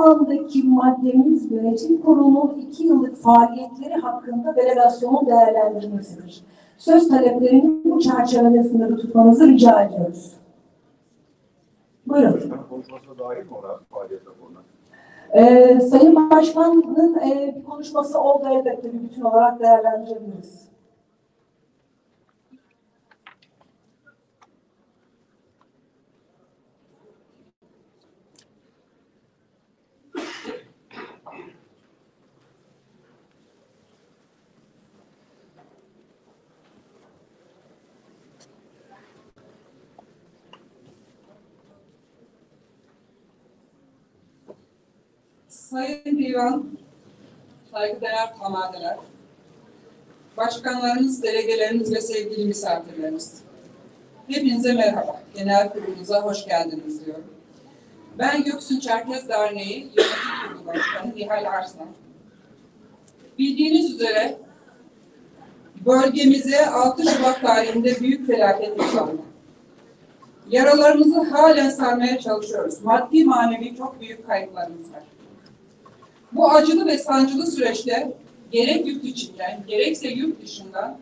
andaki maddemiz yönetim kurulunun 2 yıllık faaliyetleri hakkında delegasyonun değerlendirmesidir. Söz taleplerini bu çerçevede sınırlı tutmanızı rica ediyoruz. Buyurun. Konuşmasına dahil mi ona faaliyet raporuna? Sayın Başkan'ın bir konuşması oldu, elbette bir bütün olarak değerlendirebiliriz. Sayın Divan, saygıdeğer tamadeler, başkanlarınız, delegeleriniz ve sevgili misafirleriniz. Hepinize merhaba, genel kurulunuza hoş geldiniz diyorum. Ben Göksun Çerkez Derneği Yönetim Kurulu Başkanı Nihal Arslan. Bildiğiniz üzere bölgemize 6 Şubat tarihinde büyük felaket yaşandı. Yaralarımızı halen sarmaya çalışıyoruz. Maddi manevi çok büyük kayıplarımız var. Bu acılı ve sancılı süreçte gerek yurt içinden, gerekse yurt dışından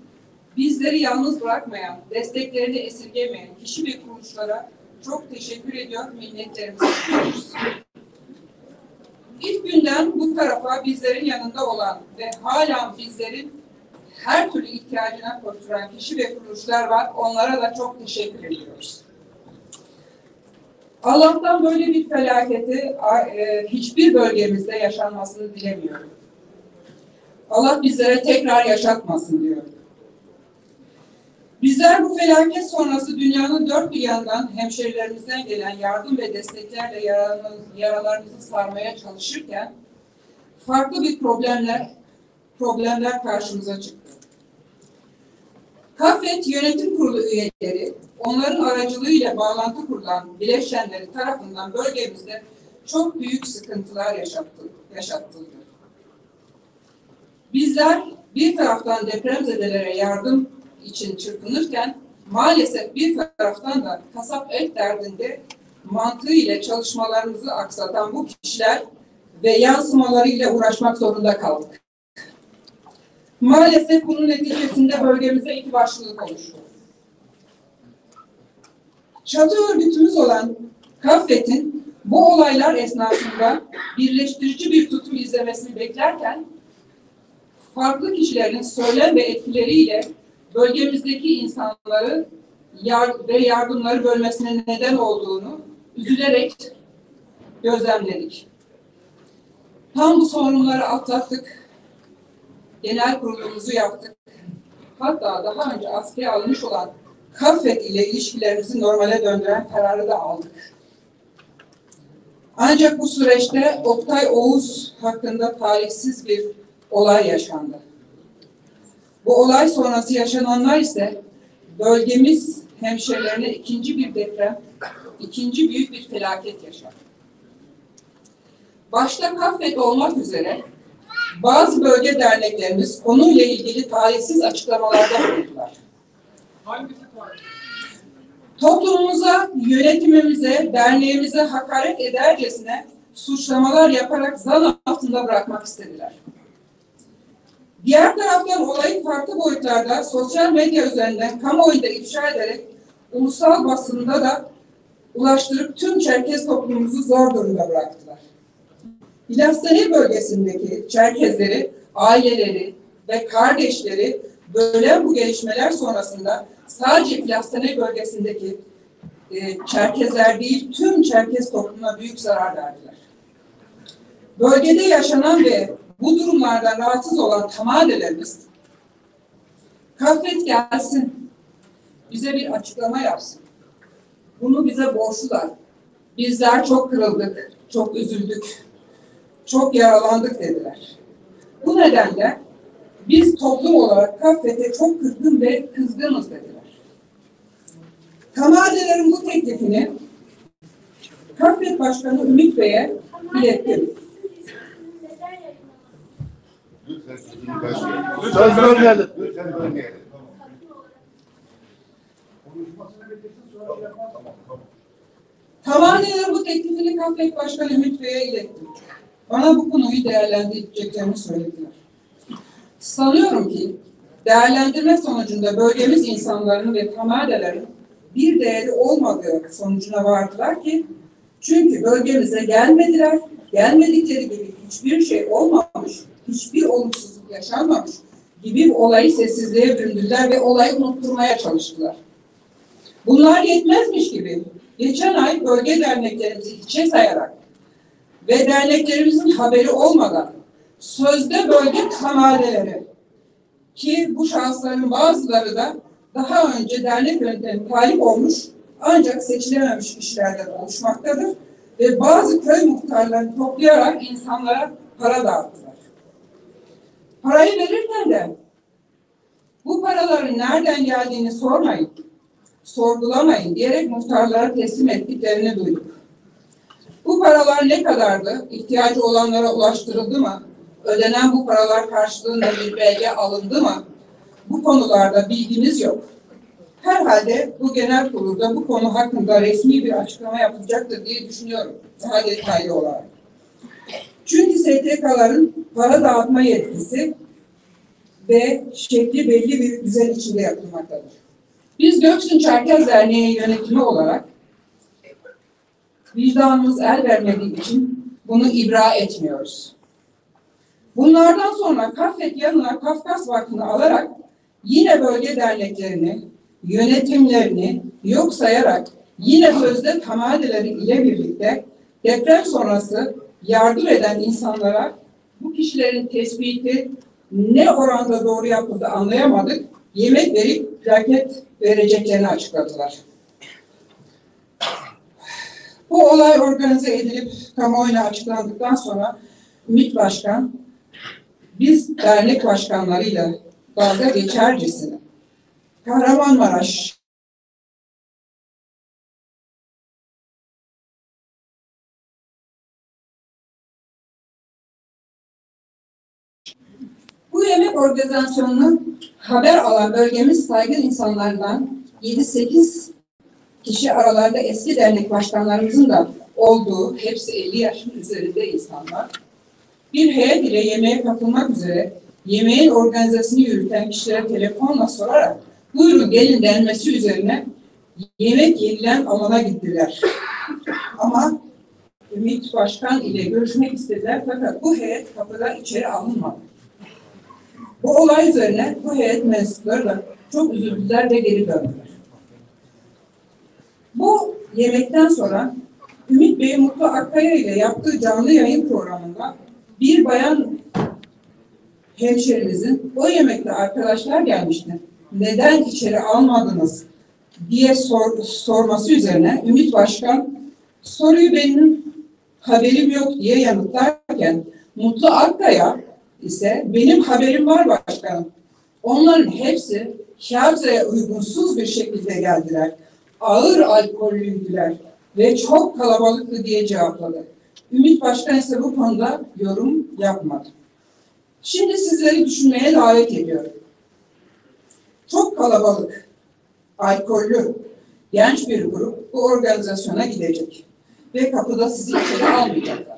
bizleri yalnız bırakmayan, desteklerini esirgemeyen kişi ve kuruluşlara çok teşekkür ediyor, minnetlerimizi sunuyoruz. İlk günden bu tarafa bizlerin yanında olan ve hala bizlerin her türlü ihtiyacına koşturan kişi ve kuruluşlar var. Onlara da çok teşekkür ediyoruz. Allah'tan böyle bir felaketi hiçbir bölgemizde yaşanmasını dilemiyorum. Allah bizlere tekrar yaşatmasın diyorum. Bizler bu felaket sonrası dünyanın dört bir yanından hemşehrilerimizden gelen yardım ve desteklerle yaralarımızı sarmaya çalışırken farklı bir problemler karşımıza çıktı. KAFET Yönetim Kurulu üyeleri, onların aracılığıyla bağlantı kurulan bileşenleri tarafından bölgemizde çok büyük sıkıntılar yaşatıldı. Bizler bir taraftan depremzedelere yardım için çırpınırken, maalesef bir taraftan da kasap et derdinde mantığıyla çalışmalarımızı aksatan bu kişiler ve yansımalarıyla uğraşmak zorunda kaldık. Maalesef bunun neticesinde bölgemize iki başlılık oluştu. Çatı örgütümüz olan KAFET'in bu olaylar esnasında birleştirici bir tutum izlemesini beklerken, farklı kişilerin söylem ve etkileriyle bölgemizdeki insanları ve yardımları bölmesine neden olduğunu üzülerek gözlemledik. Tam bu sorunları atlattık. Genel kurulumuzu yaptık. Hatta daha önce askıya alınmış olan KAFET ile ilişkilerimizi normale döndüren kararı da aldık. Ancak bu süreçte Oktay Oğuz hakkında talihsiz bir olay yaşandı. Bu olay sonrası yaşananlar ise bölgemiz hemşehrilerine ikinci bir deprem, ikinci büyük bir felaket yaşadı. Başta KAFET olmak üzere bazı bölge derneklerimiz konuyla ilgili talihsiz açıklamalarda bulundular. Toplumumuza, yönetimimize, derneğimize hakaret edercesine suçlamalar yaparak zan altında bırakmak istediler. Diğer taraftan olayı farklı boyutlarda sosyal medya üzerinden kamuoyunda ifşa ederek ulusal basında da ulaştırıp tüm Çerkez toplumumuzu zor durumda bıraktılar. Bilhassa bölgesindeki Çerkezleri, aileleri ve kardeşleri bölen bu gelişmeler sonrasında sadece Filastane bölgesindeki Çerkezler değil, tüm Çerkez toplumuna büyük zarar verdiler. Bölgede yaşanan ve bu durumlardan rahatsız olan tamadelerimiz, KAFET gelsin, bize bir açıklama yapsın. Bunu bize borçlular. Bizler çok kırıldık, çok üzüldük, çok yaralandık dediler. Bu nedenle biz toplum olarak KAFET'e çok kızgın ve kızgınız dediler. Tamadelerin bu teklifini KAFET Başkanı Ümit Bey'e ilettim. Söz vermeyelim. Lütfen vermeyelim. Kamadeler bu teklifini KAFEK Başkanı Ümit Bey'e iletti. Bana bu konuyu değerlendireceklerini söylediler. Sanıyorum ki değerlendirme sonucunda bölgemiz insanların ve kamadelerin bir değeri olmadığı sonucuna vardılar ki çünkü bölgemize gelmediler, gelmedikleri gibi hiçbir şey olmamış, hiçbir olumsuzluk yaşanmamış gibi bir olayı sessizliğe büründüler ve olayı unutturmaya çalıştılar. Bunlar yetmezmiş gibi geçen ay bölge derneklerimizi hiçe sayarak ve derneklerimizin haberi olmadan sözde bölge kamadeleri ki bu şahısların bazıları da daha önce dernek yönetimine talip olmuş ancak seçilememiş kişilerden oluşmaktadır ve bazı köy muhtarlarını toplayarak insanlara para dağıttılar. Parayı verirken de bu paraların nereden geldiğini sormayın, sorgulamayın diyerek muhtarlara teslim ettiklerini duyduk. Bu paralar ne kadardı? İhtiyacı olanlara ulaştırıldı mı? Ödenen bu paralar karşılığında bir belge alındı mı? Bu konularda bilgimiz yok. Herhalde bu genel kurulda bu konu hakkında resmi bir açıklama yapılacaktır diye düşünüyorum. Daha detaylı olarak. Çünkü STK'ların para dağıtma yetkisi ve şekli belli bir düzen içinde yapılmaktadır. Biz Göksun Çerkez Derneği yönetimi olarak vicdanımız el vermediği için bunu ibra etmiyoruz. Bunlardan sonra KAFEK yanına Kafkas Vakfı'nı alarak yine bölge derneklerini, yönetimlerini yok sayarak yine sözde kamadeleri ile birlikte deprem sonrası yardım eden insanlara bu kişilerin tespiti ne oranda doğru yapıldı anlayamadık, yemek verip plaket vereceklerini açıkladılar. Bu olay organize edilip kamuoyuna açıklandıktan sonra Ümit Başkan, biz dernek başkanlarıyla dalga geçercesine Kahramanmaraş bu yemek organizasyonunu haber alan bölgemiz saygın insanlardan 7-8 kişi aralarında eski dernek başkanlarımızın da olduğu, hepsi 50 yaşın üzerinde insanlar, bir heyet ile yemeğe katılmak üzere yemeğin organizasyonu yürüten kişilere telefonla sorarak buyurun gelin denmesi üzerine yemek yenilen alana gittiler. Ama Ümit Başkan ile görüşmek istediler fakat bu heyet kapıdan içeri alınmadı. Bu olay üzerine bu heyet mensupları da çok üzüldüler ve geri döndüler. Bu yemekten sonra Ümit Bey Mutlu Akkaya ile yaptığı canlı yayın programında bir bayan hemşerimizin o yemekte arkadaşlar gelmişti, neden içeri almadınız diye sorması üzerine Ümit Başkan soruyu benim haberim yok diye yanıtlarken Mutlu Akkaya ise benim haberim var başkanım. Onların hepsi Şarja'ya uygunsuz bir şekilde geldiler. Ağır alkollüydüler ve çok kalabalıktı diye cevapladı. Ümit Başkan ise bu konuda yorum yapmadı. Şimdi sizleri düşünmeye davet ediyorum. Çok kalabalık, alkollü, genç bir grup bu organizasyona gidecek ve kapıda sizi içeri almayacaklar.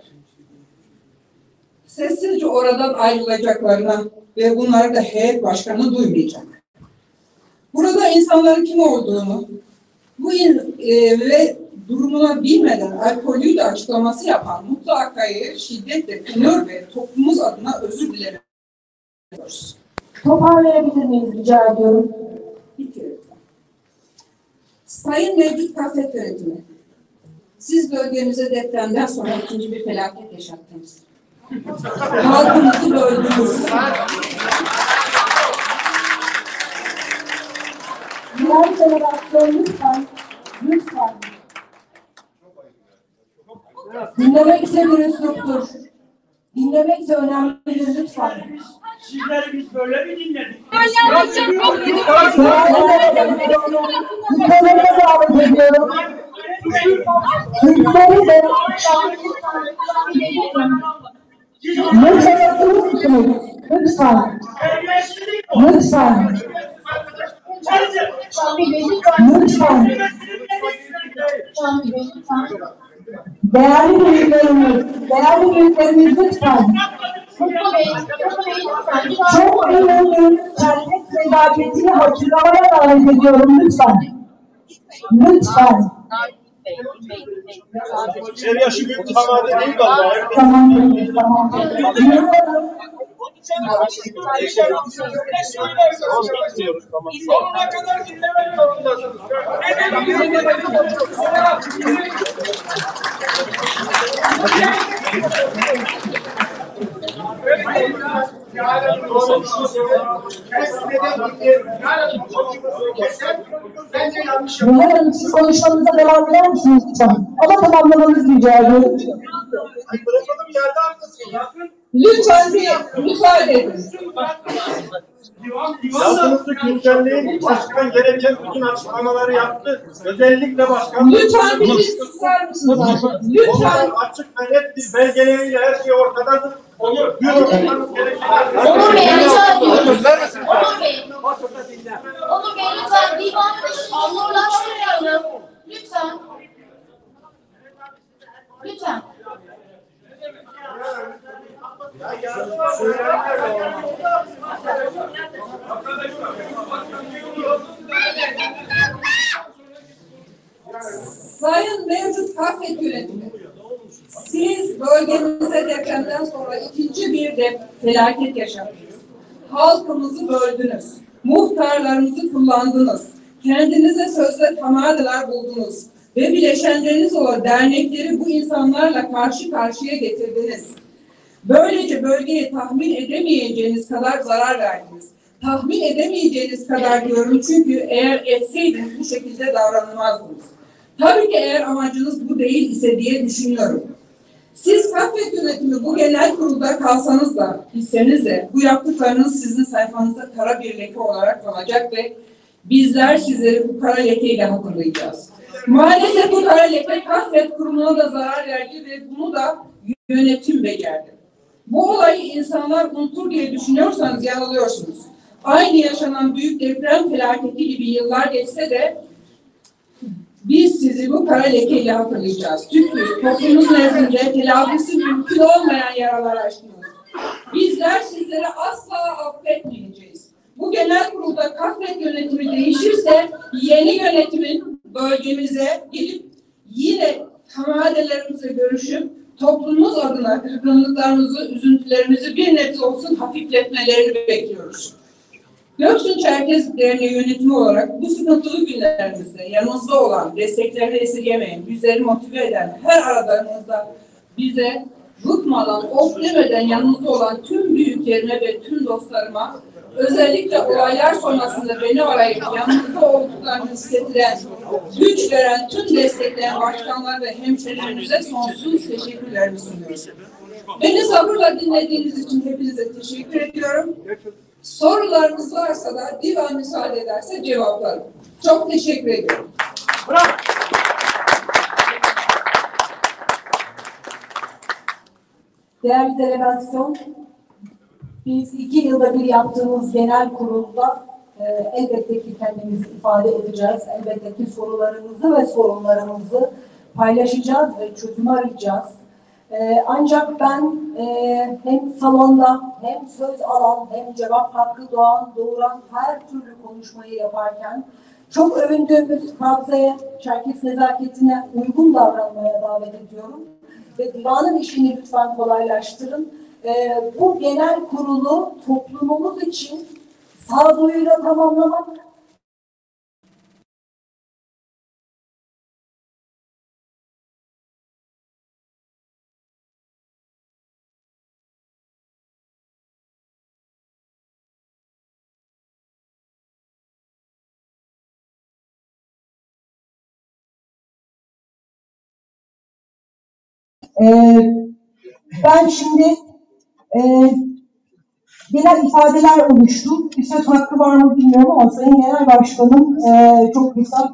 Sessizce oradan ayrılacaklarına ve bunları da heyet başkanı duymayacak. Burada insanların kim olduğunu ve durumuna bilmeden alkolü de açıklaması yapan Mutlu Akkaya'yı şiddetle kınıyor ve toplumumuz adına özür dileriyoruz. Toparlayabilir miyiz rica ediyorum? Bitiyor. Sayın mevcut KAFEK yönetimi, siz bölgemize depremden sonra ikinci bir felaket yaşattınız. Halkımızı böldünüz. Diğer jenerasyon lütfen. Dinlemek de bir üsluptur. Dinlemek de önemlidir lütfen. Sizleri biz böyle mi dinledik? Sizlere de davet ediyorum. Sizleri de lütfen oturur musunuz? Lütfen. Lütfen. Lütfen. Değerli büyüklerimiz lütfen. Çok önemli servis nezaketini hatırlamaya davet ediyorum lütfen. Lütfen. İçeri yaşı büyük tamamı değil galiba. Tamam. Sonuna kadar dinlemek zorundasınız. Bunlar Hanım, siz konuşmanıza devam eder misiniz lütfen? Ama tamamlamanızı rica ediyorum. Bırakalım yerde arkasın. Lütfen bir müsaade edin. Yazınızı güncelleyin. Başkan gereken bütün açıklamaları yaptı. Özellikle başkan. Lütfen bir susar mısınız? Lütfen. Açık ve net bir belgeleriyle her şey ortadadır. Onu yürütmemiz gereken. Onur Bey rica ediyorum. Onur Bey lütfen divanın işini zorlaştırmayalım. Lütfen. Lütfen. Sayın mevcut Kafet yönetimi, siz bölgemize depremden sonra ikinci bir felaket yaşadınız. Halkımızı böldünüz. Muhtarlarımızı kullandınız. Kendinize sözde tamadiler buldunuz. Ve bileşenleriniz olan dernekleri bu insanlarla karşı karşıya getirdiniz. Böylece bölgeye tahmin edemeyeceğiniz kadar zarar verdiniz. Tahmin edemeyeceğiniz kadar diyorum çünkü eğer etseydiniz bu şekilde davranmazdınız. Tabii ki eğer amacınız bu değil ise diye düşünüyorum. Siz Kafet yönetimi bu genel kurulda kalsanız da, bilseniz de bu yaptıklarınız sizin sayfanızda kara bir leke olarak kalacak ve bizler sizleri bu kara lekeyle hatırlayacağız. Maalesef bu kara leke Kafet kurumuna da zarar verdi ve bunu da yönetim becerdi. Bu olayı insanlar unutur diye düşünüyorsanız yanılıyorsunuz. Aynı yaşanan büyük deprem felaketi gibi yıllar geçse de biz sizi bu kara lekeyle hatırlayacağız. Çünkü toplumumuz nezdinde telafisi mümkün olmayan yaralar açtınız. Bizler sizleri asla affetmeyeceğiz. Bu genel kurulda Kafet yönetimi değişirse yeni yönetimin bölgemize gelip yine kamadelerimize görüşüp toplumumuz adına kırgınlıklarımızı, üzüntülerimizi bir nebze olsun hafifletmelerini bekliyoruz. Göksun Çerkez Derneği yönetimi olarak bu sıkıntılı günlerimizde yanımızda olan, desteklerini esirgemeyen, bizleri motive eden, her aradığımızda bize bıkmadan, of demeden yanımızda olan tüm büyüklerime ve tüm dostlarıma, özellikle olaylar sonrasında beni arayıp yanımızda olduklarını hissettiren, güç veren, tüm destekleyen başkanlar ve hemşehrilerimize sonsuz teşekkürlerimi sunuyorum. Beni sabırla dinlediğiniz için hepinize teşekkür ediyorum. Sorularınız varsa da divan müsaade ederse cevaplarım. Çok teşekkür ediyorum. Bravo. Değerli delegasyon, biz 2 yılda bir yaptığımız genel kurulda elbette ki kendimizi ifade edeceğiz. Elbette ki sorularımızı ve sorunlarımızı paylaşacağız ve çözüm arayacağız. Ancak ben hem salonda hem söz alan hem cevap hakkı doğuran her türlü konuşmayı yaparken çok övündüğümüz Kabze'ye, Çerkes nezaketine uygun davranmaya davet ediyorum. Ve divanın işini lütfen kolaylaştırın. Bu genel kurulu toplumumuz için sağduyuyla tamamlamak, ben şimdi genel ifadeler oluştu. Bir söz hakkı var mı bilmiyorum ama Sayın Genel Başkanım çok kısa.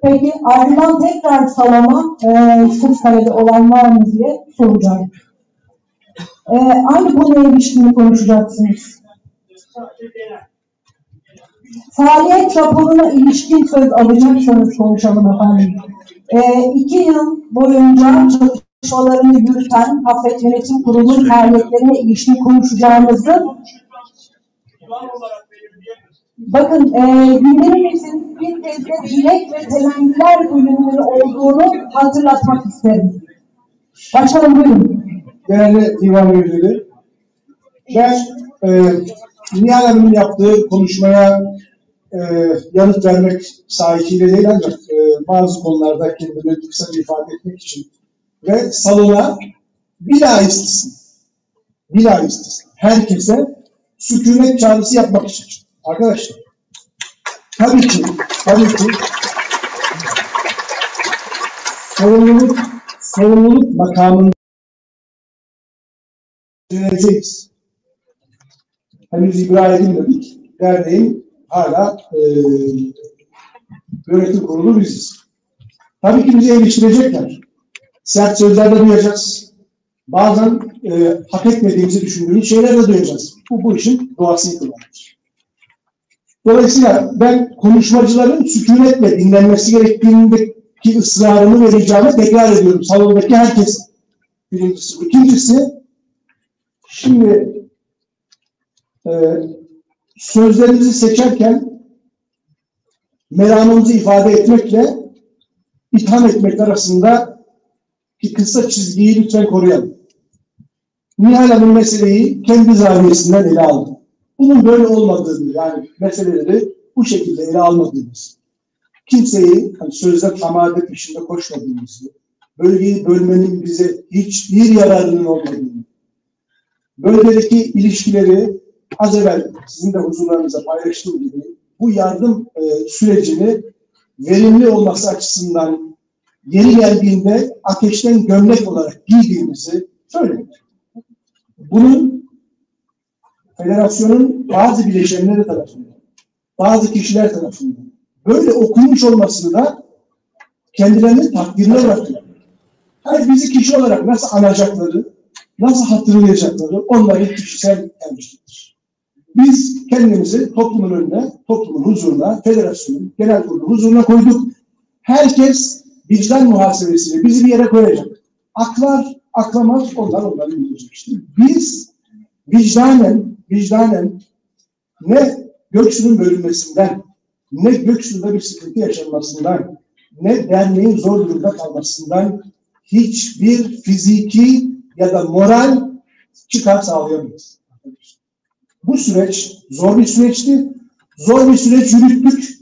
Peki ardından tekrar salona Kırıkkale'de olan var mı diye soracağım. Aynı konuya ilişkin konuşacaksınız. Faaliyet raporuna ilişkin söz alacaksanız konuşalım efendim. 2 yıl boyunca çalışmalarını yürüten Afet Yönetim Kurulu'nun faaliyetlerine ilişkin konuşacağımızı bakın gündemimizin bir kez de dilek ve temenniler bölümünün olduğunu hatırlatmak isterim. Başkanım buyurun. Değerli divan üyeleri, ben Nihal Hanım'ın yaptığı konuşmaya yanıt vermek sahikiyle değil ancak bazı konularda kendimi kısaca ifade etmek için ve salona bila istisna herkese sükunet çağrısı yapmak için. Arkadaşlar, tabii ki sorumluluk makamında yöneteceğiz. Henüz ibra edilmedik. Derneğin hala yönetim kurulu biziz. Tabii ki bizi eleştirecekler. Sert sözler de duyacağız. Bazen hak etmediğimizi düşündüğümüz şeyler de duyacağız. Bu işin doğası itibariyle. Dolayısıyla ben konuşmacıların sükunetle dinlenmesi gerektiğindeki ısrarını ve ricamı tekrar ediyorum. Salondaki herkes. Birincisi bu. İkincisi, şimdi sözlerimizi seçerken meramımızı ifade etmekle itham etmek arasında ki kısa çizgiyi lütfen koruyalım. Nihal Hanım meseleyi kendi zaviyesinden ele aldı. Bunun böyle olmadığını, yani meseleleri bu şekilde ele almadığımız, kimseyi sözde tamamen peşinde koşmadığımızı, bölgeyi bölmenin bize hiçbir yararının olmadığını, bölgedeki ilişkileri az evvel sizin de huzurlarınıza paylaştığım gibi bu yardım sürecini verimli olması açısından yeri geldiğinde ateşten gömlek olarak giydiğimizi söyledik. Bunun federasyonun bazı bileşenleri tarafından, bazı kişiler tarafından böyle okunmuş olmasını da kendilerinin takdirine bırakıyor. Hayır, bizi kişi olarak nasıl anacakları, nasıl hatırlayacakları onların kişisel tercihleri. Biz kendimizi toplumun önüne, toplumun huzuruna, federasyonun genel kurulu huzuruna koyduk. Herkes vicdan muhasebesiyle bizi bir yere koyacak. Aklar, aklamaz, onların bilecek işte. Biz vicdanen ne Göksu'nun bölünmesinden, ne Göksu'da bir sıkıntı yaşanmasından, ne derneğin zor durumda kalmasından hiçbir fiziki ya da moral çıkar sağlayamayız. Bu süreç zor bir süreçti. Zor bir süreç yürüttük.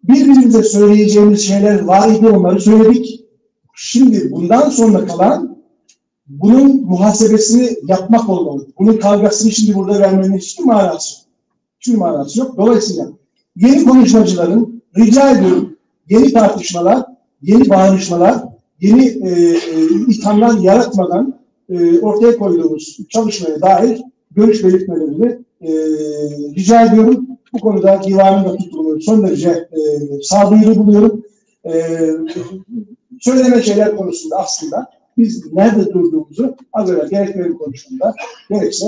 Birbirimize söyleyeceğimiz şeyler var idi, onları söyledik. Şimdi bundan sonra kalan bunun muhasebesini yapmak olmalı. Bunun kavgasını şimdi burada vermenin hiçbir manası yok. Dolayısıyla yeni konuşmacıların rica ediyorum yeni tartışmalar, yeni bağırışmalar, yeni ithamlar yaratmadan ortaya koyduğumuz çalışmaya dair görüş belirtmelerini rica ediyorum. Bu konuda divanın da tutulunu son derece sağduyulu buluyorum. Söylenen şeyler konusunda aslında biz nerede durduğumuzu az evvel gerek benim konuşmamda gerekse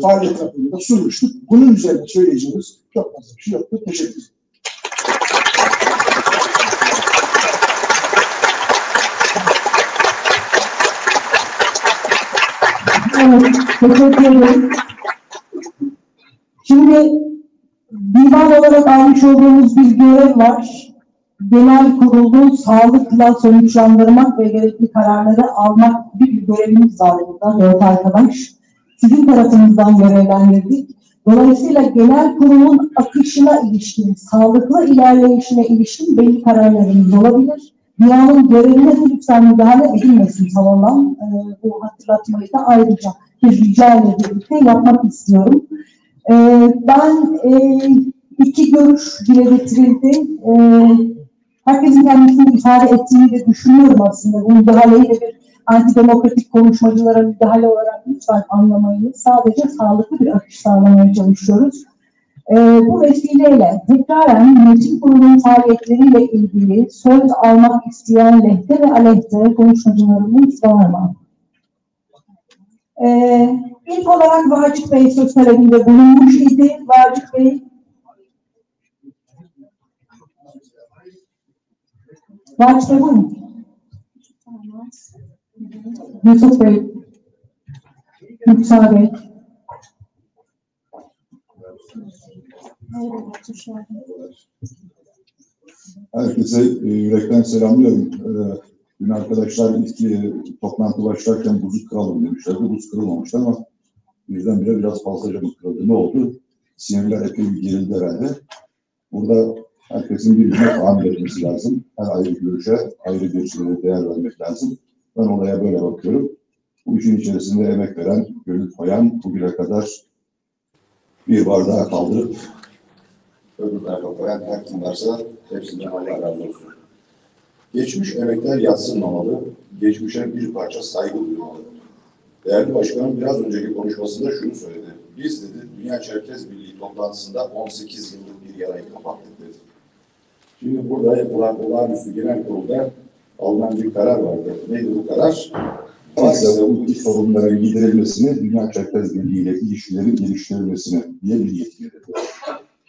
faaliyet raporunda sunmuştuk. Bunun üzerine söyleyeceğimiz çok fazla bir şey yoktur. Teşekkür ederim. Evet, teşekkür ederim. Şimdi divan olarak almış olduğumuz bir görev var. Genel kurulu sağlıkla sonuçlandırmak ve gerekli kararları almak gibi bir görevimiz var burada 4 arkadaş. Sizin tarafınızdan görevlendirdik. Dolayısıyla genel kurulun akışına ilişkin, sağlıklı ilerleyişine ilişkin belli kararlarımız olabilir. Divanın görevine de lütfen müdahale edilmesin salondan. Bu hatırlatmayı da ayrıca bir rica ile birlikte yapmak istiyorum. Ben iki görüş dile getirildi. Herkesin kendisini ifade ettiğini de düşünüyorum aslında. Bu müdahaleyi de bir antidemokratik konuşmacılara müdahale olarak lütfen anlamayın. Sadece sağlıklı bir akış sağlamaya çalışıyoruz. Bu vesileyle tekraren yönetim kurulunun faaliyetleriyle ilgili söz almak isteyen lehte ve aleyhte konuşmacılarımız var mı? İlk olarak Vacip Bey söz talebinde bulunmuş idi. Vacip Bey. Boğaç Bey buyurun. Yusuf Bey. Yüksel Bey. Herkese yürekten selamlıyorum. Dün arkadaşlar ilk toplantı başlarken buzu kıralım demişlerdi. Buz kırılmamıştı ama birdenbire biraz fazlaca mı kırıldı? Ne oldu? Sinirler epey bir gerildi herhalde. Burada herkesin birbirine tahammül etmesi lazım. Her ayrı görüşe ayrı bir değer vermek lazım. Ben olaya böyle bakıyorum. Bu işin içerisinde emek veren, gönül koyan, bugüne kadar bir bardağı kaldırıp öbür tarafa koyan her kim varsa hepsinden Allah razı olsun. Geçmiş emekler yadsınmamalı, geçmişe bir parça saygı duymalı. Değerli Başkanım biraz önceki konuşmasında şunu söyledi. Biz dedi, Dünya Çerkez Birliği toplantısında 18 yıllık bir yarayı kapattık dedi. Şimdi burada yapılan olağanüstü genel kurulda alınan bir karar vardı. Neydi bu karar? Varsa bu iç sorunların giderilmesini, Dünya Çerkez Birliği ile ilişkilerin geliştirilmesine diye bir yetki verildi.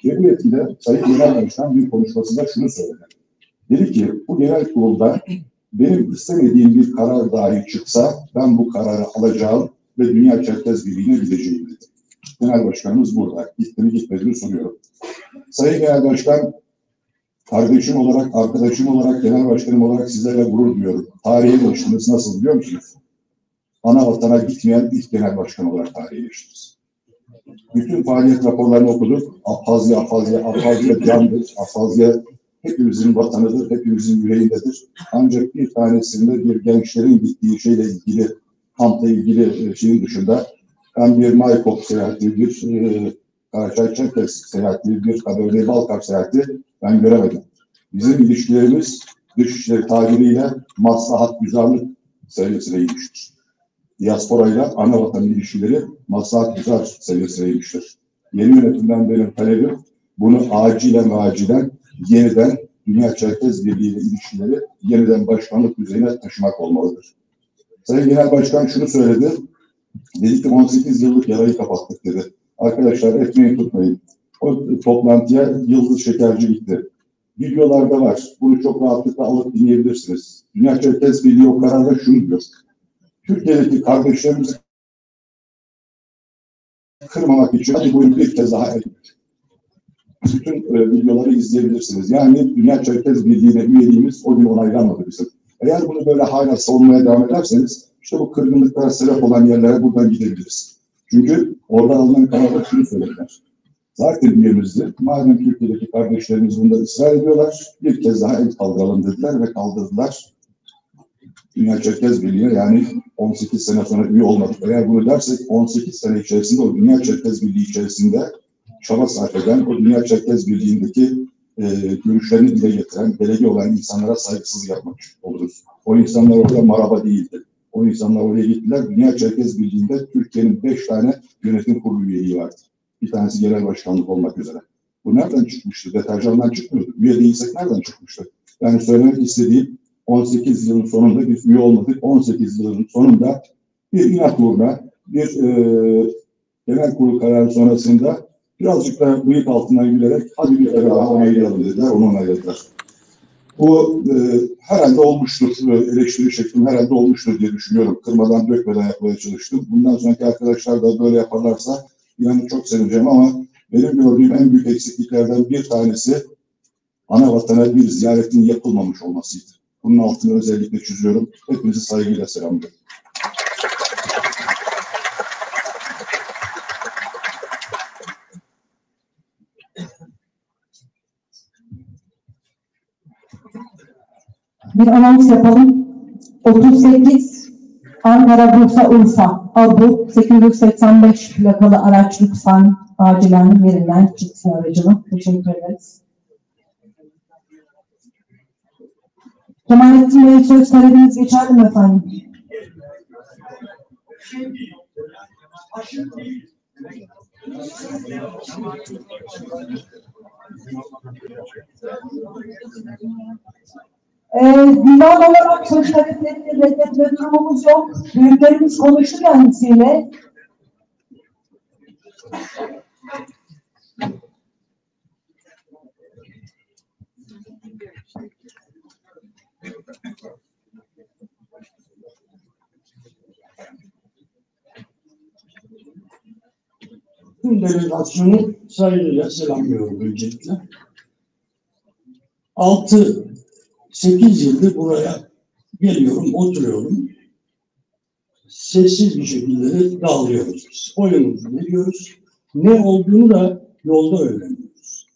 Ve bu yetkide Sayın Genel Başkan bir konuşmasında şunu söyledi. Dedi ki bu genel kurulda benim istemediğim bir karar dahi çıksa ben bu kararı alacağım ve Dünya Çerkez Birliği'ne gideceğim dedi. Genel Başkanımız burada. Gitti mi gitmedi mi soruyorum. Sayın Genel Başkan, kardeşim olarak, arkadaşım olarak, Genel Başkanım olarak sizlerle gurur duyuyorum. Tarihe geçtiniz nasıl biliyor musunuz? Ana vatana gitmeyen ilk Genel Başkan olarak tarihe geçtiniz. Bütün faaliyet raporlarını okuduk. Afazya candır. Afazya hepimizin vatanıdır, hepimizin yüreğindedir. Ancak bir tanesinde bir gençlerin gittiği şeyle ilgili, kampla ilgili şeyin dışında ben bir Maykop seyahati, bir Karaçay-Çerkez seyahati, bir Kabernet-Balkar seyahati ben göremedim. Bizim ilişkilerimiz dışişleri tabiriyle maslahat güzarlık seviyesine inmiştir. Diaspora ile ana vatan ilişkileri maslahat güzar seviyesine inmiştir. Yeni yönetimden benim talebim bunu acilen yeniden Dünya Çerkez Birliği ile ilişkileri yeniden başkanlık düzeyine taşımak olmalıdır. Sayın Genel Başkan şunu söyledi. Dedi ki 18 yıllık yarayı kapattık dedi. Arkadaşlar etmeyin tutmayın. O toplantıya Yıldız Şekerci gitti. Videolarda var. Bunu çok rahatlıkla alıp dinleyebilirsiniz. Dünya Çerkez Birliği o kararda şunu diyor. Türkiye'deki kardeşlerimizi kırmamak için hadi buyurun bir kez daha bütün videoları izleyebilirsiniz. Yani Dünya Çerkez Birliği'ne üyeliğimiz o gün onaylanmadı bizim. Eğer bunu böyle hala savunmaya devam ederseniz işte bu kırgınlıklara sebep olan yerlere buradan gidebiliriz. Çünkü orada alınan kararda şunu söylediler. Zaten üyemizdi. Madem Türkiye'deki kardeşlerimiz bunda ısrar ediyorlar, bir kez daha el kaldıralım dediler ve kaldırdılar. Dünya Çerkez Birliği'ne yani 18 sene sonra üye olmadık. Eğer bunu dersek 18 sene içerisinde o Dünya Çerkez Birliği içerisinde çaba sarf eden, o Dünya Çerkez Birliği'ndeki görüşlerini dile getiren, delege olan insanlara saygısızlık yapmak oluruz. O insanlar orada maraba değildi. O insanlar oraya gittiler. Dünya Çerkez Birliği'nde Türkiye'nin 5 tane yönetim kurulu üyeliği vardı. Bir tanesi genel başkanlık olmak üzere. Bu nereden çıkmıştı? Deterjandan çıkmıyordu. Üye değilsek nereden çıkmıştı? Yani söylemek istediğim 18 yılın sonunda biz üye olmadık. 18 yılın sonunda bir inat uğruna bir genel kurul kararı sonrasında birazcık da bıyık altından gülerek hadi bir kere daha onaylayalım dediler. Onu onayladılar. Bu herhalde olmuştur. Eleştiri şeklim herhalde olmuştur diye düşünüyorum. Kırmadan dökmeden yapmaya çalıştım. Bundan sonraki arkadaşlar da böyle yaparlarsa yani çok sevineceğim ama benim gördüğüm en büyük eksikliklerden bir tanesi ana vatana bir ziyaretin yapılmamış olmasıydı. Bunun altını özellikle çiziyorum. Hepinizi saygıyla selamlıyorum. Bir anons yapalım. 38 Ankara, Bursa, Urfa. Abu 885 plakalı araç lütfen acilen yerinden çıksın aracını. Teşekkür ederiz. Kemalettin Bey söz talebiniz geçerli mi efendim? Divan olarak söz taleplerini reddetme durumumuz yok. Büyüklerimiz konuştu kendisiyle. Tüm delegasyonu saygıyla selamlıyorum öncelikle. 6-8 yıldır buraya geliyorum, oturuyorum. Sessiz bir şekilde dağılıyoruz biz. Oyunumuzu veriyoruz. Ne olduğunu da yolda öğreniyoruz.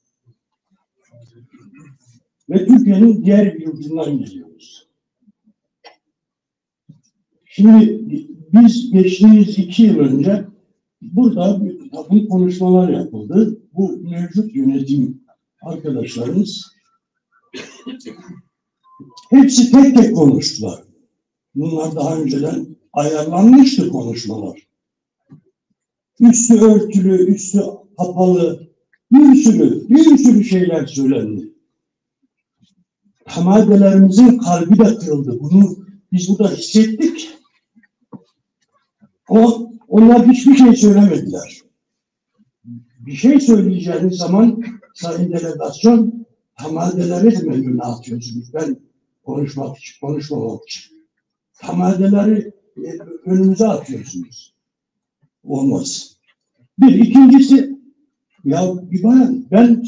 Ve Türkiye'nin diğer bir ucundan geliyoruz. Şimdi biz geçtiğimiz 2 yıl önce burada bir takım konuşmalar yapıldı. Bu mevcut yönetim arkadaşlarımız hepsi tek tek konuştular. Bunlar daha önceden ayarlanmıştı konuşmalar. Üstü örtülü, üstü kapalı, bir sürü şeyler söylendi. Hamadelerimizin kalbi de kırıldı. Bunu biz burada hissettik. Ama onlar hiçbir şey söylemediler. Bir şey söyleyeceğiniz zaman sayın delegasyon hamadeleri hemen önüne atıyorsunuz. Ben konuşmamak için. Hamadeleri önümüze atıyorsunuz. Olmaz. İkincisi, ya bir bayan, ben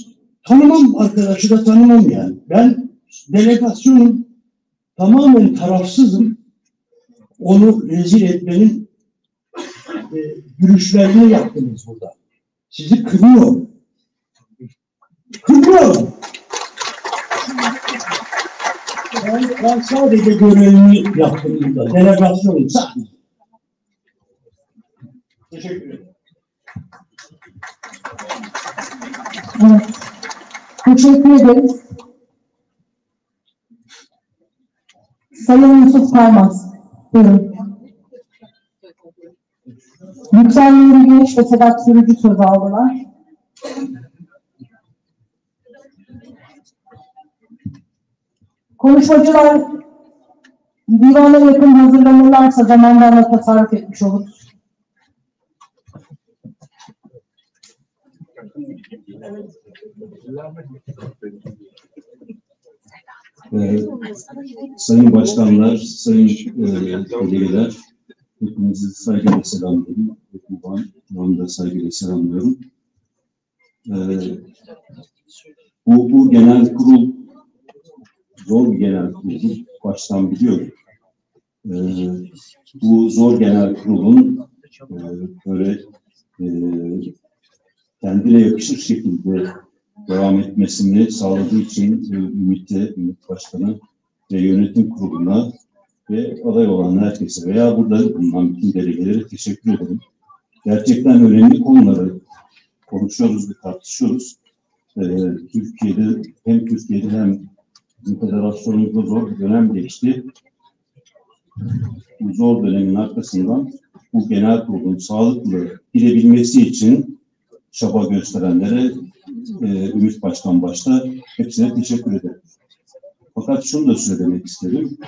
tanımam, arkadaşı da tanımam yani. Ben delegasyonum, tamamen tarafsızım. Onu rezil etmenin görüşlerini yaptınız burada. Sizi kırıyor. Ben sadece görevimi yaptım burada. Delegasyonum sadece. Teşekkür ederim. Evet. Teşekkür ederiz. Sayın Yusuf Parmaz. Buyurun. Yüksel Nuri Güneş ve Sedat Sürücü söz aldılar. Konuşmacılar divana yakın hazırlanırlarsa zamandan da tasarruf etmiş oluruz. Sayın başkanlar, sayın delegeler, hepinizi saygıyla selamlıyorum. Ben da saygıyla selamlıyorum. Bu genel kurul zor bir genel kurul. Baştan biliyorum. Bu zor genel kurulun böyle kendine yakışır şekilde devam etmesini sağladığı için Ümit Başkanı ve yönetim kuruluna ve aday olan herkese veya burada bulunan bütün delegelere teşekkür ederim. Gerçekten önemli konuları konuşuyoruz ve tartışıyoruz. Türkiye'de hem bizim federasyonumuzda zor bir dönem geçti. Bu zor dönemin arkasından bu genel kurulun sağlıklı gidebilmesi için çaba gösterenlere Ümit Başkan başta hepsine teşekkür ederim. Fakat şunu da söylemek isterim.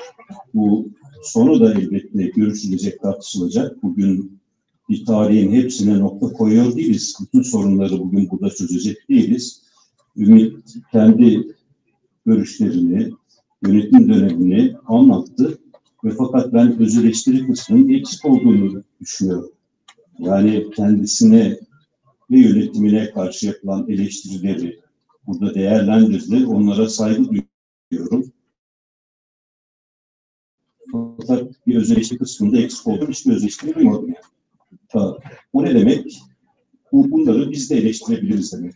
Bu sonu da elbette görüşülecek, tartışılacak. Bugün bir tarihin hepsine nokta koyuyor değiliz. Bütün sorunları bugün burada çözecek değiliz. Ümit kendi görüşlerini, yönetim dönemini anlattı. Ve fakat ben öz eleştiri kısmının eksik olduğunu düşünüyorum. Yani kendisine ve yönetimine karşı yapılan eleştirileri burada değerlendirdi. Onlara saygı duyuyorum. Fakat bir öz eleştiri kısmında eksik olduğum hiçbir öz eleştiri duymadım yani. O ne demek? Bunları biz de eleştirebiliriz demek.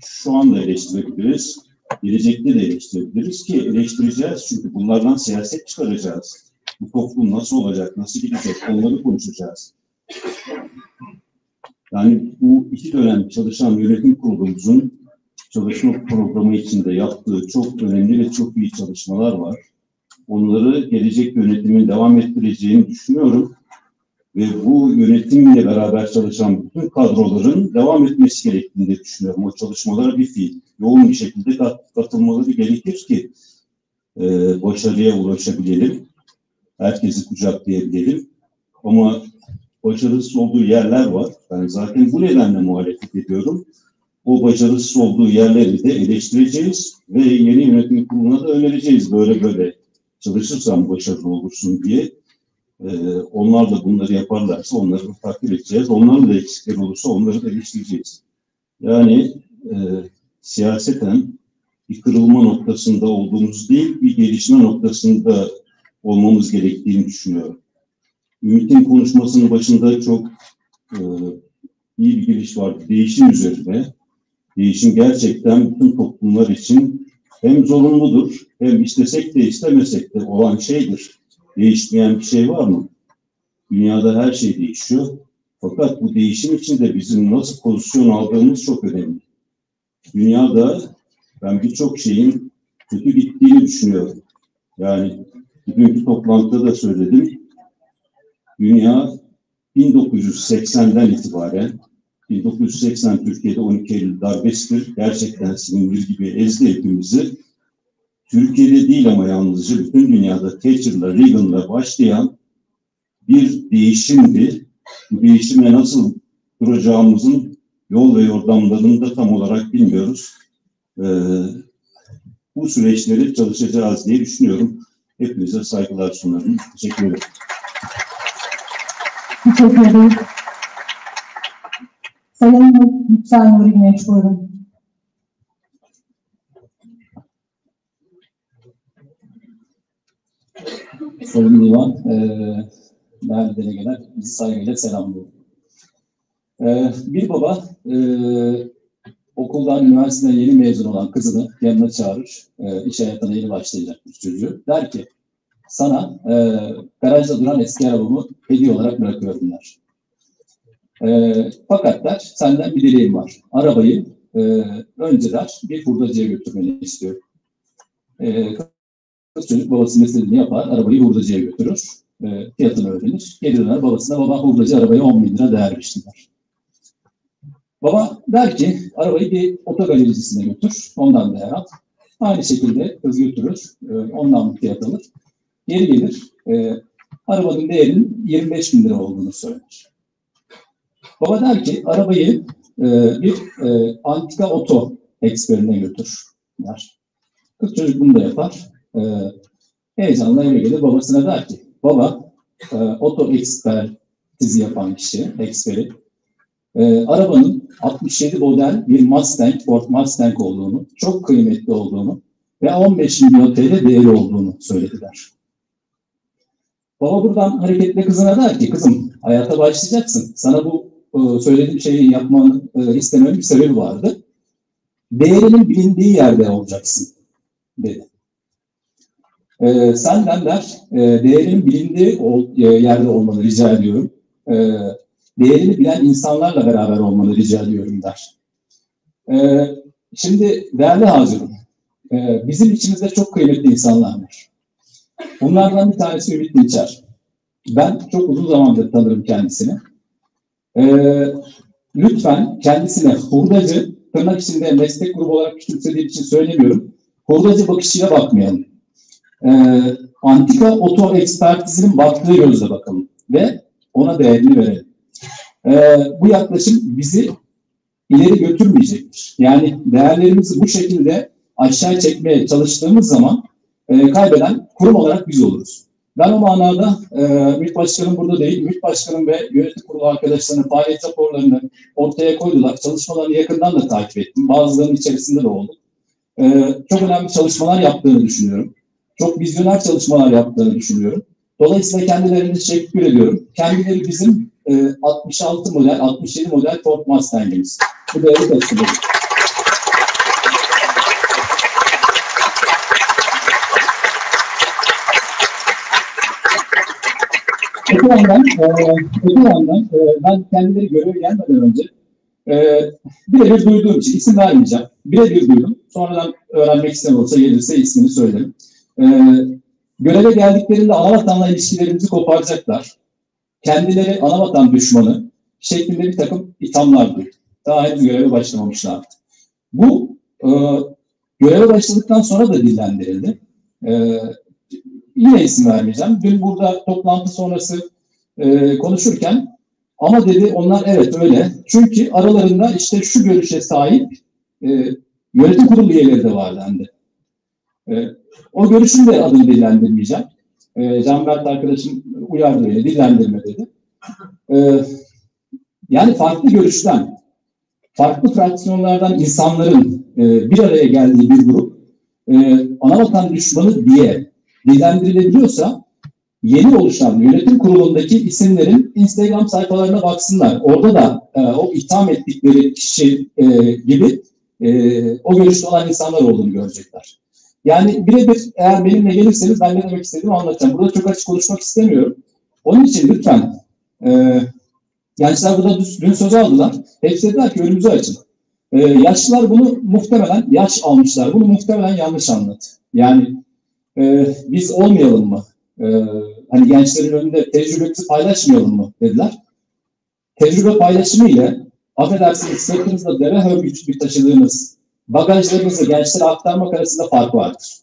Şu anda eleştirebiliriz. Gelecekte de eleştirebiliriz ki eleştireceğiz. Çünkü bunlardan siyaset çıkaracağız. Bu toplum nasıl olacak, nasıl gidecek onları konuşacağız. Yani bu 2 dönem çalışan yönetim kurulumuzun çalışma programı içinde yaptığı çok önemli ve çok iyi çalışmalar var. Onları gelecek yönetimin devam ettireceğini düşünüyorum. Ve bu yönetimle beraber çalışan bütün kadroların devam etmesi gerektiğini de düşünüyorum. O çalışmalara bir fiil, yoğun bir şekilde katılmaları gerekir ki başarıya ulaşabilelim. Herkesi kucaklayabilelim. Ama başarısız olduğu yerler var. Ben zaten bu nedenle muhalefet ediyorum. O başarısız olduğu yerleri de eleştireceğiz ve yeni yönetim kuruluna da önereceğiz. Böyle çalışırsan başarılı olursun diye. Onlar da bunları yaparlarsa onları takdir edeceğiz. Onların da eksikleri olursa onları da eleştireceğiz. Yani siyaseten bir kırılma noktasında olduğumuz değil, bir gelişme noktasında olmamız gerektiğini düşünüyorum. Ümit'in konuşmasının başında çok iyi bir giriş vardı. Değişim üzerine. Değişim gerçekten bütün toplumlar için hem zorunludur, hem istesek de istemesek de olan şeydir. Değişmeyen bir şey var mı? Dünyada her şey değişiyor. Fakat bu değişim için de bizim nasıl pozisyon aldığımız çok önemli. Dünyada ben birçok şeyin kötü gittiğini düşünüyorum. Yani bugünkü toplantıda da söyledim. Dünya 1980'den itibaren 1980 Türkiye'de 12 Eylül darbesidir. Gerçekten sinir gibi ezdi hepimizi. Türkiye'de değil ama yalnızca bütün dünyada Thatcher'la, Reagan'la başlayan bir değişimdi. Bu değişime nasıl duracağımızın yol ve yordamlarını da tam olarak bilmiyoruz. Bu süreçleri çalışacağız diye düşünüyorum. Hepinize saygılar sunarım. Teşekkür ederim. Teşekkür ederim. Sayın Lütfen Nuri Güneş, buyurun. Sayın Divan, değerli delegeler, bizi saygıyla selamlıyorum. Bir baba okuldan, üniversiteden yeni mezun olan kızını yanına çağırır, iş hayatına yeni başlayacak bir çocuğu. Der ki, sana garajda duran eski arabamı hediye olarak bırakıyorum der. Fakat der, senden bir dileğim var. Arabayı önce der, bir hurdacıya götürmeni istiyorum. Çocuk babasının istediğini yapar, arabayı hurdacıya götürür, fiyatını öğrenir, geri döner babasına, baba hurdacı arabaya 10.000 lira değermişti der. Baba der ki, arabayı bir otogalericisine götür, ondan değer al. Aynı şekilde kız götürür, ondan bir fiyat alır. Geri gelir, arabanın değerinin 25.000 lira olduğunu söyler. Baba der ki, arabayı bir antika oto eksperine götür der. Kız çocuk bunu da yapar. Heyecanla eve gelir, babasına der ki, baba, oto ekspertizi yapan kişi, eksperi, arabanın 67 model bir Mustang, Ford Mustang olduğunu, çok kıymetli olduğunu ve 15 milyon TL değeri olduğunu söylediler. Baba buradan hareketle kızına der ki, kızım hayata başlayacaksın. Sana bu söylediğim şeyi yapmanı istememin bir sebebi vardı. Değerinin bilindiği yerde olacaksın dedi. Senden der, değerinin bilindiği yerde olmanı rica ediyorum. Değerini bilen insanlarla beraber olmanı rica ediyorum der. Şimdi değerli hazırım, bizim içimizde çok kıymetli insanlar var. Bunlardan bir tanesi Ümit Dinçer. Ben çok uzun zamandır tanırım kendisini. Lütfen kendisine hurdacı, tırnak içinde meslek grubu olarak küçümsediğim için söylemiyorum, hurdacı bakışıyla bakmayalım. Antika oto ekspertizinin baktığı gözle bakalım ve ona değerini verelim. Bu yaklaşım bizi ileri götürmeyecektir. Yani değerlerimizi bu şekilde aşağı çekmeye çalıştığımız zaman kaybeden kurum olarak biz oluruz. Ben o manada MİT Başkanım burada değil, MİT Başkanım ve yönetim kurulu arkadaşlarının faaliyet raporlarını ortaya koydular. Çalışmalarını yakından da takip ettim. Bazılarının içerisinde de oldum. Çok önemli çalışmalar yaptığını düşünüyorum. Çok vizyoner çalışmalar yaptığını düşünüyorum. Dolayısıyla kendilerine teşekkür ediyorum. Kendileri bizim 66 model, 67 model Ford Mustang'imiz. Bu değerli taşıdık. Öte yandan ben kendileri göreve gelmeden önce birebir duyduğum için isim vermeyeceğim. Birebir duydum. Sonradan öğrenmek isteyen olsa gelirse ismini söylerim. Göreve geldiklerinde anavatanla ilişkilerimizi koparacaklar. Kendileri anavatan düşmanı şeklinde bir takım ithamlar duydum. Daha henüz göreve başlamamışlardı. Bu göreve başladıktan sonra da dillendirildi. Yine isim vermeyeceğim. Dün burada toplantı sonrası konuşurken ama dedi onlar evet öyle. Çünkü aralarında işte şu görüşe sahip yönetim kurulu üyeleri de var dendi. O görüşün de adını dillendirmeyeceğim. Canberk arkadaşım uyardı beni, dillendirme dedi. Yani farklı görüşten, farklı fraksiyonlardan insanların bir araya geldiği bir grup anavatan düşmanı diye dillendirilebiliyorsa yeni oluşan yönetim kurulundaki isimlerin Instagram sayfalarına baksınlar. Orada da o itham ettikleri kişi gibi o görüşte olan insanlar olduğunu görecekler. Yani birebir eğer benimle gelirseniz ben ne demek istediğimi anlatacağım. Burada çok açık konuşmak istemiyorum. Onun için lütfen gençler burada dün söz aldılar. Hepsi dediler ki önümüzü açın. Yaşlılar bunu muhtemelen, yaş almışlar. Bunu muhtemelen yanlış anladı. Yani biz olmayalım mı? Hani gençlerin önünde tecrübemizi paylaşmayalım mı dediler. Tecrübe paylaşımı ile affedersiniz sırtınızda deve hörgüçlü taşıdığınız bagajlarınızı gençlere aktarmak arasında fark vardır.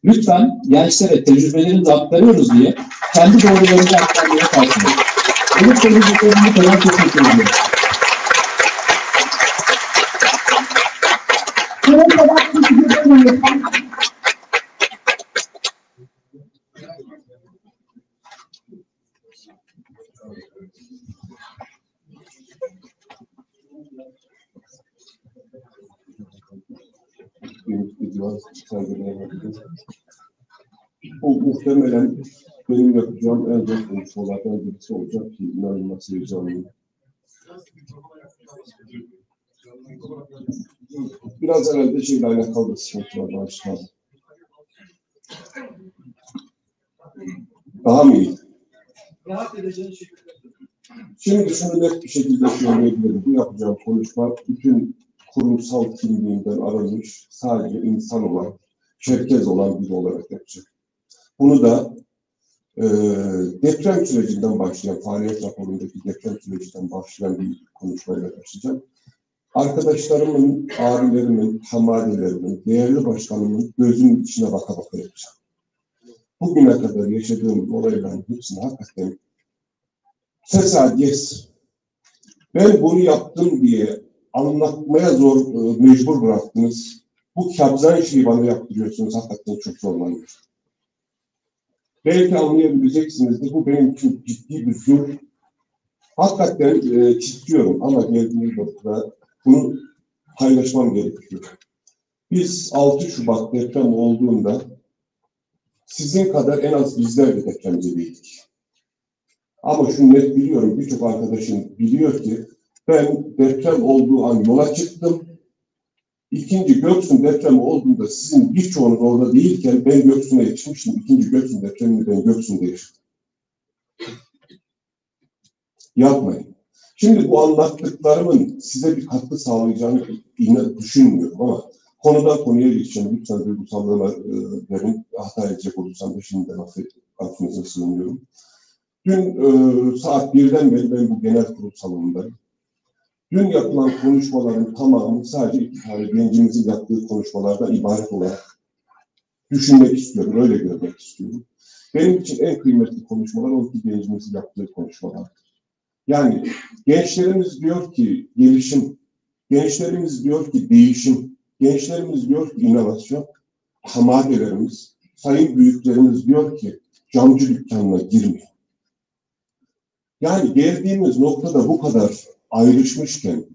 Lütfen gençlere tecrübelerimizi aktarıyoruz diye kendi doğrularımızı aktarmaya kalkmayın. Bunu tecrübelerimi kadar teşekkür ederim. O muhtemelen benim yapacağım en zor konuşmalardan birisi olacak ki inanılmaz heyecanlıyım. Biraz herhalde şeyle alakalı sıkıntılar başlar. Daha mı iyi? Şimdi şunu net bir şekilde söyleyebilirim. Bu yapacağım konuşma bütün kurumsal kimliğinden arınmış, sadece insan olan, Çerkez olan biri olarak yapacak. Bunu da deprem sürecinden başlayan, faaliyet raporundaki deprem sürecinden başlayan bir konuşmayla başlayacağım. Arkadaşlarımın, abilerimin, hamadelerimin, değerli başkanımın gözünün içine baka baka yapacağım. Bugüne kadar yaşadığım olayların hepsini hakikaten tesadüf. Ben bunu yaptım diye anlatmaya mecbur bıraktınız. Bu kabzan şeyi bana yaptırıyorsunuz. Hakikaten çok zorlanıyor. Belki anlayabileceksinizdir. Bu benim için ciddi bir zulüm. Hakikaten istiyorum ama geldiğim noktada bunu paylaşmam gerekiyor. Biz 6 Şubat deprem olduğunda sizin kadar en az bizler de depremzedeydik. Ama şunu net biliyorum, birçok arkadaşım biliyor ki ben deprem olduğu an yola çıktım. İkinci Göksun depremi olduğunda sizin birçoğunuz orada değilken ben Göksun'a yetişmiştim. İkinci Göksun depremini ben Göksun'da yaşadım. Yapmayın. Şimdi bu anlattıklarımın size bir katkı sağlayacağını düşünmüyorum ama konudan konuya geçeceğim. Lütfen duygusallığıma verin. Hata edecek olursam da şimdiden affınıza sığınıyorum. Dün saat 1'den beri ben bu genel kurul salonundayım. Dün yapılan konuşmaların tamamı sadece 2 tane gencimizin yaptığı konuşmalardan ibaret olarak düşünmek istiyorum, öyle görmek istiyorum. Benim için en kıymetli konuşmalar o 2 gencimizin yaptığı konuşmalardır. Yani gençlerimiz diyor ki gelişim, gençlerimiz diyor ki değişim, gençlerimiz diyor ki inovasyon, hamadelerimiz, sayın büyüklerimiz diyor ki camcı dükkanına girmeyin. Yani geldiğimiz noktada bu kadar ayrışmışken,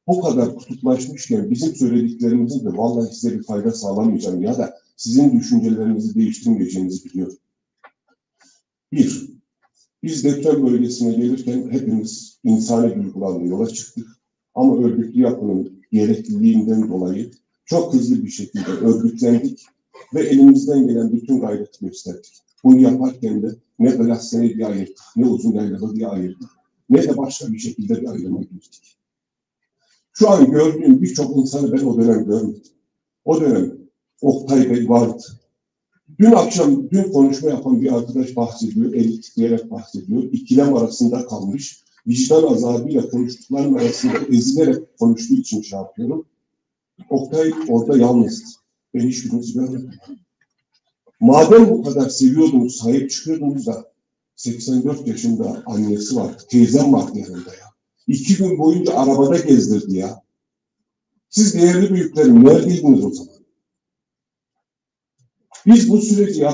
bu kadar kutuplaşmışken bizim söylediklerimizin de vallahi size bir fayda sağlamayacağım ya da sizin düşüncelerinizi değiştirmeyeceğinizi biliyorum. Bir, biz deprem bölgesine gelirken hepimiz insani duygularla yola çıktık. Ama örgütlü yapının gerekliliğinden dolayı çok hızlı bir şekilde örgütlendik ve elimizden gelen bütün gayreti gösterdik. Bunu yaparken de ne Galatasaray'ı diye ayırdık, ne Uzun Yaylalı diye ayırdık, ne de başka bir şekilde bir ayrıma girdik. Şu an gördüğüm birçok insanı ben o dönem görmedim. O dönem Oktay Bey vardı. Dün konuşma yapan bir arkadaş bahsediyor, eli titreyerek bahsediyor. İkilem arasında kalmış, vicdan azabıyla konuştuklarının arasında ezilerek konuştuğu için şey yapıyorum. Oktay orada yalnızdı. Ben hiçbirinizi görmedim. Madem bu kadar seviyordunuz, sahip çıkıyordunuz da 84 yaşında annesi vardı, teyzem vardı yanında ya. 2 gün boyunca arabada gezdirdi ya. Siz değerli büyüklerim neredeydiniz o zaman? Biz bu süreci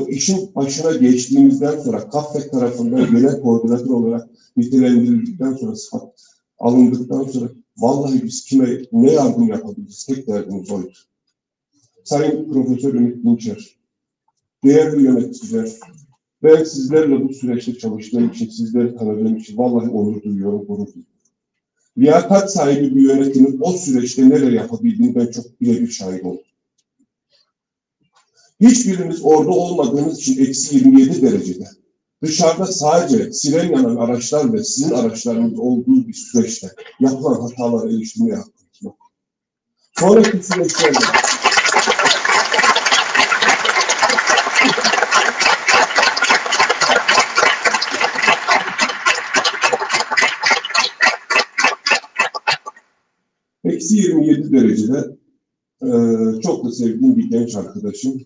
işin başına geçtiğimizden sonra KAFEK tarafından genel koordinatör olarak nitelendirildikten sonra, sıfat alındıktan sonra vallahi biz kime ne yardım yapabiliriz? Tek derdimiz oydu. Sayın Profesör Ümit Dinçer, değerli yöneticiler, ben sizlerle bu süreçte çalıştığım için, sizleri tanıdığım için vallahi onur duyuyorum, gurur duyuyorum. Liyakat sahibi bir yönetimin o süreçte neler yapabildiğini ben çok birebir şahit oldum. Hiçbiriniz orada olmadığınız için -27 derecede dışarıda sadece siren yanan araçlar ve sizin araçlarınız olduğu bir süreçte yapılan hataları eleştirmeye hakkınız yok. Sonraki süreçlerde -27 derecede çok da sevdiğim bir genç arkadaşım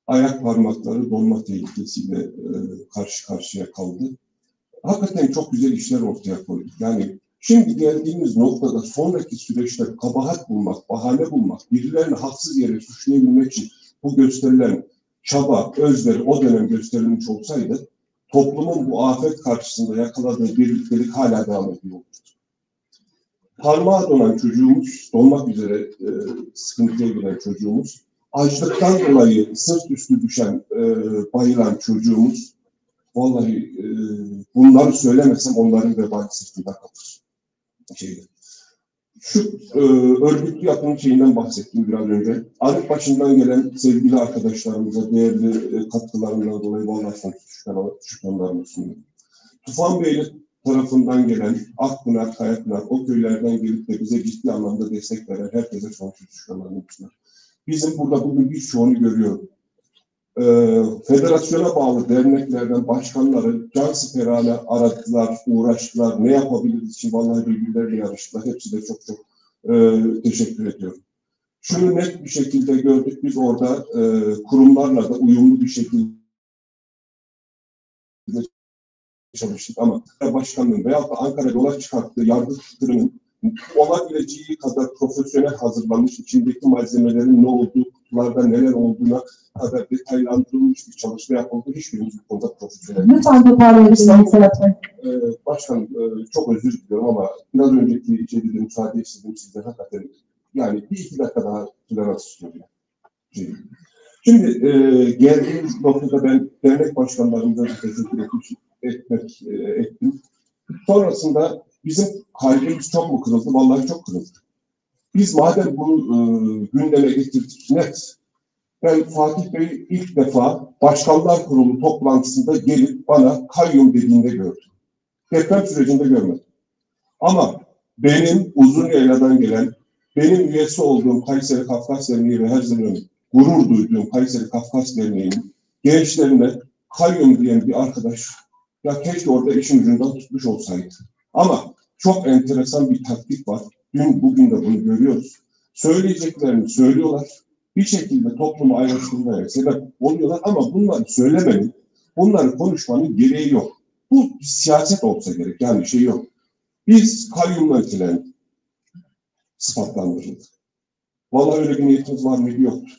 ayak parmakları donma tehlikesiyle karşı karşıya kaldı. Hakikaten çok güzel işler ortaya koyduk. Yani şimdi geldiğimiz noktada sonraki süreçte kabahat bulmak, bahane bulmak, birilerini haksız yere suçlayabilmek için bu gösterilen çaba, özveri o dönem gösterilmiş olsaydı toplumun bu afet karşısında yakaladığı birliktelik hala devam ediyor. Parmağı donan çocuğumuz, donmak üzere sıkıntıya giren çocuğumuz, açlıktan dolayı sırt üstü düşen, bayılan çocuğumuz, vallahi bunları söylemesem onların vebali sırtında kalır. Şu örgütlü yapının şeyinden bahsettim biraz önce. Arif başından gelen sevgili arkadaşlarımıza değerli katkılarından dolayı vallahi sonsuz şükranlarımı sunuyorum. Tufan Bey'le tarafından gelen Akpınar, Kayapınar, o köylerden gelip de bize ciddi anlamda destek veren herkese sonsuz şükranlarımı sunuyorum. Bizim burada bugün birçoğunu görüyorum. Federasyona bağlı derneklerden başkanları cansiperane aradılar, uğraştılar. Ne yapabiliriz için vallahi birbirleriyle yarıştılar. Hepsi de çok çok teşekkür ediyorum. Şunu net bir şekilde gördük. Biz orada kurumlarla da uyumlu bir şekilde çalıştık ama başkanlığın veyahut da Ankara yola çıkarttığı yargı fikirinin olabileceği kadar profesyonel hazırlanmış, içindeki malzemelerin ne olduğu, kutularda neler olduğuna kadar detaylandırılmış bir çalışma yapıldı. Hiçbirimiz bu konuda profesyonel. Lütfen toparlayabilirsiniz Serhat Bey. Başkanım, çok özür diliyorum ama biraz önceki içeride müsaade istedim sizden hakikaten. Yani bir iki dakika daha tolerans istiyorum. Şimdi geldiğimiz noktada ben dernek başkanlarımıza teşekkür ettim. Sonrasında bizim kalbimiz çok mu kırıldı? Vallahi çok kırıldı. Biz madem bunu gündeme getirdik net. Ben Fatih Bey'i ilk defa Başkanlar Kurulu toplantısında gelip bana kayyum dediğinde gördüm. Deprem sürecinde görmedim. Ama benim Uzunyayla'dan gelen, benim üyesi olduğum Kayseri Kafkas Derneği ve her zaman gurur duyduğum Kayseri Kafkas Derneği'nin gençlerine kayyum diyen bir arkadaş, ya keşke orada işin ucundan tutmuş olsaydı. Ama çok enteresan bir taktik var. Dün bugün de bunu görüyoruz. Söyleyeceklerini söylüyorlar. Bir şekilde toplumu ayrıştırmaya sebep oluyorlar ama bunları söylemenin, bunları konuşmanın gereği yok. Bu siyaset olsa gerek, yani şey yok. Biz kayyumla etkilendik. Sıfatlandırıldık. Vallahi öyle bir niyetimiz var mıydı? Yoktu.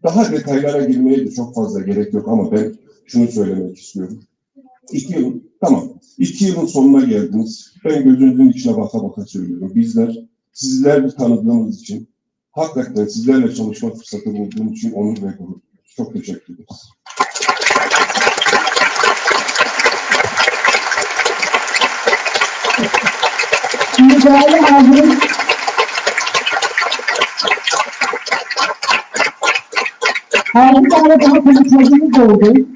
Daha detaylara girmeye de çok fazla gerek yok ama ben şunu söylemek istiyorum. 2 yılın sonuna geldiniz. Ben gözünüzün içine baka baka söylüyorum. Bizler, sizler tanıdığımız için, hakikaten sizlerle çalışma fırsatı bulduğum için onur ve gurur duyuyoruz. Çok teşekkür ederiz. Şimdi değerli hazırım. Bir tane daha konuşmacımız oldu.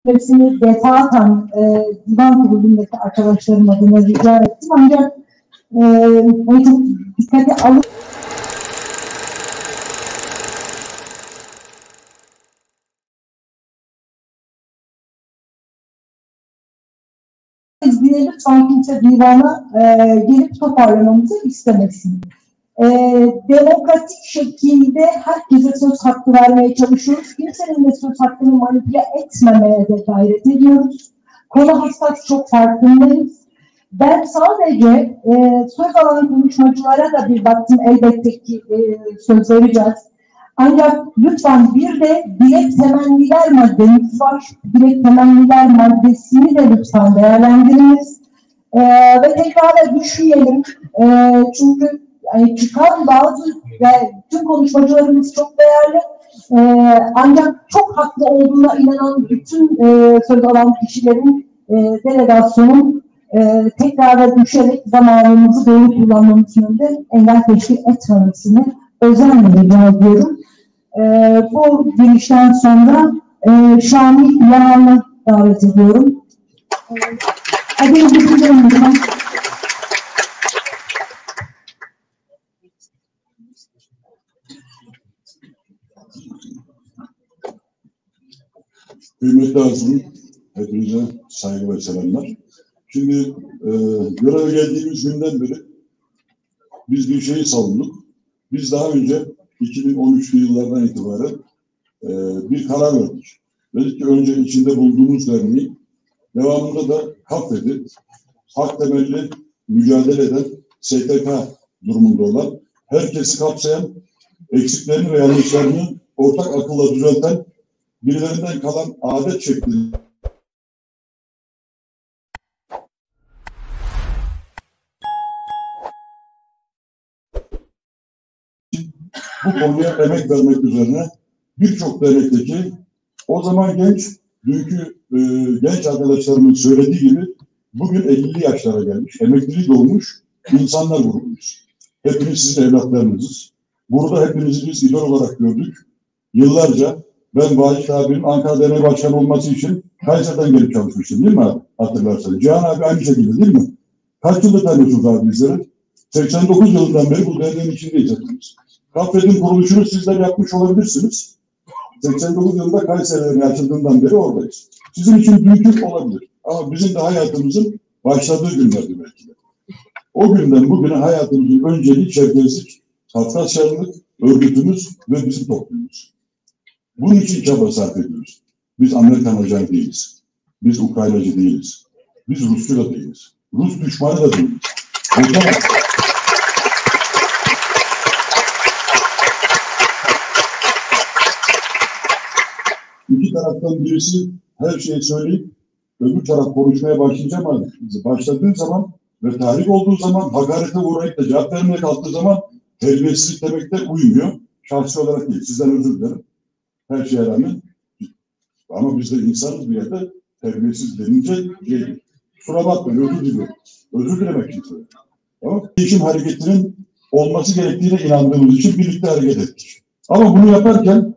Hepsini defaten divan kurulundaki arkadaşlarım adına rica ettim. Ancak onu çok dikkate alıp izniyle lütfen kimse divana gelip toparlamamızı istemesin. demokratik şekilde herkese söz hakkı vermeye çalışıyoruz. Kimsenin de söz hakkını manipüle etmemeye de gayret ediyoruz. Konu hassas, çok farkındayız. Ben sadece söz alan konuşmacılara da bir baktım, elbette ki söz vereceğiz. Ancak lütfen bir de dilek temenniler maddemiz var. Dilek temenniler maddesini de lütfen değerlendiriniz. Ve tekrar düşünelim. Çünkü yani çıkan bazı, yani tüm konuşmacılarımız çok değerli. Ancak çok haklı olduğuna inanan bütün söz alan kişilerin delegasyonun tekrar düşerek zamanımızı doğru kullanmamız yönünde engel teşkil etmemesini özenle rica ediyorum. Bu girişten sonra Şamil Yaman'ı davet ediyorum. Hadi düşünelim lütfen. Kıymetli Azmi, hepinize saygı ve selamlar. Şimdi göreve geldiğimiz günden beri biz bir şeyi savunduk. Biz daha önce 2013'lü yıllardan itibaren bir karar verdik. Dedik ki önce içinde bulunduğumuz derneği, devamında da KAFED'i, hak temelli mücadele eden STK durumunda olan, herkesi kapsayan, eksiklerini ve yanlışlarını ortak akılla düzelten, birilerinden kalan adet şeklinde bu konuya emek vermek üzerine birçok dernekteki o zaman genç, dünkü genç arkadaşlarımın söylediği gibi bugün 50'li yaşlara gelmiş, emekliliği dolmuş insanlar grubuyuz. Hepiniz sizin evlatlarınızız. Burada hepinizi biz idol olarak gördük. Yıllarca ben Vahit abinin Ankara Derneği Başkanı olması için Kayseri'den gelip çalışmıştım değil mi abi? Hatırlarsanız. Cihan abi aynı şekilde değil mi? Kaç yıldır tanıyorsunuz abi bizleri? 89 yılından beri bu derneğin içindeyiz hepimiz. KAFED'in kuruluşunu sizler yapmış olabilirsiniz. 89 yılında Kayseri Derneği açıldığından beri oradayız. Sizin için büyüklük olabilir. Ama bizim de hayatımızın başladığı günlerdi belki de. O günden bugüne hayatımızın önceliği Çerkezlik, Kafkasyalık, örgütümüz ve bizim toplumumuz. Bunun için çaba sarf ediyoruz. Biz Amerikan ajan değiliz. Biz Ukraynacı değiliz. Biz Rusçu da değiliz. Rus düşmanı da değiliz. İki taraftan birisi her şeyi söyleyip öbür taraf konuşmaya başlayacak ama başladığı zaman ve tahrik olduğu zaman, hakarete uğrayıp da cevap vermeye kalktığı zaman terbiyesizlik demekte uymuyor. Şahsi olarak değil. Sizden özür dilerim. Her şeye rağmen. Ama biz de insanız bir yerde, terbiyesiz denince değil. Kusura bakmayın, özür diliyorum. Özür dilemek için söylüyorum. Tamam. Değişim hareketinin olması gerektiğine inandığımız için birlikte hareket ettik. Ama bunu yaparken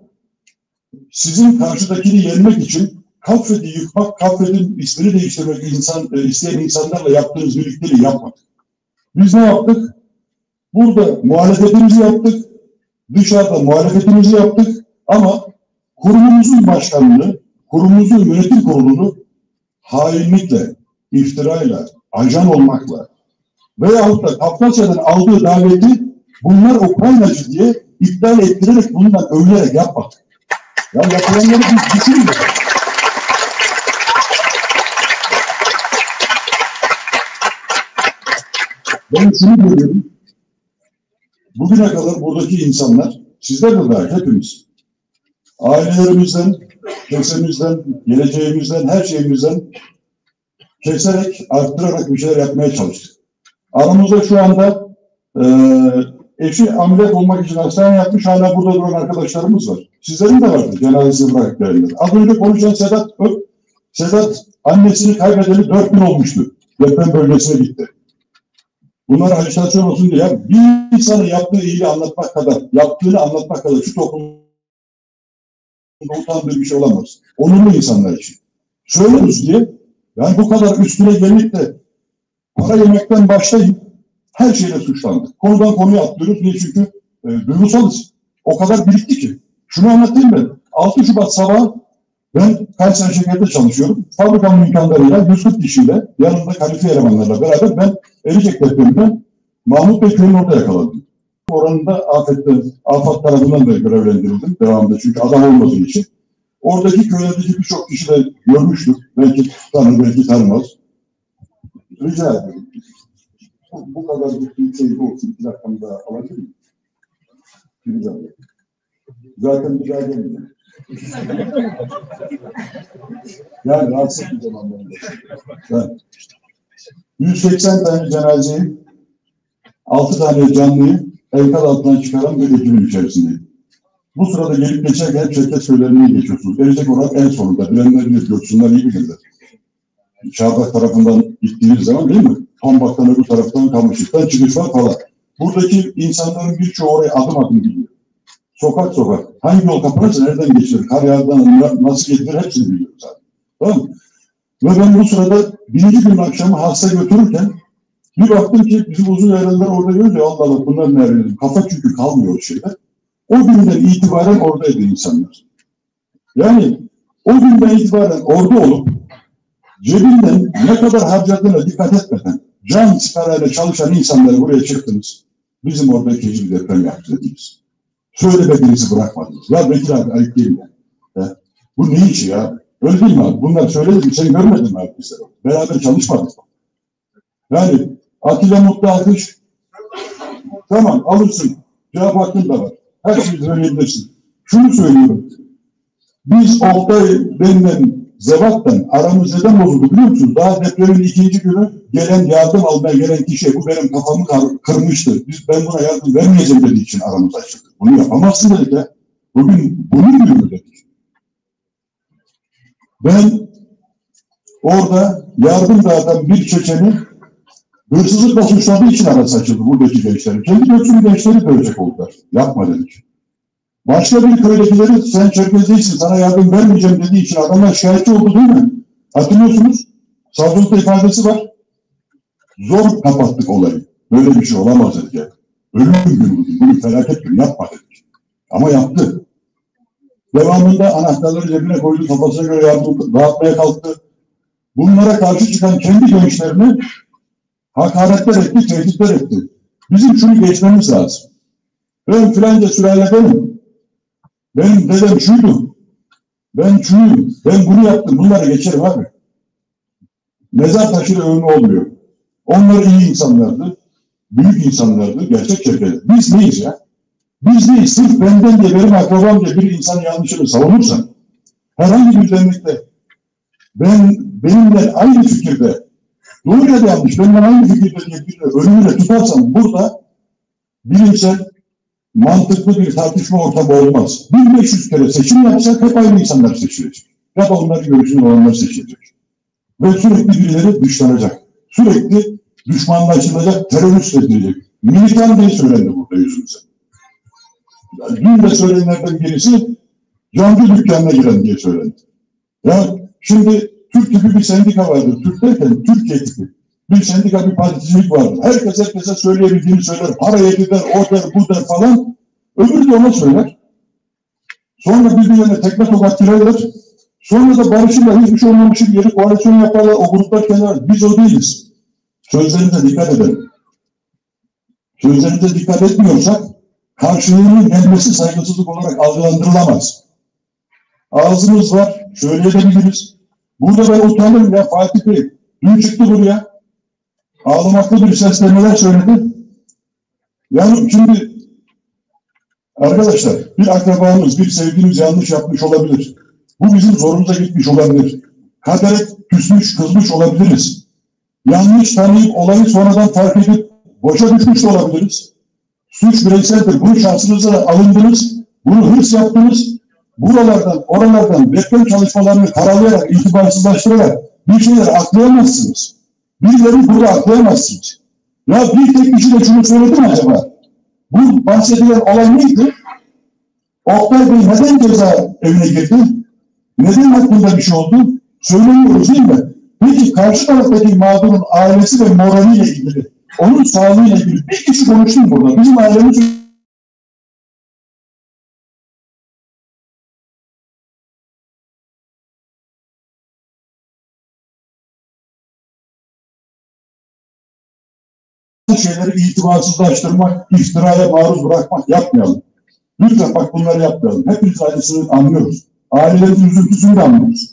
sizin karşıdakini yenmek için KAFED'i yıkmak, KAFED'in ismini değiştirmek isteyen insanlarla yaptığınız birlikteliği yapmadık. Biz ne yaptık? Burada muhalefetimizi yaptık, dışarıda muhalefetimizi yaptık ama kurumumuzun başkanlığı, kurumumuzun yönetim kurulunu hainlikle, iftirayla, ajan olmakla veyahut da Kafkasya'dan aldığı daveti bunlar Ukraynacı diye iptal ettirerek bundan övülerek yapmadık. Ya yapılanları biz düşünün. Ben şunu görüyorum. Bugüne kadar buradaki insanlar, sizler de dahil hepimiz, ailelerimizden, kesemizden, geleceğimizden, her şeyimizden keserek, arttırarak bir şeyler yapmaya çalıştık. Aramızda şu anda eşi ameliyat olmak için hastane yapmış, hala burada duran arkadaşlarımız var. Sizlerin de vardı cenazesi bıraktıklarında. Az önce konuşan Sedat annesini kaybedeli 4 gün olmuştu. Deprem bölgesine gitti. Bunlar ajitasyon olsun diye bir insanın yaptığı iyiliği anlatmak kadar, yaptığını anlatmak kadar şu toplumda utandığı bir şey olamaz. Onurlu insanlar için. Söylüyoruz diye, yani bu kadar üstüne gelip de para yemekten başlayıp her şeyle suçlandık. Konudan konuya atlıyoruz. Niye? Çünkü duygusalız. O kadar birikti ki. Şunu anlatayım ben. 6 Şubat sabahı ben Kayseri Şeker'de çalışıyorum. Fabrikanın imkanlarıyla 140 kişiyle yanımda kalifiye elemanlarla beraber ben Ericek depreminden Mahmut Bey köyünün orada yakaladım. oranında afet tarafından da görevlendirildim devamında çünkü adam olmadığı için. Oradaki köylerdeki birçok kişi de görmüştür. Belki tanır, belki tanımaz. Rica ederim. Bu kadar bir şey bu olsun. 2 dakikamı daha alabilir miyim? Rica ederim. Zaten bir daha gelmeyeceğim. Yani rahatsız edeceğim anlamında. Ben 180 tane cenazeyi, 6 tane canlıyı enkaz altından çıkaran bir ekibin içerisindeyim. Bu sırada gelip geçerken hep Çerkezköy'lerini geçiyorsunuz. Gelecek olarak en sonunda. Bilenler bilir, Göksunlar iyi bilirler. Çardak tarafından gittiğiniz zaman değil mi? Tombak'tan öbür taraftan Kamışlık'tan çıkış var falan. Buradaki insanların birçoğu oraya adım adım gidiyor. Sokak sokak. Hangi yol kapanırsa nereden geçirir? Kar yağdan nasıl getirir hepsini biliyoruz zaten. Tamam mı? Ve ben bu sırada 1. gün akşamı hasta götürürken bir baktım ki bizim uzun yaylalar orada görünce Allah Allah bunlar nerede? Kafa çünkü kalmıyor o şeyler. O günden itibaren oradaydı insanlar. Yani o günden itibaren orada olup cebinden ne kadar harcadığına dikkat etmeden can siparayla çalışan insanları buraya çıktınız. Bizim orada ikinci bir deprem yaptırdınız. Söylemediğinizi bırakmadınız. Ya Bekir abi ayıp değil mi? Bu ne işi ya? Öyle değil mi abi? Bunlar söyledim. Sen görmedin mi abi bize? Beraber çalışmadık. Yani Atilla Mutlu Alkış tamam alırsın. Cevap hakkın da var. Her şeyi söyleyebilirsin. Şunu söylüyorum. Biz Oktay denilen zevattan aramız neden bozuldu biliyor musunuz? Daha depremin 2. günü gelen yardım almaya gelen kişi bu benim kafamı kırmıştı. Ben buna yardım vermeyeceğim dediği için aramız açıldı. Bunu yapamazsın dedik ya. Bugün bunu diyor dedik. Ben orada yardım dağıtan bir Çeçeni hırsızlıkla suçladığı için arası açıldı buradaki gençlerin. Kendi Göksu'nun gençleri dövecek oldular. Yapma dedik. Başka bir köydekileri sen Çerkez değilsin sana yardım vermeyeceğim dediği için adamlar şikayetçi oldu değil mi? Hatırlıyorsunuz. Savcılıkta ifadesi var. Zor kapattık olayı. Böyle bir şey olamaz dedik ya. Ölüm günü bugün. Bunu felaket günü yapma dedik. Ama yaptı. Devamında anahtarları cebine koydu. Kafasına göre yardım dağıtmaya kalktı. Bunlara karşı çıkan kendi gençlerini hakaretler etti, tehditler etti. Bizim şunu geçmemiz lazım. Ben filanca sülaledenim. Benim dedem şuydu. Ben şuyum. Ben bunu yaptım. Bunları geçerim abi. Mezar taşıyla övünme olmuyor. Onlar iyi insanlardı. Büyük insanlardı. Gerçek Çerkez. Biz neyiz ya? Biz değil. Sırf benden diye benim akrabam diye bir insan yanlışını savunursan herhangi bir dernekte benimle aynı fikirde doğru ya da yanlış benimle aynı fikirde diye bir önümüne tutarsam burada bilimsel mantıklı bir tartışma ortamı olmaz. 1500 kere seçim yapsak hep aynı insanlar seçilecek. Ya da onların görüşünü olanlar seçilecek. Ve sürekli birileri dışlanacak. Sürekli düşmanlaşılacak, terörist edilecek. Militan diye söylendi burada yüzümüze. Yani dün de söylenenlerden birisi camcı dükkanına giren diye söylendi. Ya şimdi Türk gibi bir sendika vardır. Türk derken Türkiye gibi. Bir sendika, bir particilik vardır. Herkese söyleyebildiğini söyler. Paraya gider, o der, bu der falan. Öbürü de ona söyler. Sonra birbirlerine tekme tokat girerler. Sonra da barışırlar. Hiçbir şey olmamış gibi geri koalisyon yaparlar. O gruplar kenara. Biz o değiliz. Sözlerinize dikkat edelim. Sözlerinize dikkat etmiyorsak karşılığının gelmesi saygısızlık olarak algılandırılamaz. Ağzımız var. Söyleyebiliriz. Burada ben utanırım ya Fatih Bey. Dün çıktı buraya. Ağlamaklı bir sesle neler söyledi? Yani şimdi arkadaşlar bir akrabamız, bir sevdiğimiz yanlış yapmış olabilir. Bu bizim zorumuza gitmiş olabilir. Kadere küsmüş, kızmış olabiliriz. Yanlış tanıyıp olayı sonradan fark edip boşa düşmüş de olabiliriz. Suç bireyseldir. Bunu şansınıza alındınız. Bunu hırs yaptınız. Buralardan, oralardan deprem çalışmalarını karalayarak, itibarsızlaştırarak bir şeyleri aklayamazsınız. Birileri burada aklayamazsınız. Ya bir tek kişi de şunu söyledi mi acaba? Bu bahsedilen olay neydi? Oktay Bey neden ceza evine girdi? Neden hakkında bir şey oldu? Söylemiyoruz değil mi? Peki karşı taraftaki mağdurun ailesi ve moraliyle ilgili, onun sağlığıyla ilgili bir kişi konuştu mu burada? Bizim ailemiz şeyleri itibarsızlaştırmak, iftiraya maruz bırakmak yapmayalım. Lütfen bak bunları yapmayalım. Hepimiz ailesini anlıyoruz. Ailelerin üzüntüsünü de anlıyoruz.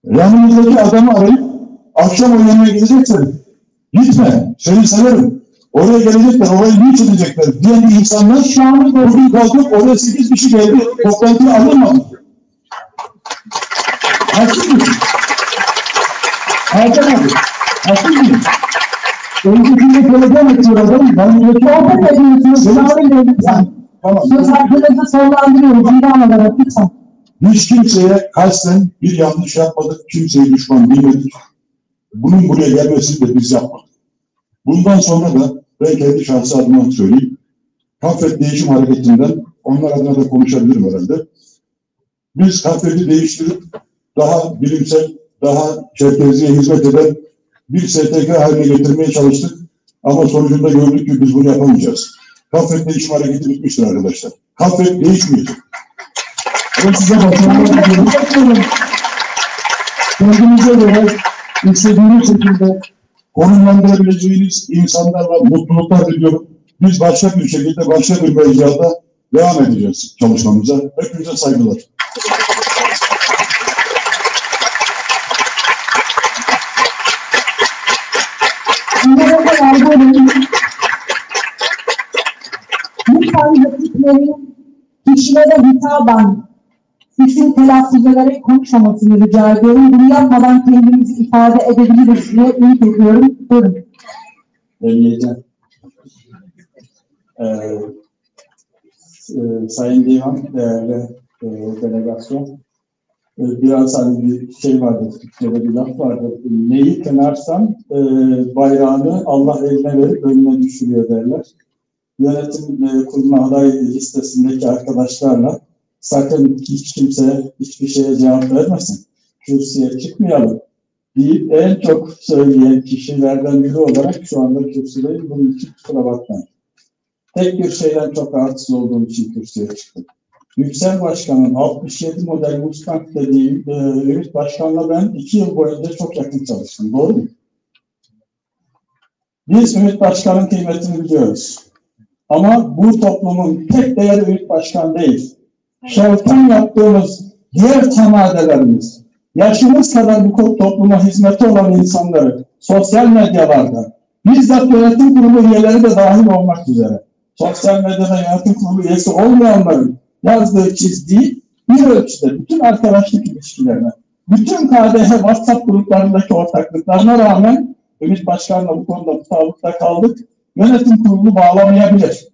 Yanımızdaki adamı arayıp akşam o yemeğe geleceksen gitme, seni severim. Oraya gelecekler, orayı linç edecekler diyen insanlar şu an bugün kalkıp oraya 8 kişi geldi, toplantıya alınmadı. Haksız mıyım? Hakan abi, haksız mıyım? Öncekinde telefon ediyor adam, ben buradaki sohbet ediyorsunuz. Tamam. Söz hakkınızı sonlandırıyoruz, imkan olarak lütfen. Hiç kimseye kasten bir yanlış yapmadık, kimseye düşman bilmedik. Bunun buraya gelmesini de biz yapmadık. Bundan sonra da ben kendi şahsi adıma söyleyeyim. Kaffet Değişim Hareketi'nden, onlar adına da konuşabilirim herhalde. Biz Kaffet'i değiştirip daha bilimsel, daha Çerkezi'ye hizmet eden bir STK haline getirmeye çalıştık. Ama sonucunda gördük ki biz bunu yapamayacağız. Kaffet Değişim Hareketi bitmiştir arkadaşlar. Kaffet değişmeyecek. Ben size başarılar diliyorum. Kendinize göre istediğiniz şekilde konumlandırabileceğiniz insanlarla mutluluklar diliyorum. Biz başka bir şekilde, başka bir mecrada devam edeceğiz çalışmamıza. Hepinize saygılar. Lütfen rakiplerin kişilere hitaben isim telaffuz ederek konuşmamasını rica ediyorum. Bunu yapmadan kendimizi ifade edebiliriz diye ümit ediyorum. Buyurun. Sayın Divan, değerli delegasyon, biraz hani bir şey vardı, Türkçe'de bir laf vardı. Neyi kınarsan bayrağını Allah eline verip önüne düşürüyor derler. Yönetim kurulu aday listesindeki arkadaşlarla sakın hiç kimse hiçbir şeye cevap vermesin, kürsüye çıkmayalım deyip en çok söyleyen kişilerden biri olarak şu anda kürsüdeyim. Bunun için kusura bakmayın. Tek bir şeyden çok rahatsız olduğum için kürsüye çıktım. Yüksel Başkan'ın 67 model Mustang dediği Ümit Başkan'la ben 2 yıl boyunca çok yakın çalıştım. Doğru mu? Biz Ümit Başkan'ın kıymetini biliyoruz. Ama bu toplumun tek değeri Ümit Başkan değil. Şevken yaptığımız diğer temadelerimiz, yaşımız kadar bu topluma hizmeti olan insanları sosyal medyalarda, bizzat yönetim kurulu üyeleri de dahil olmak üzere, sosyal medyada yönetim kurulu üyesi olmayanların yazdığı, çizdiği bir ölçüde bütün arkadaşlık ilişkilerine, bütün KDH WhatsApp gruplarındaki ortaklıklarına rağmen Ümit Başkan'la bu konuda mutabıkta kaldık. Yönetim kurulu bağlamayabilir.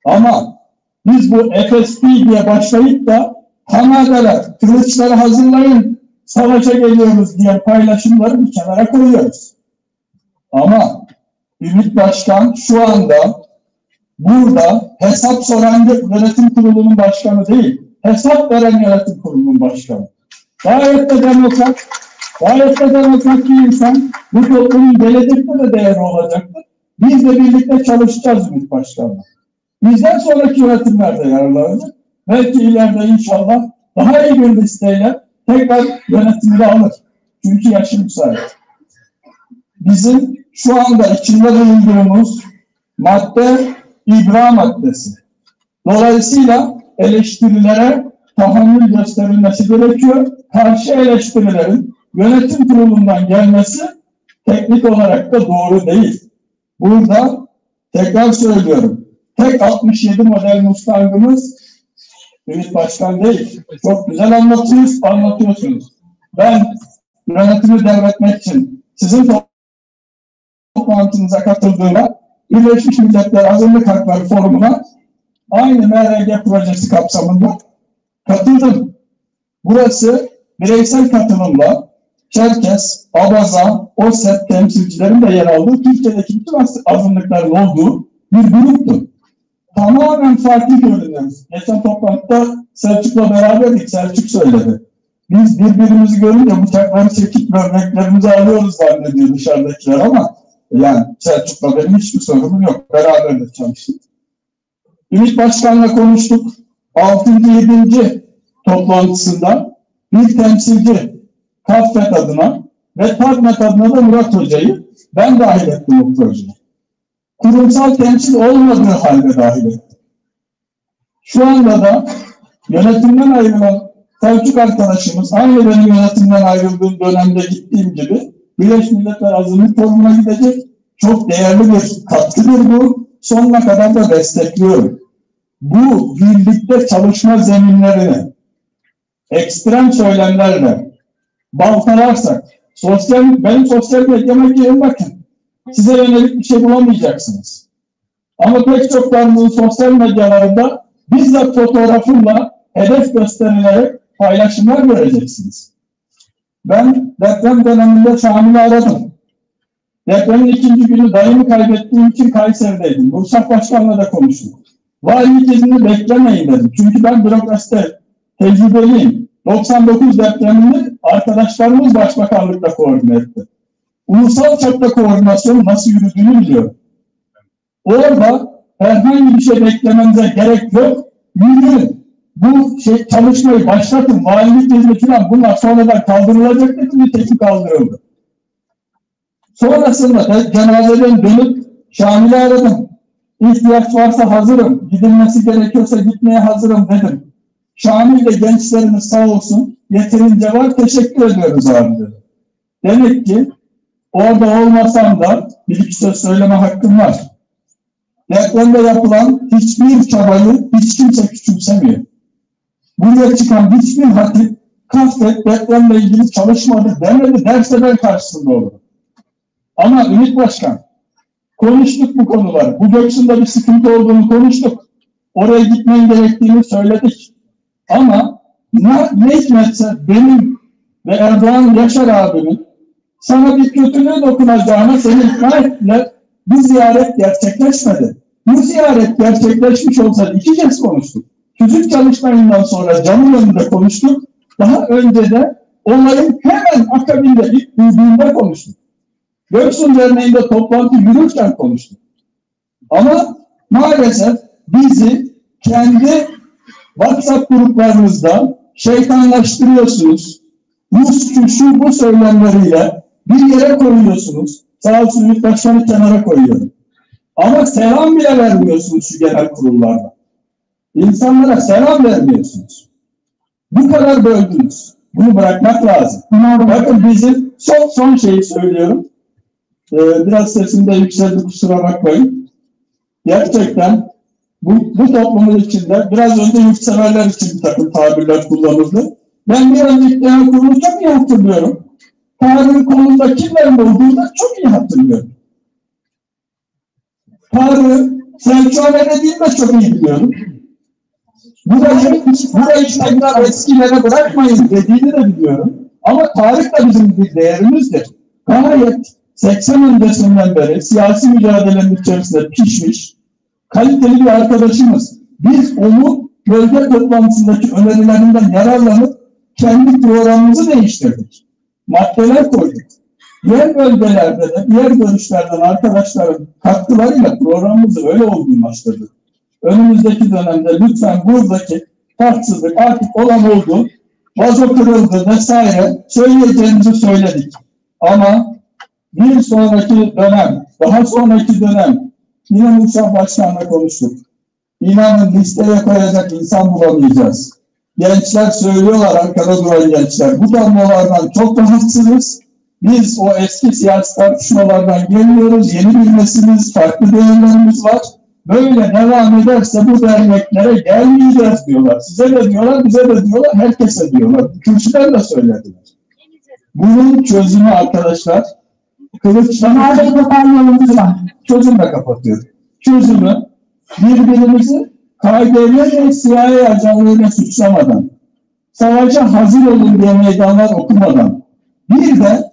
Ama biz bu FSP diye başlayıp da tamadeler, kılıçları hazırlayın, savaşa geliyoruz diye paylaşımları bir kenara koyuyoruz. Ama Ümit Başkan şu anda burada hesap soran yönetim kurulunun başkanı değil, hesap veren yönetim kurulunun başkanı. Gayet de demokrat bir insan, bu toplumun gelecekte de değeri olacaktır. Biz de birlikte çalışacağız Ümit Başkan'la. Bizden sonraki yönetimler de yararlanacak. Belki ileride inşallah daha iyi bir listeyle tekrar yönetimini alır. Çünkü yaşı müsait. Bizim şu anda içinde bulunduğumuz madde ibra maddesi. Dolayısıyla eleştirilere tahammül gösterilmesi gerekiyor. Karşı eleştirilerin yönetim kurulundan gelmesi teknik olarak da doğru değil. Burada tekrar söylüyorum. Tek 67 model Mustang'ımız Ümit Başkan değil. Çok güzel anlatıyorsunuz. Ben yönetimi devretmek için sizin toplantınıza katıldığımda Birleşmiş Milletler Azınlık Hakları Forumu'na aynı MRG projesi kapsamında katıldım. Burası bireysel katılımla Çerkes, Abaza, OSET temsilcilerin de yer aldığı, Türkiye'deki bütün azınlıkların olduğu bir gruptu. Tamamen farklı görünüyoruz. Geçen toplantıda Selçuk'la beraberdik, Selçuk söyledi. Biz birbirimizi görünce bıçakları çekip böbreklerimizi alıyoruz zannediyor dışarıdakiler ama yani Selçuk'la benim hiçbir sorunum yok. Beraber de çalıştık. Ümit Başkan'la konuştuk. 6. 7. toplantısında bir temsilci Kaffet adına ve TAGMET adına da Murat Hoca'yı ben dahil ettim o projeye. Kurumsal temsil olmadığı halde dahil ettim. Şu anda da yönetimden ayrılan Selçuk arkadaşımız, aynı benim yönetimden ayrıldığım dönemde gittiğim gibi Birleşmiş Milletler Azınlık Forumu'na gidecek. Çok değerli bir katkıdır bu. Sonuna kadar da destekliyorum. Bu birlikte çalışma zeminlerini ekstrem söylemlerle baltalarsak, benim sosyal medyama girin bakın. Size yönelik bir şey bulamayacaksınız. Ama pek çok tanrının sosyal medyalarında bizzat fotoğrafımla hedef gösterilerek paylaşımlar göreceksiniz. Ben deprem döneminde Şamil'i aradım. Depremin 2. günü dayımı kaybettiğim için Kayseri'deydim. Bursa Başkan'la da konuştuk. Valilik izni beklemeyin dedim. Çünkü ben bürokraside tecrübeliyim. 99 depremini arkadaşlarımız başbakanlıkla koordine etti. Ulusal çapta koordinasyonun nasıl yürüdüğünü biliyorum. Orada herhangi bir şey beklemenize gerek yok. Yürüyün. Bu çalışmayı başlatın. Valilik izni falan bunlar sonradan kaldırılacak dedi. Nitekim kaldırıldı. Sonrasında da cenazeden dönüp Şamil'i aradım. İhtiyaç varsa hazırım. Gidilmesi gerekiyorsa gitmeye hazırım dedim. Şamil de gençlerimiz sağ olsun yeterince var. Teşekkür ediyoruz abi dedi. Demek ki orada olmasam da bir iki söz söyleme hakkım var. Depremde yapılan hiçbir çabayı hiç kimse küçümsemiyor. Buraya çıkan hiçbir hatip kastet depremle ilgili çalışmadı demedi derse ben karşısında olurum. Ama Ümit Başkan, konuştuk bu konuları. Bu Göksu'nda bir sıkıntı olduğunu konuştuk. Oraya gitmen gerektiğini söyledik. Ama ne hikmetse benim ve Erdoğan Yaşar abimin sana bir kötülüğü dokunacağına seni ikna ettiler. Bu ziyaret gerçekleşmedi. Bu ziyaret gerçekleşmiş olsaydı 2 kez konuştuk. Tüzük çalışmayından sonra camın önünde konuştuk. Daha önce de olayın hemen akabinde ilk duyduğunda konuştuk. Göksun Derneği'nde toplantı yürürken konuştuk. Ama maalesef bizi kendi WhatsApp gruplarınızda şeytanlaştırıyorsunuz. Şu bu söylemleriyle bir yere koyuyorsunuz. Sağ olsun Ümit Başkan'ı kenara koyuyorum. Ama selam bile vermiyorsunuz şu genel kurullarda. İnsanlara selam vermiyorsunuz. Bu kadar böldünüz. Bunu bırakmak lazım. Bakın bizim son şeyi söylüyorum. Biraz sesimde yükseldi, kusura bakmayın. Gerçekten bu toplumun içinde biraz önce yurtseverler için bir takım tabirler kullanıldı. Ben bir önceki genel kurulu çok iyi hatırlıyorum. Tarih'in konumda kimlerin olduğunu da çok iyi hatırlıyorum. Tarih'in Selçuk'a ne dediğini de çok iyi biliyorum. Burayı tekrar eskilere bırakmayın dediğini de biliyorum. Ama tarih de bizim bir değerimizdir. Gayet 80 öncesinden beri siyasi mücadelenin içerisinde pişmiş, kaliteli bir arkadaşımız. Biz onu bölge toplantısındaki önerilerinden yararlanıp kendi programımızı değiştirdik. Maddeler koyduk. Diğer bölgelerde de, diğer görüşlerden arkadaşların katkılarıyla programımızı öyle olgunlaştırdık. Önümüzdeki dönemde lütfen buradaki haksızlık artık olan oldu, vazo kırıldı vesaire söyleyeceğimizi söyledik. Ama bir sonraki dönem, daha sonraki dönem yine Musa Başkan'la konuştuk. İnanın listeye koyacak insan bulamayacağız. Gençler söylüyorlar, arkada duran gençler. Bu tablolardan çok rahatsızız. Biz o eski siyasi tartışmalardan geliyoruz. Yeni bir neslimiz, farklı değerlerimiz var. Böyle devam ederse bu derneklere gelmeyeceğiz diyorlar. Size de diyorlar, bize de diyorlar, herkese diyorlar. Kürsüden de söylediler. Bunun çözümü arkadaşlar, çözümle kapatıyor. Çözümü birbirimizi KGB ve CIA ajanlığıyla suçlamadan, savaşa hazır olun diye meydanlar okumadan, bir de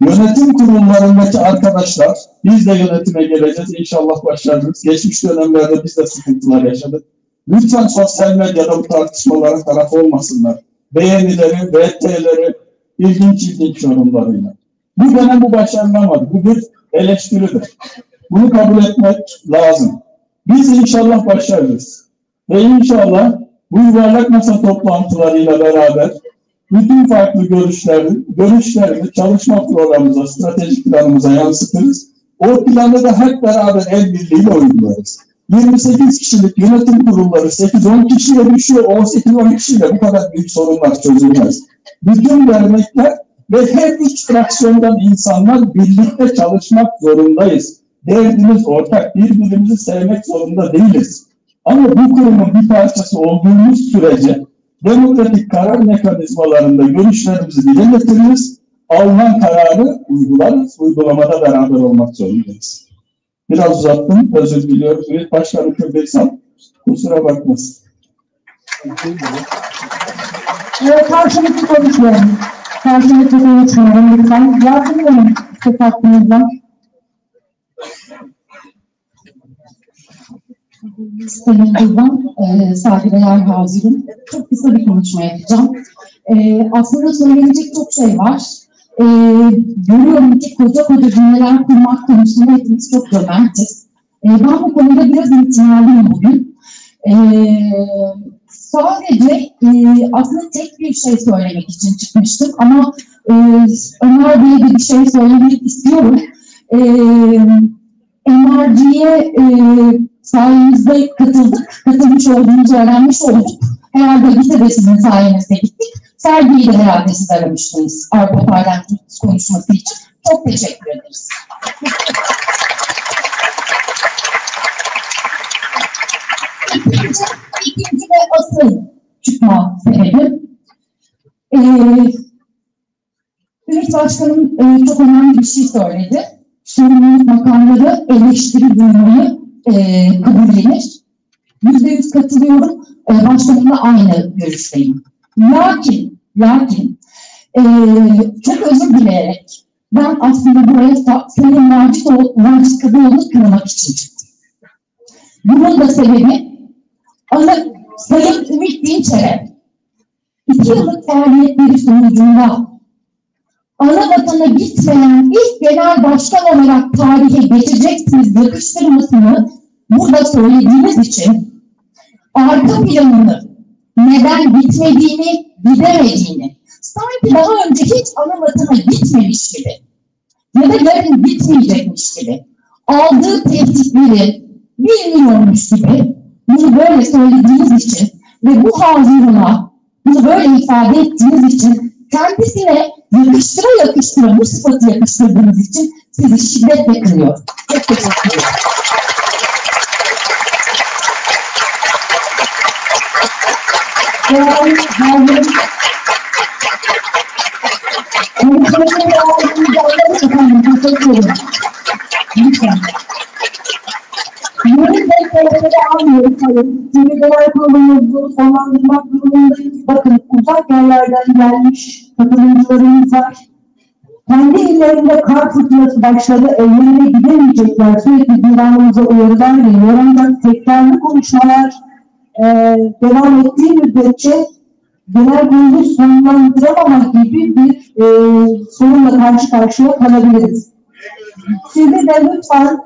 yönetim kurullarındaki arkadaşlar, biz de yönetime geleceğiz, inşallah başarırız. Geçmiş dönemlerde biz de sıkıntılar yaşadık. Lütfen sosyal medyada bu tartışmalara taraf olmasınlar. Beğenileri, VT'leri, ilginç yorumlarıyla. Bu dönem bu başarılamadı. Bu bir eleştiridir. Bunu kabul etmek lazım. Biz inşallah başarırız. Ve inşallah bu yuvarlak masa toplantılarıyla beraber bütün farklı görüşlerini çalışma programımıza, stratejik planımıza yansıtırız. O planı da hep beraber el birliğiyle uygularız. 28 kişilik yönetim kurulları 8-10 kişiye düşüyor, 18-10 kişiyle bu kadar büyük sorunlar çözülmez. Bütün dernekler ve her üç fraksiyondan insanlar birlikte çalışmak zorundayız. Derdimiz ortak, birbirimizi sevmek zorunda değiliz. Ama bu kurumun bir parçası olduğumuz sürece demokratik karar mekanizmalarında görüşlerimizi dile getiririz, alınan kararı uygularız, uygulamada beraber olmak zorundayız. Biraz uzattım, özür diliyorum. Büyük Başkanım kırdıysam kusura bakmasın. Karşılıklı konuşmayalım. Karşılıklı konuşmayalım lütfen. Yardımlayın söz hakkınızdan. Sayın Gülban, saygıdeğer hazirim. Çok kısa bir konuşma yapacağım. Aslında söylenecek çok şey var. Görüyorum ki koca cümleler kurmak konusunda hepimiz çok cömertiz. Ben bu konuda biraz imtinalıyım bugün. Sadece aslında tek bir şey söylemek için çıkmıştık ama Ömer Bey'e bir şey söylemek istiyorum. MRG'ye sayenizde katılmış olduğumuzu öğrenmiş olduk. Herhalde biz de sizin sayenizde gittik. Sergiyi de herhalde siz aramıştınız Avrupa Parlamentosu konuşması için. Çok teşekkür ederiz. İkinci ve asıl çıkma sebebim. Ümit Başkanım çok önemli bir şey söyledi. Sorumluluk makamları eleştiri duymayı kabullenir. %100 katılıyorum. Başkanımla aynı görüşteyim. Lakin çok özür dileyerek ben aslında buraya Sayın Macit Kadıoğlu'nu kınamak için çıktım. Bunun da sebebi Sayın Ümit Dinçer'e 2 yıllık faaliyetleri sonucunda ana vatana gitmeyen ilk genel başkan olarak tarihe geçeceksiniz yakıştırmasını burada söylediğiniz için arka planını, neden gitmediğini, gidemediğini, sanki daha önce hiç ana vatana gitmemiş gibi ya da yarın gitmeyecekmiş gibi aldığı tehditleri bilmiyormuş gibi bunu böyle söylediğiniz için ve bu hazırına bunu böyle ifade ettiğiniz için kendisine yakıştıra bu sıfatı yakıştırdığınız için sizi şiddetle kınıyorum. Çok teşekkür ederim. Lütfen. Yeni beklemeleri almıyoruz. Şimdi genel kurulumuzu sonlandırmak durumundayız. Bakın uzak yerlerden gelmiş katılımcılarımız var. Kendi illerinde kar fırtınası başladı, evlerine gidemeyecekler. Sürekli divanımıza uyarılar geliyor. Ancak tekrarlı konuşmalar devam ettiği müddetçe genel kurulu sonlandıramamak gibi bir sorunla karşı karşıya kalabiliriz. Sizi de lütfen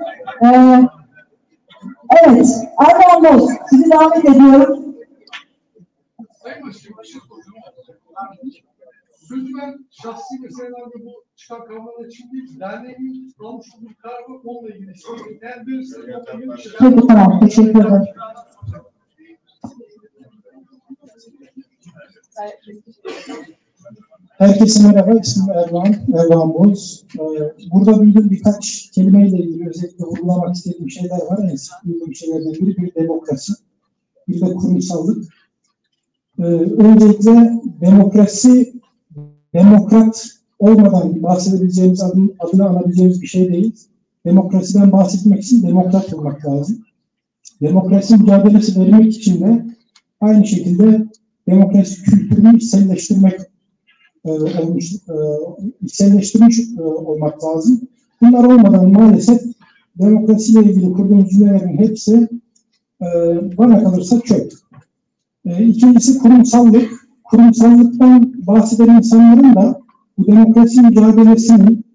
evet, Erdoğan Boz, sizi davet ediyorum. Sayın Başkanım, bir şey soracağım. Sözü ben şahsi meselelerde bu çıkan kavramlar için değil, derneğin almış olduğu kararı onunla ilgili istiyorum. Yani bir sürü yapayım. Peki, tamam, teşekkür ederim. Herkese merhaba, ismim Erdoğan Boz. Burada bildiğim birkaç kelimeyle ilgili özellikle vurgulamak istediğim şeyler var. En sık bildiğim şeylerden biri bir demokrasi, bir de kurumsallık. Öncelikle demokrasi, demokrat olmadan bahsedebileceğimiz, adını anabileceğimiz bir şey değil. Demokrasiden bahsetmek için demokrat olmak lazım. Demokrasi mücadelesi vermek için de aynı şekilde demokrasi kültürünü içselleştirmiş olmak lazım. Bunlar olmadan maalesef demokrasiyle ilgili kurduğumuz cümlelerin hepsi bana kalırsa çöp. İkincisi kurumsallık. Kurumsallıktan bahseden insanların da bu demokrasi mücadelesinin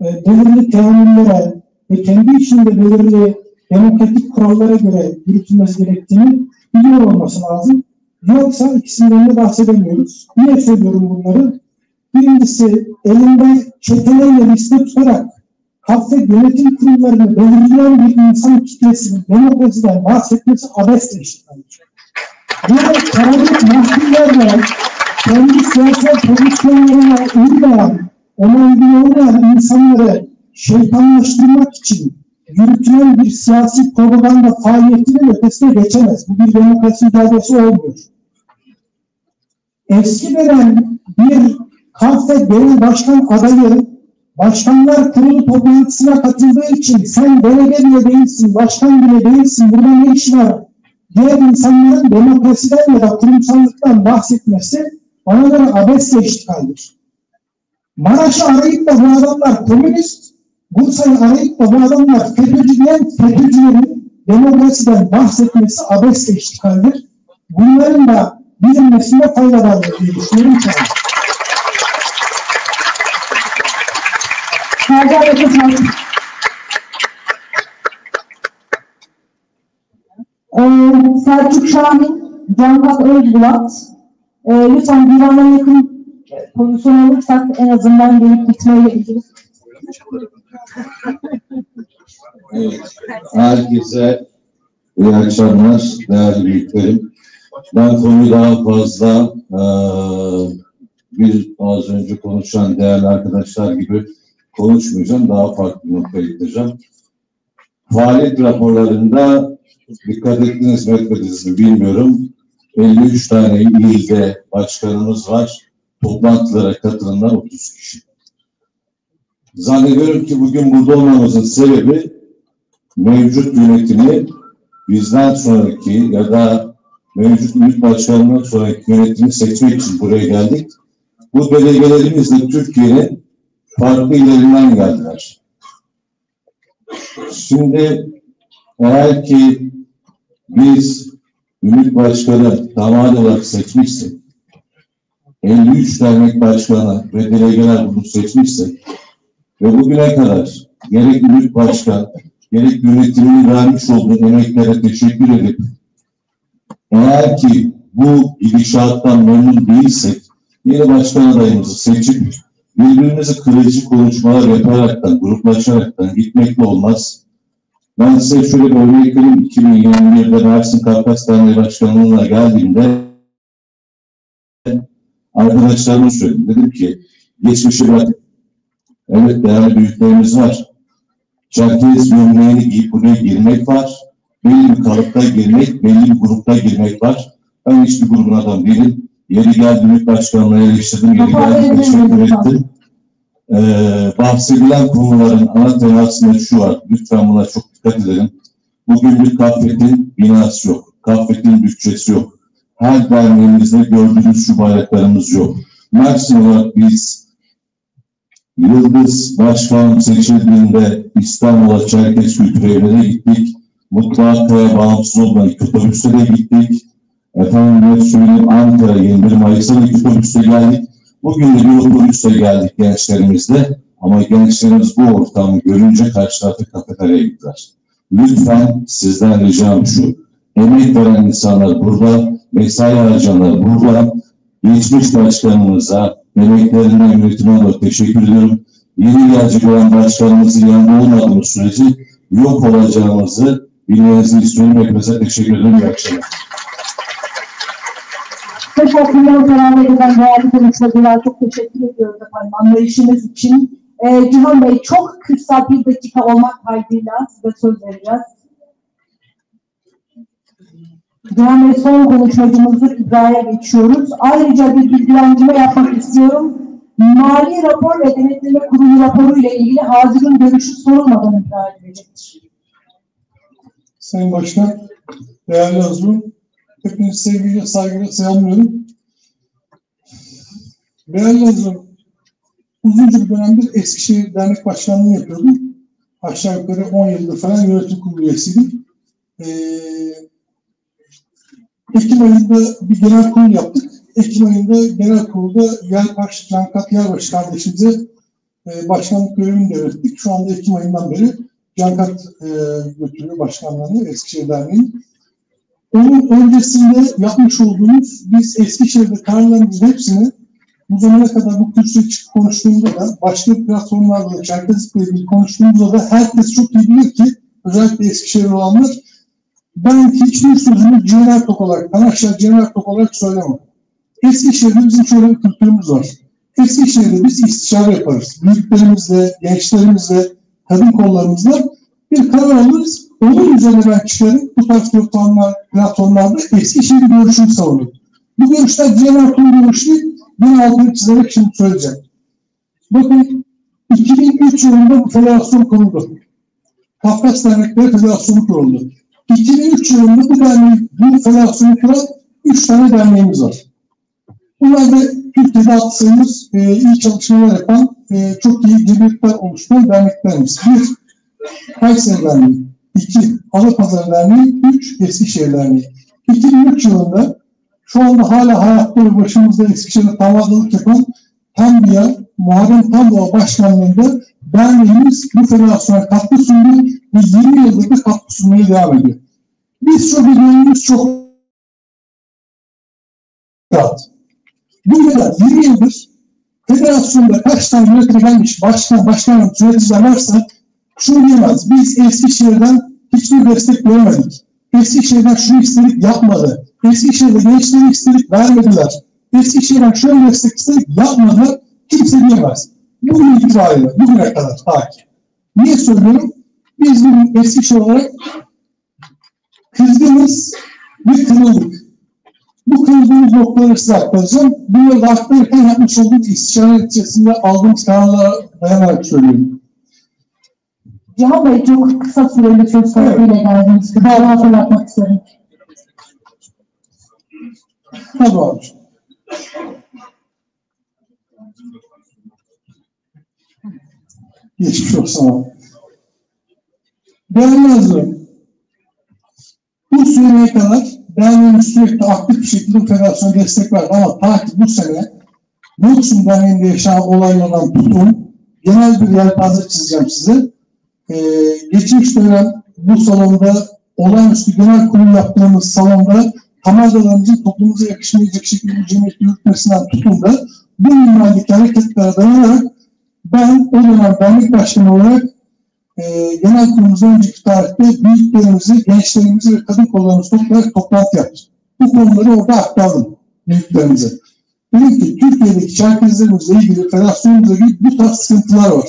belirli teamüllere ve kendi içinde belirli demokratik kurallara göre yürütülmesi gerektiğini biliyor olması lazım. Yoksa ikisinden de bahsedemiyoruz. Niye söylüyorum bunları? Birincisi, elinde çetelerle liste tutarak kafe yönetim kurullarını belirleyen bir insan kitlesinin demokrasiden bahsetmesi abesle iştigaldir. Böyle karanlık mahkumlarla kendi siyasal pozisyonlarına uymayan, ona uygun olmayan insanları şeytanlaştırmak için yürütülen bir siyasi propaganda faaliyetinin ötesine geçemez. Bu bir demokrasi mücadelesi olmuyor. Eski dönem bir kafe genel başkan adayı başkanlar kurulu toplantısına katıldığı için sen delege bile değilsin, başkan bile değilsin, burada ne iş var? Diğer insanların demokrasiden ya da kurumsallıktan bahsetmesi bana göre abesle iştigaldir. Maraş'ı arayıp da bu adamlar komünist, Bursa'yı arayıp da bu adamlar FETÖ'cü diyen FETÖ'cülerin demokrasiden bahsetmesi abesle iştigaldir. Bunların da bilinmesinde fayda vardır diye düşünüyorum. Selçuk Şahin, Cankat Özbulat, lütfen divana yakın pozisyon olursak en azından gelip gitmeyle ilgili. Herkese iyi akşamlar, değerli büyüklerim. Ben konuyu daha fazla az önce konuşan değerli arkadaşlar gibi konuşmayacağım. Daha farklı bir noktaya gideceğim. Faaliyet raporlarında dikkat ettiniz mi etmediniz mi bilmiyorum. 53 tane ilde başkanımız var. Toplantılara katılanlar 30 kişi. Zannediyorum ki bugün burada olmamızın sebebi mevcut yönetimi bizden sonraki ya da mevcut MİT başkanından sonraki yönetimi seçmek için buraya geldik. Bu delegelerimiz de Türkiye'nin farklı illerinden geldiler. Şimdi eğer ki biz Ümit Başkanı damat olarak seçmişsek, 53 dernek başkanı ve delegeler bunu seçmişsek ve bugüne kadar gerek Ümit Başkan, gerek yönetimin vermiş olduğu emeklere teşekkür edip eğer ki bu gidişattan memnun değilsek yeni başkan adayımızı seçip birbirimizi kırıcı konuşmalar yaparaktan, gruplaşaraktan gitmekle olmaz. Ben size şöyle bir örnek vereyim. 2021'de Mersin Kafkas Derneği Başkanlığı'na geldiğimde arkadaşlarıma söyledim. Dedim ki geçmişi bırak. Evet, değerli büyüklerimiz var. Çerkez gömleğini giyip buraya girmek var. Belli bir kalıpta girmek, belli bir grupta girmek var. Ben hiçbir grubun adam değilim. Yeri geldi MİT Başkanı'na eleştirdim, yeri geldi teşekkür ettim. Bahsedilen konuların ana temasında şu var. Lütfen buna çok dikkat edelim. Bugün bir Kafet'in binası yok. Kafet'in bütçesi yok. Her derneğimizde gördüğünüz şu bayraklarımız yok. Mersin olarak biz Yıldız Başkan seçildiğinde İstanbul'a Çerkez Kültür Evi'ne gittik. Mutluakaya bağımsız olmayan otobüste de gittik. Efendim söyleyeyim Ankara 21 Mayıs'ta da otobüste geldik. Bugün de bir otobüste geldik gençlerimizle. Ama gençlerimiz bu ortamı görünce karşı tarafı kafeteryaya gittiler. Lütfen sizden ricam şu. Emek veren insanlar burada, mesai harcayanlar burada. Geçmiş başkanımıza, emeklerinden yönetimine de teşekkür ediyorum. Yeni gelecek olan başkanımızın yanında olmadığımız sürece yok olacağımızı bilmenizi istiyorum. Hepinize teşekkür ederim. İyi akşamlar. Teşekkürler beraber eden değerli konuşmacılar. Çok teşekkür ediyoruz efendim anlayışınız için. Cihan Bey çok kısa bir dakika olmak kaydıyla size söz vereceğiz. Cihan Bey son konuşmacımızı iddiaya geçiyoruz. Ayrıca bir bilgilendirme yapmak istiyorum. Mali rapor ve denetleme kurulu raporu ile ilgili hazırın görüşü sorulmadan iddia edilecektir. Sayın Başkan, değerli Hazırım, hepinizi sevgiyle, saygıyla selamlıyorum. Değerli Hazırım, uzunca bir dönemdir Eskişehir Dernek Başkanlığı yapıyordum. Aşağı yukarı 10 yıldır falan yönetim kurulu üyesiydim. Ekim ayında bir genel kurul yaptık. Ekim ayında genel kurulda Yelpaş, Cankat Yarbaş kardeşimize başkanlık görevini devrettik. Şu anda Ekim ayından beri Cankat götürüyor başkanlığını Eskişehir Derneği'nin. Onun öncesinde yapmış olduğumuz, biz Eskişehir'de kararlarımızın hepsini bu zamana kadar bu kürsüye çıkıp konuştuğumda da, başka platformlarda da, Çerkezlik'le ilgili konuştuğumuzda da herkes çok iyi bilir ki, özellikle Eskişehir olanlar, ben hiçbir sözümü Cennet olarak, Kanaşlar Cennet olarak söylemem. Eskişehir'de bizim şöyle bir kültürümüz var. Eskişehir'de biz istişare yaparız. Büyüklerimizle, gençlerimizle, kadın kollarımızla bir karar alırız. Onun üzerine ben çıkarım. Bu tarz platformlarda Eskişehir'in görüşünü savunurum. Bu görüşler Cennet-ın görüşü değil. Yine altını çizerek şimdi söyleyeceğim. Bakın 2003 yılında bu federasyon kuruldu. Kafkas Dernekleri Federasyonu kuruldu. 2003 yılında bu federasyonu kuran 3 tane derneğimiz var. Bunlar da Türkiye'de adlı sayılır iyi çalışmalar yapan, çok iyi cemiyetler oluşturan derneklerimiz. 1. Kayseri Derneği, 2. Adapazarı Derneği, 3. Eskişehir Derneği. 2003 yılında şu anda hala hayatta ve başımızda Eskişehir'de tamadılık yapan Tambiya, Muharrem Tandoğa Başkanlığı'nda derneğimiz bu federasyona katkı sundu ve 20 yıldır da katkı sunmaya devam ediyor. Biz çok ilgilenimiz çok rahat. Bu kadar 20 yıldır federasyonda kaç tane yönetime gelmiş başkan yöneticiler varsa şunu diyemez. Biz Eskişehir'den hiçbir destek göremedik. Eskişehir'den şunu istedik yapmadı. Eskişehir'de gençleri istedik vermediler. Eskişehir'den şöyle destek istedik yapmadılar. Kimse diyemez. Bugün itibariyle, bugüne kadar takip. Niye söylüyorum? Biz bugün Eskişehir olarak kızdığımız ve kırıldık. Bu kırıldığımız noktaları size aktaracağım. Bunları da aktarırken yapmış olduğumuz istişare neticesinde aldığımız kararlara dayanarak söylüyorum. Cihan Bey çok kısa süreli söz sahibiyle geldiniz. Daha hatırlatmak isterim. Hadi abiciğim. Geçmiş olsun abi. Değerli yazıyorum. Bu süreye kadar derneğimiz sürekli aktif bir şekilde federasyona destek verdi ama ta ki bu sene Yoksun Derneği'nde yaşanan olaylardan tutun genel bir yelpaze çizeceğim size. Geçmiş dönem bu salonda olağanüstü genel kurul yaptığımız salonda kameradalarımızın toplumumuza yakışmayacak şekilde bir cemiyet yürütmesinden tutun da bu minvaldeki hareketlere dayanarak ben o dönem dernek başkanı olarak genel kurulumuzdan önceki tarihte büyüklerimizi, gençlerimizi ve kadın kollarımızı toplayarak toplantı yaptık. Bu konuları orada aktardım büyüklerimize. Dedim ki Türkiye'deki Çerkezlerimizle ilgili, federasyonumuzla ilgili bu tarz sıkıntılar var.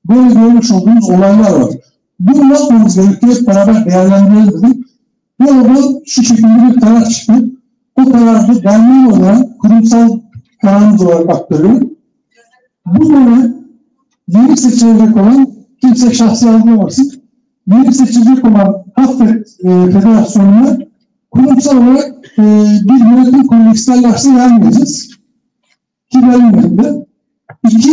Böyle görmüş olduğumuz olaylar var. Bunu yapmamız gerekiyor, hep beraber değerlendirelim dedim. Bu arada şu şekilde bir karar çıktı. O kararda derneğin olan kurumsal kararımız olarak aktarıyorum. Bu dönem yeni seçilecek olan, kimse şahsi algılamasın, yeni seçilecek olan Hafret Federasyonu'na kurumsal olarak bir yönetim kurulu isterlerse vermeyeceğiz. Ki verilmedi. 2.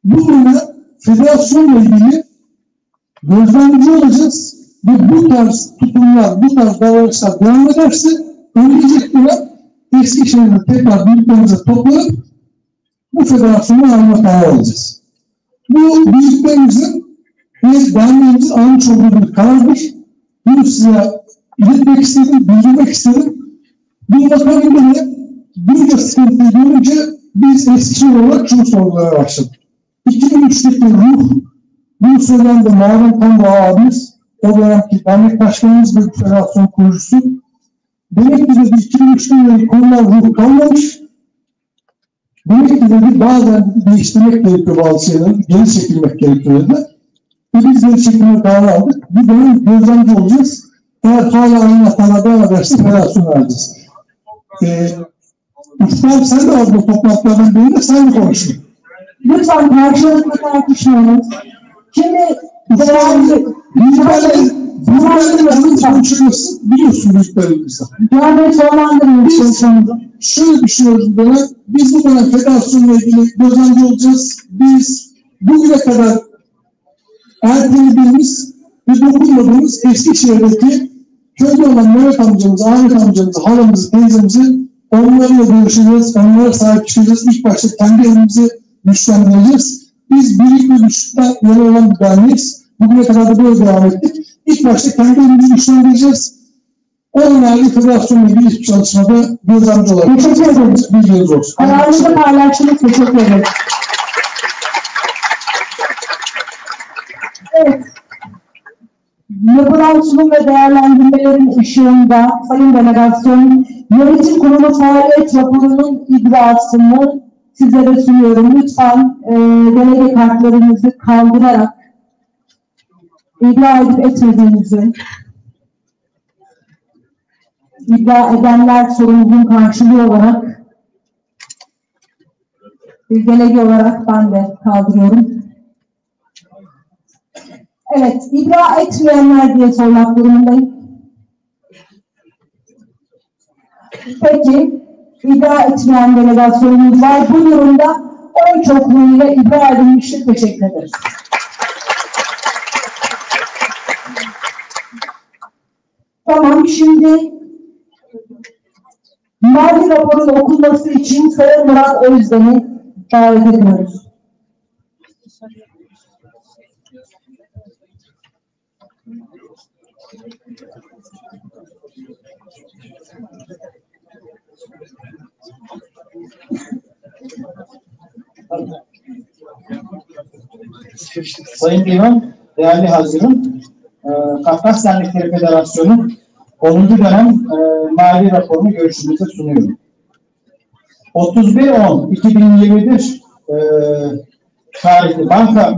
Bu dönem federasyonla ilgili gözlemci olacağız ve bu tarz tutumlar, bu tarz davranışlar devam ederse önümüzdeki dönem Eskişehir'de tekrar büyüklerimize toplanıp bu federasyonu alma kararı alacağız. Bu büyüklerimizin ve derneğimizin almış olduğu bir karardır. Bunu size iletmek istedim, bildirmek istedim. Bunun akabinde de bunca sıkıntıyı görünce biz Eskişehir olarak şunu sorgulamaya başladık. 2003'teki ruh, bunu söyleyen de Muharrem Tandoğa abimiz, o dönemki dernek başkanımız ve federasyon kurucusu. Demek ki dedi 2003'ten beri konular ruhu kalmamış. Demek ki dedi bazen değiştirmek gerekiyor bazı şeyleri, geri çekilmek gerekiyor dedi. Ve biz geri çekilme kararı aldık. Bir dönem gözlemci olacağız. Eğer hala aynı hatalar devam ederse federasyon vereceğiz. Mustafa sen de az bu toplantılardan birinde sen de konuştun. Lütfen karşılıklı tartışmayalım. Şimdi büyüklerle nasıl konuşuyorsun biliyorsun büyüklerimizden. Cihan sonlandırıyoruz. Şöyle düşünüyoruz böyle, biz bu dönem federasyonla ilgili gözlemci olacağız. Biz bugüne kadar ertelediğimiz ve dokunmadığımız Eskişehir'deki köyde olan Mehmet amcamızı, Ahmet amcamızı, halamızı, teyzemizi onlarla görüşeceğiz, onlara sahip çıkacağız. İlk başta kendi elimizi güçlendireceğiz. Biz birlik ve güçlükten yana olan bir derneğiz. Bugüne kadar da böyle devam ettik. İlk başta kendi elimizi güçlendireceğiz. olmayan federasyonla bir çalışmada yardımcı olarak. Teşekkür ederiz. Bilginiz olsun. Kararınızı paylaştınız. Teşekkür ederim. Evet. Yapılan sunum ve değerlendirmelerin ışığında Sayın Delegasyon Yönetim Kurulu faaliyet raporunun icrasını sizlere sunuyorum. Lütfen delege kartlarınızı kaldırarak iddia edip etmediğinizi, iddia edenler sorumluluğun karşılığı olarak bir delege olarak ben de kaldırıyorum. Evet, iddia etmeyenler diye sormak durumundayım. Peki, iddia etmeyen delegasyonumuz var. Bu durumda oy çokluğuyla iddia edilmiştir. Teşekkür ederiz. Tamam, şimdi mali raporun okunması için Sayın Murat Özden'i davet ediyoruz. Sayın Divan, değerli hazırım, Kafkas Dernekleri Federasyonu 10. dönem mali raporunu görüşünüze sunuyorum. 31.10.2021 tarihli banka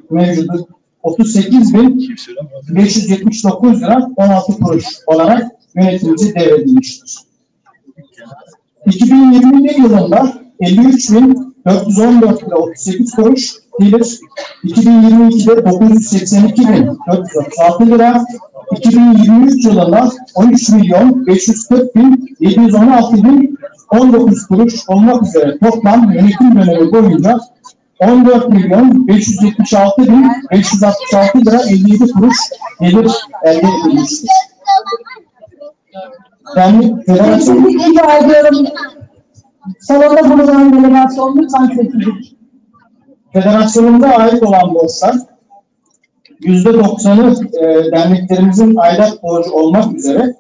mevcudu 38.579 lira 16 kuruş olarak yönetimimize devredilmiştir. 2021 yılında 53.414 lira 38 kuruş gelir, 2022'de 982.436 lira, 2023 yılında 13.540.716.019 kuruş olmak üzere toplam yönetim dönemi boyunca 14.576.566 lira 57 kuruş gelir elde edilmiştir. Yani federasyon rica ediyorum. Salonda bulunan delegasyon lütfen sessizlik. Federasyonumuza ait olan borçlar %90'ı derneklerimizin aidat borcu olmak üzere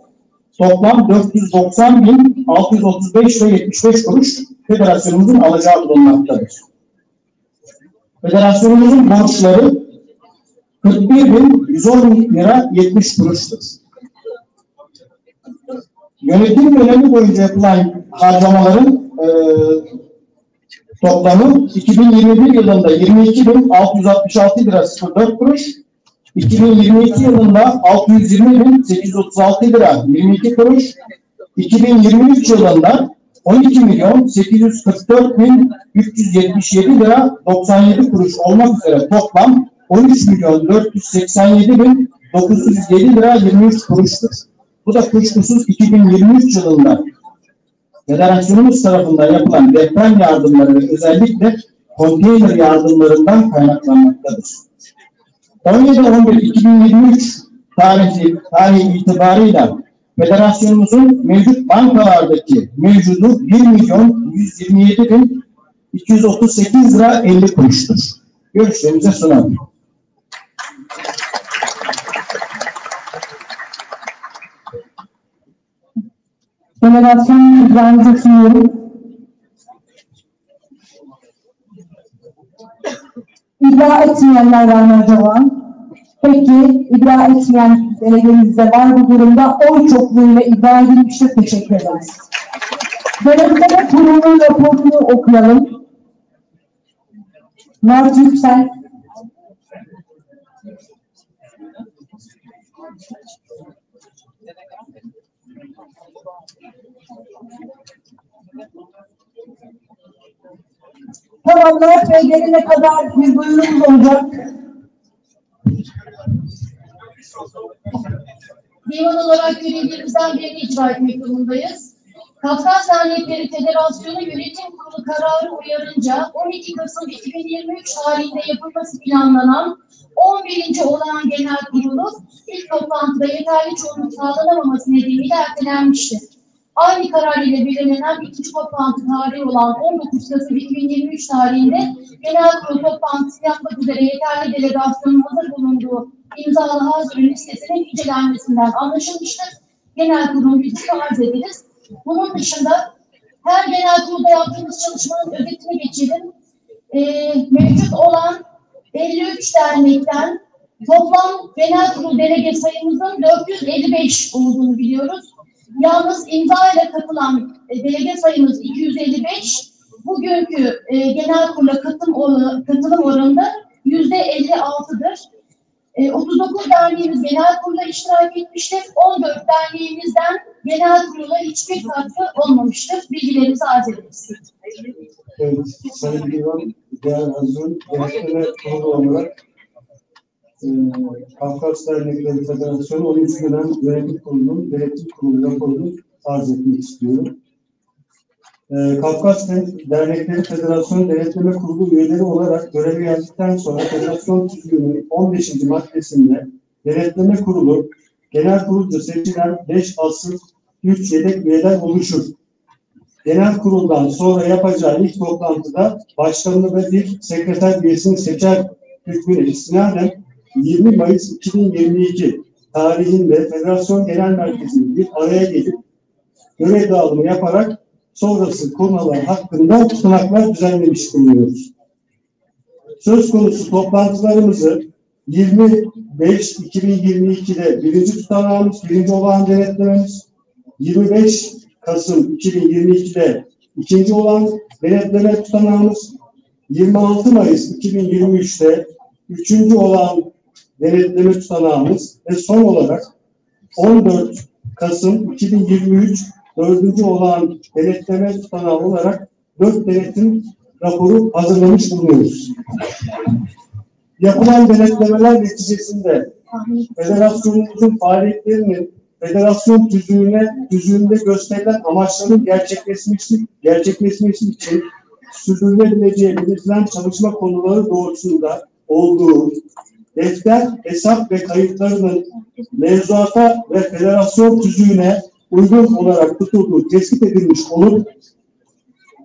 toplam 490.635 lira 75 kuruş federasyonumuzun alacağı bulunmaktadır. Federasyonumuzun borçları 41.110 lira 70 kuruştur. Yönetim dönemi boyunca yapılan harcamaların toplamı 2021 yılında 22.666 lira 04 kuruş, 2022 yılında 620.836 lira 22 kuruş, 2023 yılında 12.844.377 lira 97 kuruş olmak üzere toplam 13.487.907 lira 23 kuruştur. Bu da kuşkusuz 2023 yılında federasyonumuz tarafından yapılan deprem yardımları ve özellikle konteyner yardımlarından kaynaklanmaktadır. 17.11.2023 tarihi itibarıyla federasyonumuzun mevcut bankalardaki mevcudu 1.127.238 lira 50 kuruştur. Görüşlerinize sunalım. Federasyon icranızı sunuyorum. İddia etmeyenler var mı acaba? Peki, iddia etmeyen delegemizde var bu durumda. Oy çokluğuyla iddia edilmiştir. Teşekkür ederiz. Delegede kurumun raporunu okuyalım. Mert Yüksel. Tamam, Mert Bey gelene kadar bir buyurumuz olacak. Divan olarak görevlerimizden birini icra etmek durumundayız. Kafkas Dernekleri Federasyonu Yönetim Kurulu kararı uyarınca 12 Kasım 2023 tarihinde yapılması planlanan 11. olağan genel kurulu ilk toplantıda yeterli çoğunluk sağlanamaması nedeniyle ertelenmiştir. Aynı karar ile belirlenen ikinci toplantı tarihi olan 19 Kasım 2023 tarihinde genel kurul toplantısı yapmak üzere yeterli delegasyonun hazır bulunduğu imzalı hazır listesinin incelenmesinden anlaşılmıştır. genel kurulun bilgisini arz ederiz. Bunun dışında her genel kurulda yaptığımız çalışmanın özetini geçelim. Mevcut olan 53 dernekten toplam genel kurul delege sayımızın 455 olduğunu biliyoruz. Yalnız imza ile katılan delege sayımız 255. Bugünkü genel kurula katılım oranı da %56'dır. 39 derneğimiz genel kurula iştirak etmiştir. 14 derneğimizden genel kurula hiçbir katkı olmamıştır. Bilgilerinizi arz ederiz. Evet, Sayın Divan, değerli hazırın, yönetmene kurulu olarak Kafkas Dernekleri Federasyonu 13. dönem yönetim kurulunun denetim kurulu raporunu arz etmek istiyorum. Kafkas Dernekleri Federasyonu Denetleme Kurulu üyeleri olarak görevi geldikten sonra Federasyon Tüzüğü'nün 15. maddesinde Denetleme Kurulu genel kurulca seçilen 5 asıl 3 yedek üyeler oluşur. Genel kuruldan sonra yapacağı ilk toplantıda başkanını ve bir sekreter üyesini seçer hükmüne istinaden 20 Mayıs 2022 tarihinde Federasyon Genel Merkezi'nin bir araya gelip görev dağılımı yaparak sonrası konular hakkında tutanaklar düzenlemiş bulunuyoruz. Söz konusu toplantılarımızı 20.5.2022'de birinci tutanağımız, birinci olağan denetlememiz, 25 Kasım 2022'de ikinci olan denetleme tutanağımız, 26 Mayıs 2023'te üçüncü olan denetleme tutanağımız ve son olarak 14 Kasım 2023 dördüncü olan denetleme tutanağı olarak 4 denetim raporu hazırlamış bulunuyoruz. Yapılan denetlemeler neticesinde federasyonumuzun faaliyetlerinin federasyon tüzüğünde gösterilen amaçların gerçekleşmesi için sürdürülebileceği belirtilen çalışma konuları doğrultusunda olduğu, defter, hesap ve kayıtlarının mevzuata ve federasyon tüzüğüne uygun olarak tutulduğu tespit edilmiş olup,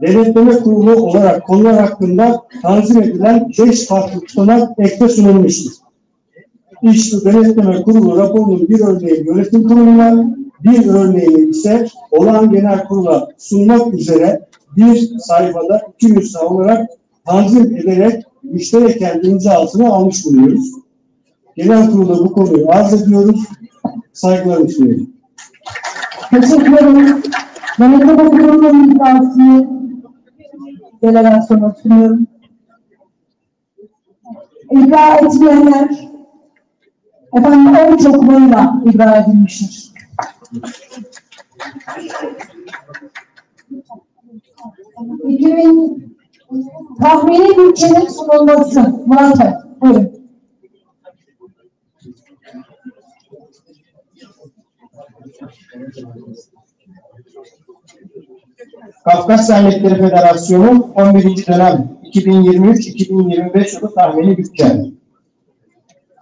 denetleme kurulu olarak konular hakkında tanzim edilen 5 farklı tutanak ekte sunulmuştur. İşte denetleme kurulu raporunun bir örneği yönetim kuruluna, bir örneğini ise olağan genel kurula sunmak üzere bir sayfada 2 nüsha olarak tanzim ederek müştereken imzasını almış bulunuyoruz. Genel kurulda bu konuyu arz ediyoruz. Saygılarımı sunuyorum. Teşekkür ederim. Denetleme kurulunun imzasını delegasyona sunuyorum. İbra etmeyenler efendim oy çokluğuyla ibra edilmiştir. Tahmini bütçenin sunulması. Murat Bey, buyurun. Kafkas Dernekleri Federasyonu 11. dönem 2023-2025 yılı tahmini bütçe.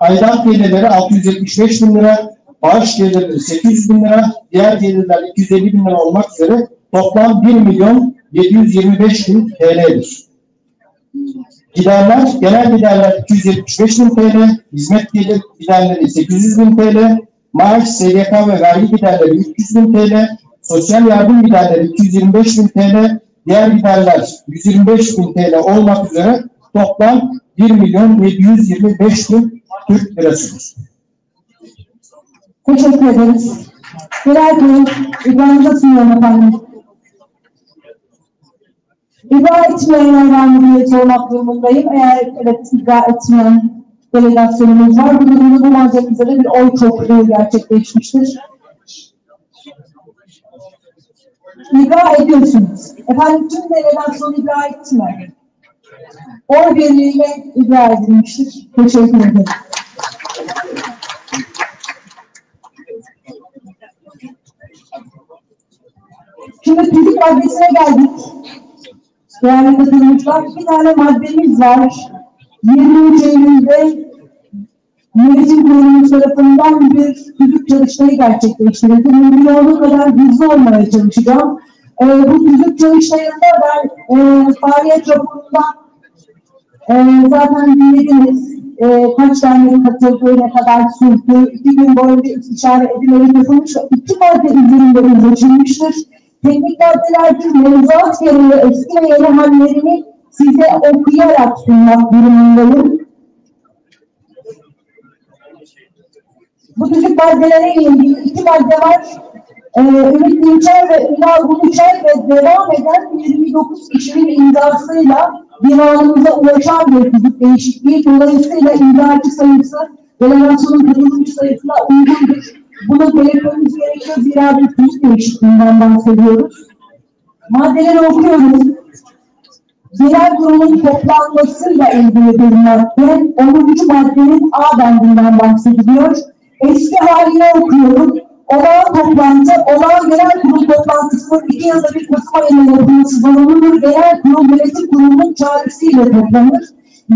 Aidat gelirleri 675 bin lira, bağış gelirleri 800 bin lira, diğer gelirler 250 bin lira olmak üzere toplam 1 milyon 725 bin TL'dir. Giderler, genel giderler 275 bin TL, hizmet giderleri 800 bin TL, maaş, SGK ve vergi giderleri 300 bin TL, sosyal yardım giderleri 225 bin TL, diğer giderler 125 bin TL olmak üzere toplam 1 milyon 725 bin Türk lirasıdır. Teşekkür ederiz. Genel kurul İbrahim'e sunuyorum efendim. İbra etmeyenlerden bir sormak durumundayım. Eğer evet ibra etmeyen delegasyonumuz var. Bu durumda bu malzeme üzere bir oy çokluğu gerçekleşmiştir. İbra ediyorsunuz. Efendim tüm delegasyon ibra etti mi? Oy birliğiyle ibra edilmiştir. Teşekkür ederim. Şimdi tüzük maddesine geldik. Değerli katılımcılar, bir tane maddemiz var. 23 Eylül'de yönetim kurulumuz tarafından bir tüzük çalıştayı gerçekleştirildi. Mümkün olduğu kadar hızlı olmaya çalışacağım. Bu tüzük çalıştayında ben faaliyet raporundan Zaten dinlediniz. Kaç tane katıldığı, ne kadar sürdü, 2 gün boyunca istişare edilerek yapılmış ve 2 madde üzerinde uzlaşılmıştır. Teknik maddelerdir, mevzuat gereği eski ve yeni hallerini size okuyarak sunmak durumundayım. Bu tüzük maddelere ilgili 2 madde var. Ümit Dinçer ve Ünal Uluçay ve devam eden 29 kişinin imzasıyla divanımıza ulaşan bir tüzük değişikliği. Dolayısıyla imzacı sayısı delegasyonun katılımcı sayısına uygundur. Bunu belirtmemiz gerekiyor. Zira bir tüzük değişikliğinden bahsediyoruz. Maddeleri okuyoruz. Genel kurulun toplanmasıyla ilgili bir madde. 10. maddenin A bendinden bahsediliyor. Eski halini okuyorum. Olağan toplantı, olağan genel kurul toplantısının 2 yılda bir Kasım ayında yapılması zorunludur. Genel kurul yönetim kurulunun çağrısıyla toplanır.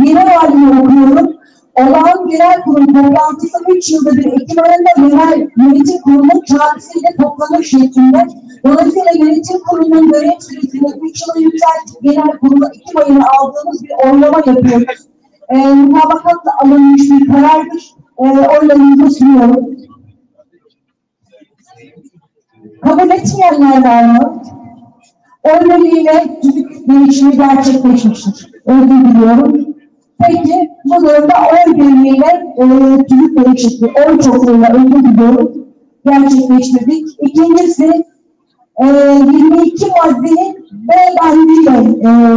Yeni halini okuyorum. Olağan genel kurul toplantısı 3 yılda bir Ekim ayında genel yönetim kurulunun çağrısıyla toplanır şeklinde. Dolayısıyla yönetim kurulunun görev süresini 3 yıla yükseltip genel kurula Ekim ayına aldığımız bir oylama yapıyoruz. Mutabakatla alınmış bir karardır. Oylarınızı sunuyorum. Kabul etmeyenler var mı? Oy birliğiyle tüzük değişimi gerçekleşmiştir. Özür diliyorum. Peki, bu durumda oy birliğiyle tüzük değişikliği, oy çokluğuyla özür diliyorum, gerçekleştirdik. İkincisi, 22 maddenin B bendiyle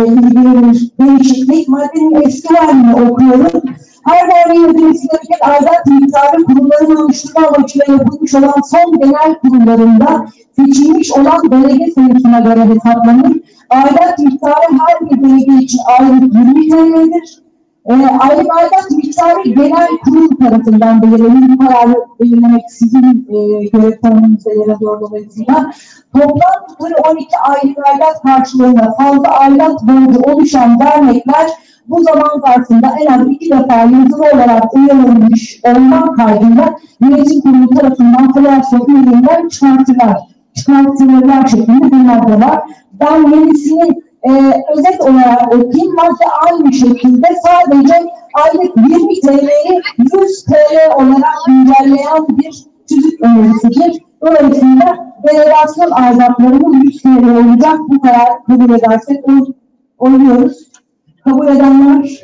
ilgili bir değişiklik. Maddenin eski halini okuyorum. Her daire yönetimisi gereken aidat miktarı kurumların oluşturma amacıyla yapılmış olan son genel kurullarında seçilmiş olan delege sayısına göre hesaplanır. Aidat miktarı her bir delege için aylık 20 TL'dir. Aylık aidat miktarı genel kurul tarafından belirlenir. Bu kararı belirlemek sizin görev tanımınıza yer alıyor dolayısıyla. Toplam tutarı 12 aylık aidat karşılığında fazla aidat borcu oluşan dernekler bu zaman zarfında en az 2 defa yazılı olarak uyarılmış olmak kaydıyla yönetim kurulu tarafından federasyon üyeliğinden çıkartılırlar şeklinde bir madde var. Ben yenisini özet olarak okuyayım. Madde aynı şekilde sadece aylık 20 TL'yi 100 TL olarak güncelleyen bir tüzük önerisidir. Dolayısıyla delegasyon aidatlarının 100 TL olacak. Bu karar kabul edersek oynuyoruz. Kabul edenler?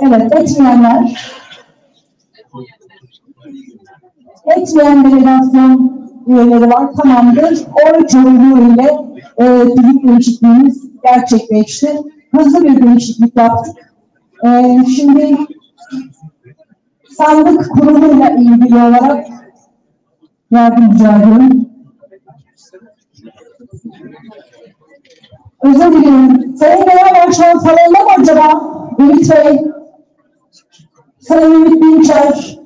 Evet, etmeyenler? Etmeyen delegasyon üyeleri var, tamamdır. Oy çoğunluğu ile tüzük değişikliğimiz gerçekleşti. Hızlı bir değişiklik yaptık. Şimdi sandık kuruluyla ilgili olarak yardım rica ediyorum. Özür dilerim. Sayın Genel Başkan salonda mı acaba? Ümit Bey. Sayın Ümit Dinçer.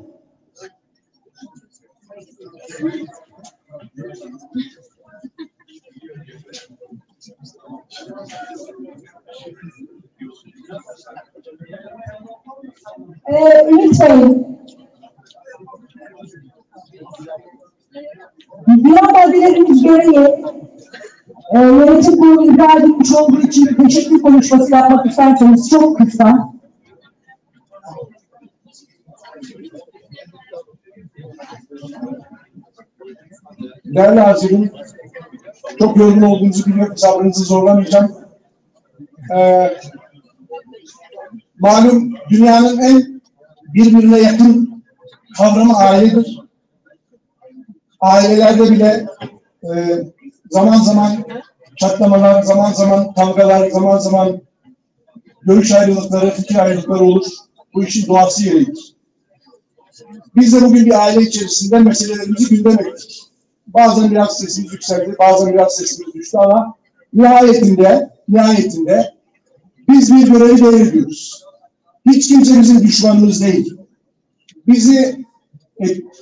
Ümit Bey. Diğer maddelerimiz gereği yönetim kurulu icra edilmiş olduğu için bir teşekkür konuşması yapmak isterseniz çok kısa. Değerli hazirin, çok yorgun olduğunuzu biliyorum, sabrınızı zorlamayacağım. Malum dünyanın en birbirine yakın kavramı ailedir. Ailelerde bile zaman zaman çatlamalar, zaman zaman kavgalar, zaman zaman görüş ayrılıkları, fikir ayrılıkları olur. Bu işin doğası gereğidir. Biz de bugün bir aile içerisinde meselelerimizi gündem ettik. Bazen biraz sesimiz yükseldi, bazen biraz sesimiz düştü ama nihayetinde biz bir görevi belirliyoruz. Hiç kimse bizim düşmanımız değil. Bizi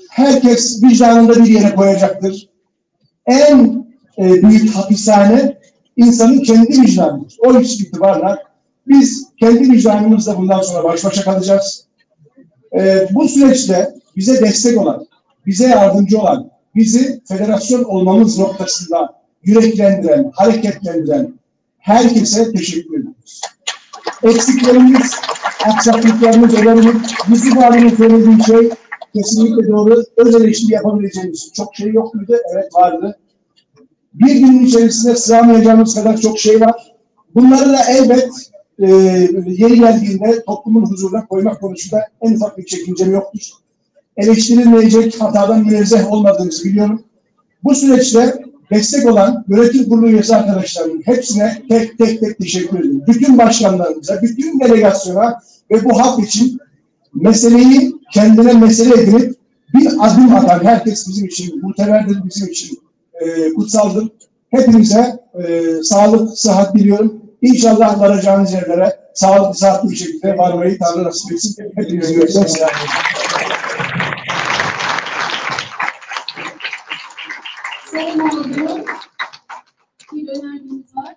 herkes vicdanında bir yere koyacaktır. En büyük hapishane insanın kendi vicdanıdır. O itibarla biz kendi vicdanımızla bundan sonra baş başa kalacağız. Bu süreçte bize destek olan, bize yardımcı olan, bizi federasyon olmamız noktasında yüreklendiren, hareketlendiren herkese teşekkür ediyoruz. Eksiklerimiz, aksaklıklarımız olabilir. Yusuf abinin söylediği şey kesinlikle doğru. Öz eleştiri yapabileceğimiz çok şey yok muydu? Evet, vardı. Bir günün içerisinde sığamayacağımız kadar çok şey var. Bunları da elbet yeri geldiğinde toplumun huzuruna koymak konusunda en ufak bir çekincem yoktur. Eleştirilmeyecek hatadan münezzeh olmadığımızı biliyorum. Bu süreçte destek olan yönetim kurulu üyesi arkadaşlarımın hepsine tek tek teşekkür ederim. Bütün başkanlarımıza, bütün delegasyona ve bu halk için meseleyi kendine mesele edinip bir adım atan herkes bizim için muteberdir, bizim için kutsaldır. Hepinize sağlık, sıhhat diliyorum. İnşallah varacağınız yerlere sağlıklı, sıhhatli bir şekilde varmayı Tanrı nasip etsin. Hepinizi görüşmek üzere. Sayın Hanım, bir önergemiz var.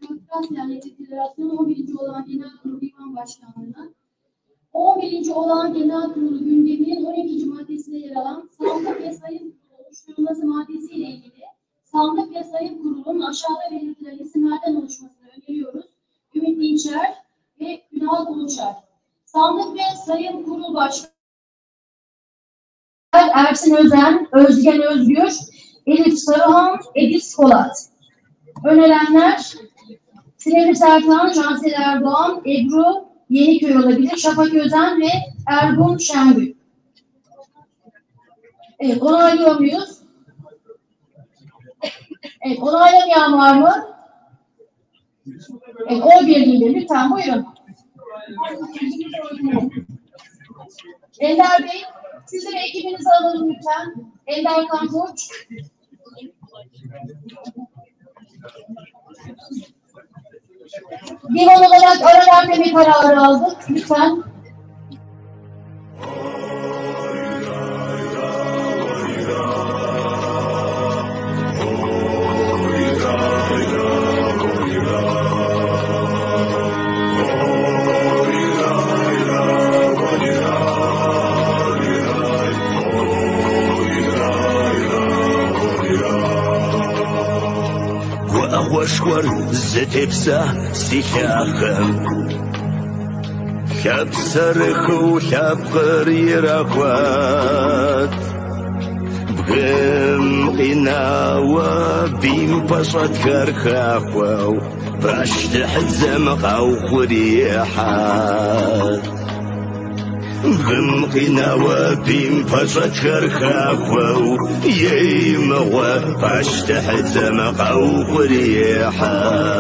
Kafkasya Devlet Federasyonu 11. olan Genel Kurulu Divan Başkanlığı'na 11. olan Genel Kurulu gündeminin 12. maddesinde yer alan sandık ve sayım kurulu oluşturulması maddesiyle ilgili sandık ve sayım kurulunun aşağıda belirtilen isimlerden oluşmasını öneriyoruz. Ümit Dinçer ve Ünal Uluçer. Sandık ve sayım kurulu başkanı Ersin Özen, Özgen Özgür, Elif Sarıhan, Edis Polat. Önerenler Silivri Serkan, Cansel Erdoğan, Ebru Yeniköy olabilir, Şafak Özen ve Ergun Şengül. Evet, onaylıyor muyuz? Evet, onaylamayan var mı? Evet, oy birliğiyle lütfen buyurun. Ender Bey, siz de ekibinizi alalım lütfen. Ender Kankoç. Divan olarak ara vermeme kararı aldık. Lütfen. وأشكر زتبسا سيشاخم شاب صرخ وشاب غرير أخوات بغم قناوة بيم بشط كرخاخو باش تحزم أو خريحات بغم قناوة بيم بشط كرخاخو يمغوا باش تحزم أو خريحات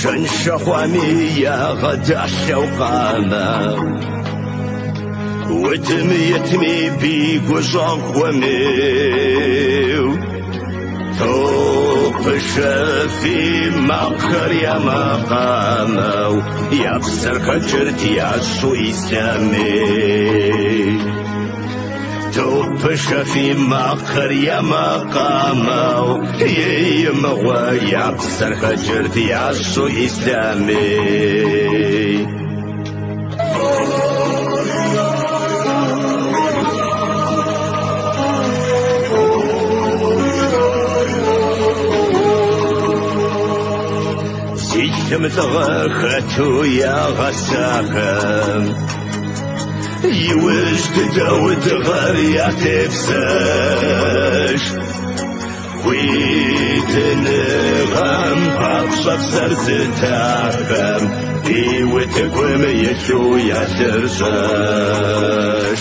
شنشخوامي يا غدا الشوقامة وتميتمي بيك وشخوامي توب شافي مقر يا مقامة يا بسر خجرت يا شو إسلامي توب شافي مقر يا مقامة يمغوى يا بسر خجرت يا شو إسلامي متغاخته يا غساخم يوجد داود غريا تفساش ويتنغم بابشف سرزتاخم بيوتكم يشو يا ترشاش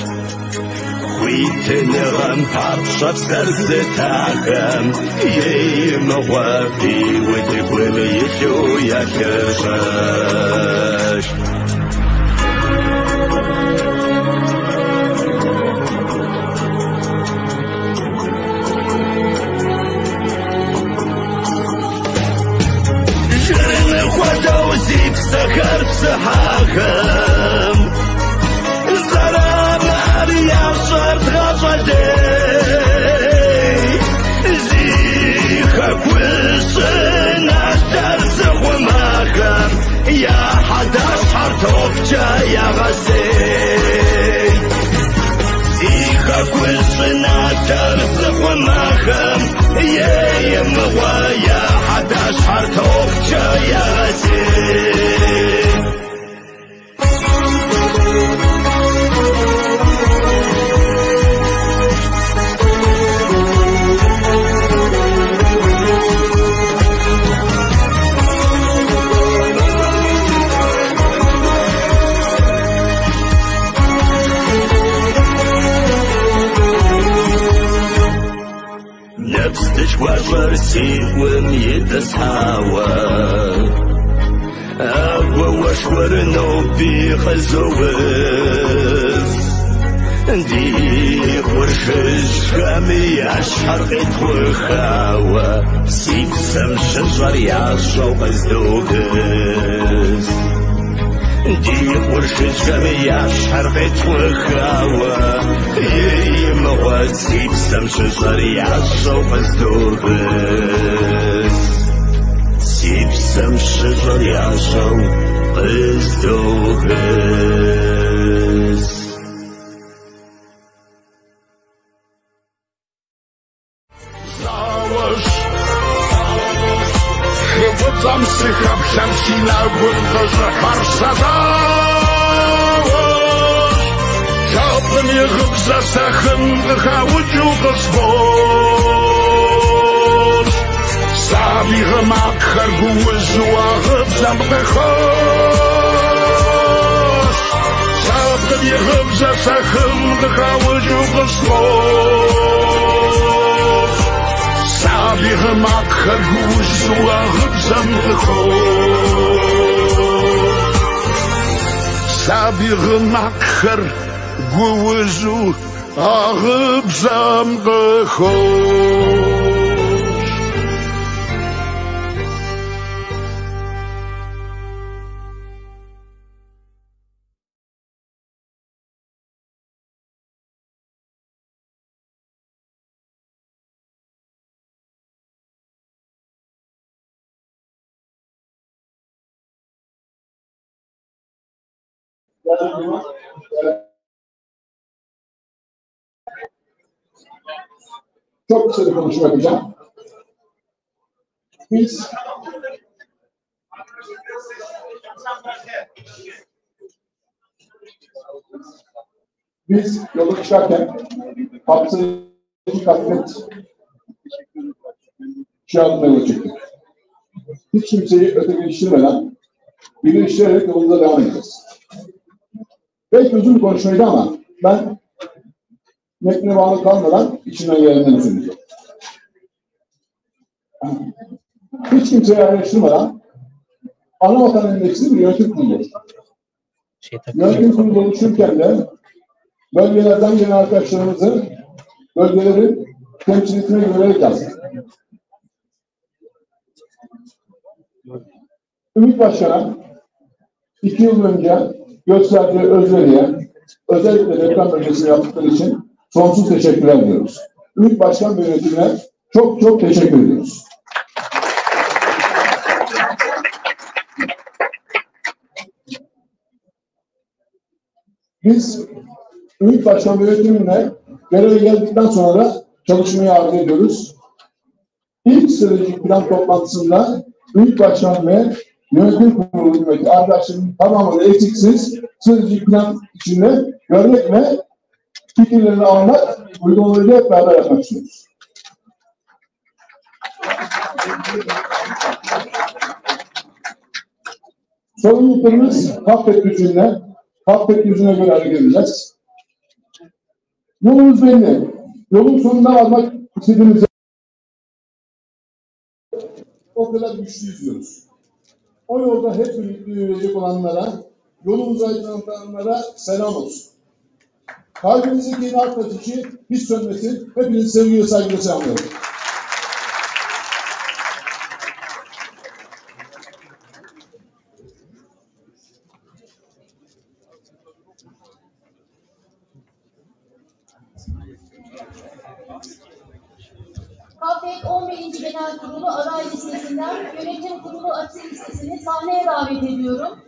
ويتنغم بابشف سرزتاخم يمغوا بيوتكم يشو يا ترشاش وزيك سكر بسحاكم الزرام عريا صرت غصدي زيخك وصنا ترزق وماكم يا حدا نفسك وجرسي وميتسحاوى أبو وشور نوبي خزوز دي ورشش خامي أشحر قيت وخاوى سيب سم شجر يعشو قزدوغز دي ورشش خامي أشحر قيت وخاوى يمغد سيب سم شجر يعشو قزدوغز سيب سم شجر يعشو قزدوغز Tam sıkıp şemsiyle gündüzü harsadır Şapın yıkıp zasakındı kavucu kısbor Sabihım akkar güvüzü ağıp zamdı koş Şapın yıkıp zasakındı kavucu kısbor Sabihım akkar güvüzü ağıp zamdı koş Sabihım akkar güvüzü ağıp zamdı koş Çok kısa bir konuşma yapacağım. Biz yola çıkarken hapsayı katlet şahitine yola çıktık. Hiç kimseyi ötekileştirmeden birleştirerek yolumuza devam edeceğiz. Belki uzun bir konuşmaydı ama ben metnine bağlı kalmadan içinden gelenden söyleyeceğim. Hiç kimseyi ayrıştırmadan ana vatan endeksli bir yönetim kurulu oluştu. Yönetim kurulu oluşurken de bölgelerden gelen arkadaşlarımızı bölgelerin temsiliyetine görerek yazdık. Ümit Başkan'a 2 yıl önce gösterdiği özveriye, özellikle deprem bölgesini yaptıkları için sonsuz teşekkürler ediyoruz. Ümit Başkan ve yönetimine çok çok teşekkür ediyoruz. Biz Ümit Başkan ve yönetimine göreve geldikten sonra çalışmaya arzu ediyoruz. İlk stratejik plan toplantısında Ümit Başkan ve Yönetim Kurulu'ndaki arkadaşların tamamını eksiksiz stratejik plan içinde görmek ve fikirlerini almak, uygulamaları hep beraber yapmak istiyoruz. Sorumluluklarımız Kaffet yüzüne göre hareket edeceğiz. Yolumuz belli. Yolun sonuna varmak istediğimiz o kadar güçlüyüz diyoruz. O yolda hep birlikte yürüyecek olanlara, yolumuzu aydınlatanlara selam olsun. Kalbinizdeki yeni artmak için hiç sönmesin. Hepinizi sevgiyle saygıyla selamlıyorum. Kaffet 11. Genel Kurulu aday listesinden Yönetim Kurulu açı listesini sahneye davet ediyorum.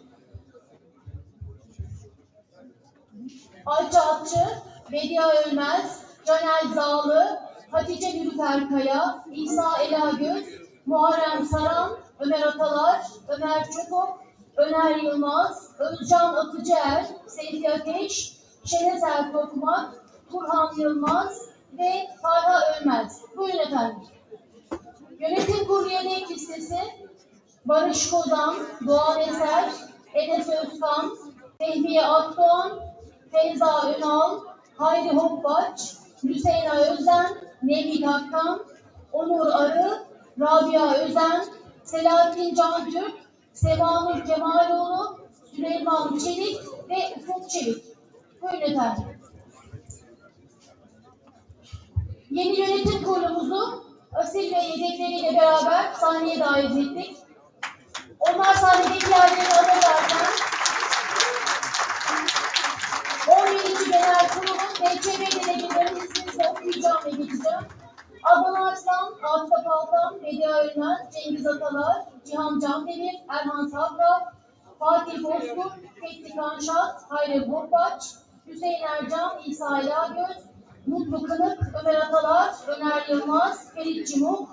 Ayça Atçı, Bedia Ölmez, Caner Zağlı, Hatice Gülferkaya, İsa Elagöz, Muharrem Saran, Ömer Atalar, Ömer Çopuk, Öner Yılmaz, Özcan Atıcıer, Seyfi Ateş, Şenezer Tokmak, Turhan Yılmaz ve Farha Ölmez. Buyurun efendim. Yönetim Kurulu yedek listesi Barış Kozan, Doğan Eser, Enes Özkan, Fehmiye Akdoğan, Feyza Ünal, Hayri Hopbaç, Hüseyin Özden, Nevin Hakkan, Onur Arı, Rabia Özen, Selahattin Cantürk, Sevanur Kemaloğlu, Süleyman Çelik ve Ufuk Çelik. Buyurun efendim. Yeni yönetim kurulumuzu asil ve yedekleriyle beraber sahneye davet ettik. Onlar sahnedeki yerlerini alırlarken 11. Genel Kurul'un TÇB delegelerinin ismini okuyacağım ve geçeceğim. Adnan Arslan, Atıf Altan, Bedia Ölmez, Cengiz Atalar, Cihan Candemir, Erhan Savra, Fatih Bozkurt, Fethi Kanşat, Hayri Bokbaç, Hüseyin Ercan, İsa Elagöz, Mutlu Kınık, Ömer Atalar, Öner Yılmaz, Ferit Cimuk,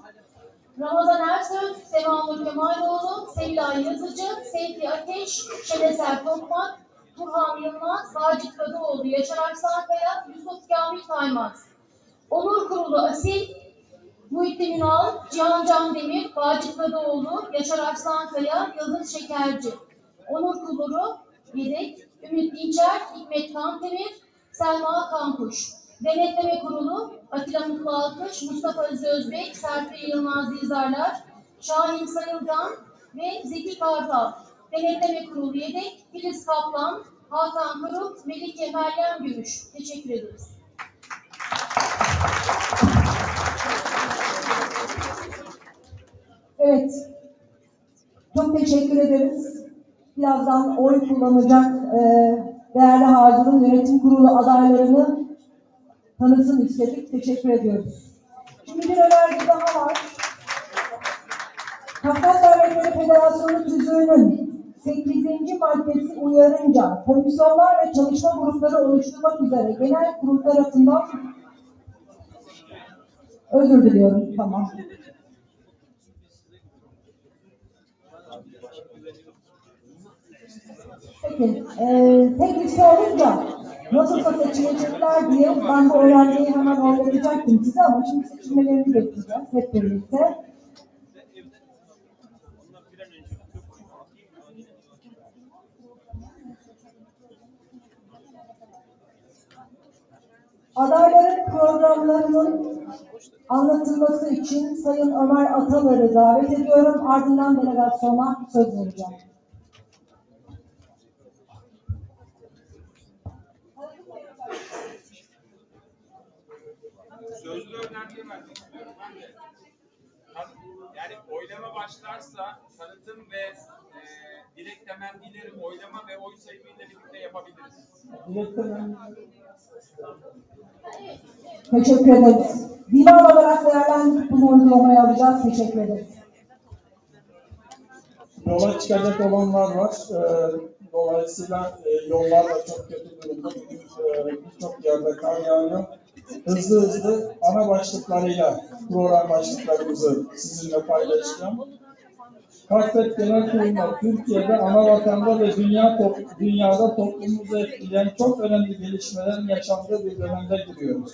Ramazan Ersöz, Sevanur Kemaloğlu, Sevilay Yazıcı, Seyfi Ateş, Şeneser Tokmak, Turhan Yılmaz, Vacit Kadıoğlu, Yaşar Aksankaya, Yusuf Kamil Taymaz. Onur Kurulu Asil, Muhittin Ünal, Cihan Candemir, Vacit Kadıoğlu, Yaşar Aksankaya, Yıldız Şekerci. Onur Kurulu Yedek, Ümit Dinçer, Hikmet Kantemir, Selma Kankuş. Denetleme Kurulu Atilla Mutlu Alkış, Mustafa Aziz Özbek, Serpil Yılmaz Dizdarlar, Şahin Sayılgan ve Zeki Kartal. Denetleme Kurulu Yedek, Filiz Kaplan, Hakan Kırık, Melike Meryem Gümüş. Teşekkür ederiz. Evet. Çok teşekkür ederiz. Birazdan oy kullanacak değerli Harcı'nın yönetim kurulu adaylarını tanısın istedik. Teşekkür ediyoruz. Şimdi bir önerge daha var. Kafkas Dernekleri Federasyonu Tüzüğü'nün 8. maddesi uyarınca komisyonlar ve çalışma grupları oluşturmak üzere genel kurul tarafından özür diliyorum. Tamam. Peki, tek liste olunca nasılsa seçilecekler diye ben bu öğrenciyi hemen anlatacaktım size ama şimdi seçilmelerini bekleyeceğiz hep birlikte. Adayların programlarının anlatılması için Sayın Ömer Atalar'ı davet ediyorum. Ardından delegasyona söz vereceğim. Sözlü önerge vermek istiyorum ben de. Yani oylama başlarsa tanıtım ve dilek temennileri oylama ve oy sayımıyla birlikte yapabiliriz. Teşekkür ederiz. Divan olarak değerlendirip bunu uygulamaya alacağız. Teşekkür ederiz. Yola çıkacak olanlar var. Dolayısıyla yollar da çok kötü durumda. Birçok yerde kar yağıyor. Hızlı ana başlıklarıyla program başlıklarımızı sizinle paylaşacağım. Kafet Genel Kurulu'nda Türkiye'de, ana vatanda ve dünyada toplumumuzu etkileyen çok önemli gelişmelerin yaşandığı bir dönemde giriyoruz.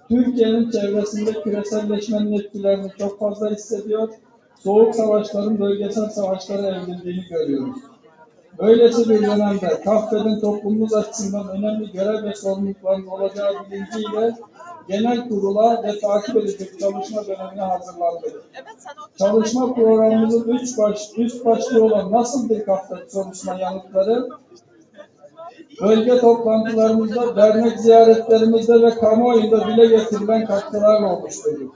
Türkiye'nin çevresinde küreselleşmenin etkilerini çok fazla hissediyor, soğuk savaşların bölgesel savaşlara evrildiğini görüyoruz. Böylesi bir dönemde Kafet'in toplumumuz açısından önemli görev ve sorumlulukların olacağı bilinciyle genel kurula ve takip edecek çalışma dönemine hazırlandık. Çalışma programımızın üst başlığı olan nasıl bir Kafet sorusuna yanıtları, bölge toplantılarımızda, dernek ziyaretlerimizde ve kamuoyunda dile getirilen katkılarla oluşturduk.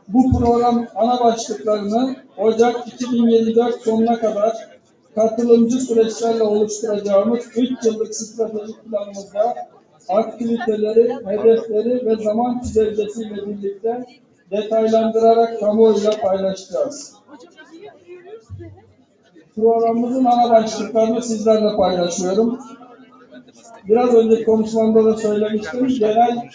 Bu program ana başlıklarını Ocak 2024 sonuna kadar katılımcı süreçlerle oluşturacağımız 3 yıllık stratejik planımızda aktiviteleri, hedefleri ve zaman çizelgesiyle birlikte detaylandırarak kamuoyuyla paylaşacağız. Programımızın ana başlıklarını sizlerle paylaşıyorum. Biraz önce konuşmamda da söylemiştim. Genel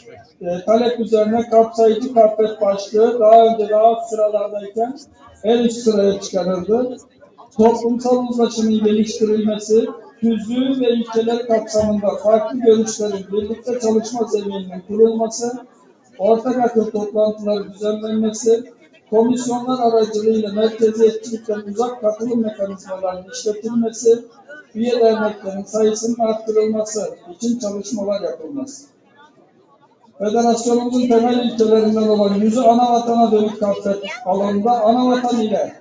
talep üzerine kapsayıcı Kafet başlığı daha önce daha alt sıralardayken en üst sıraya çıkarıldı. Toplumsal uzlaşının geliştirilmesi, tüzüğü ve ilkeler kapsamında farklı görüşlerin birlikte çalışma zemininin kurulması, ortak akıl toplantıları düzenlenmesi, komisyonlar aracılığıyla merkeziyetçilikten uzak katılım mekanizmalarının işletilmesi, üye derneklerin sayısının arttırılması için çalışmalar yapılması. Federasyonumuzun temel ilkelerinden olan yüzü ana vatana dönük kafet alanında ana vatan ile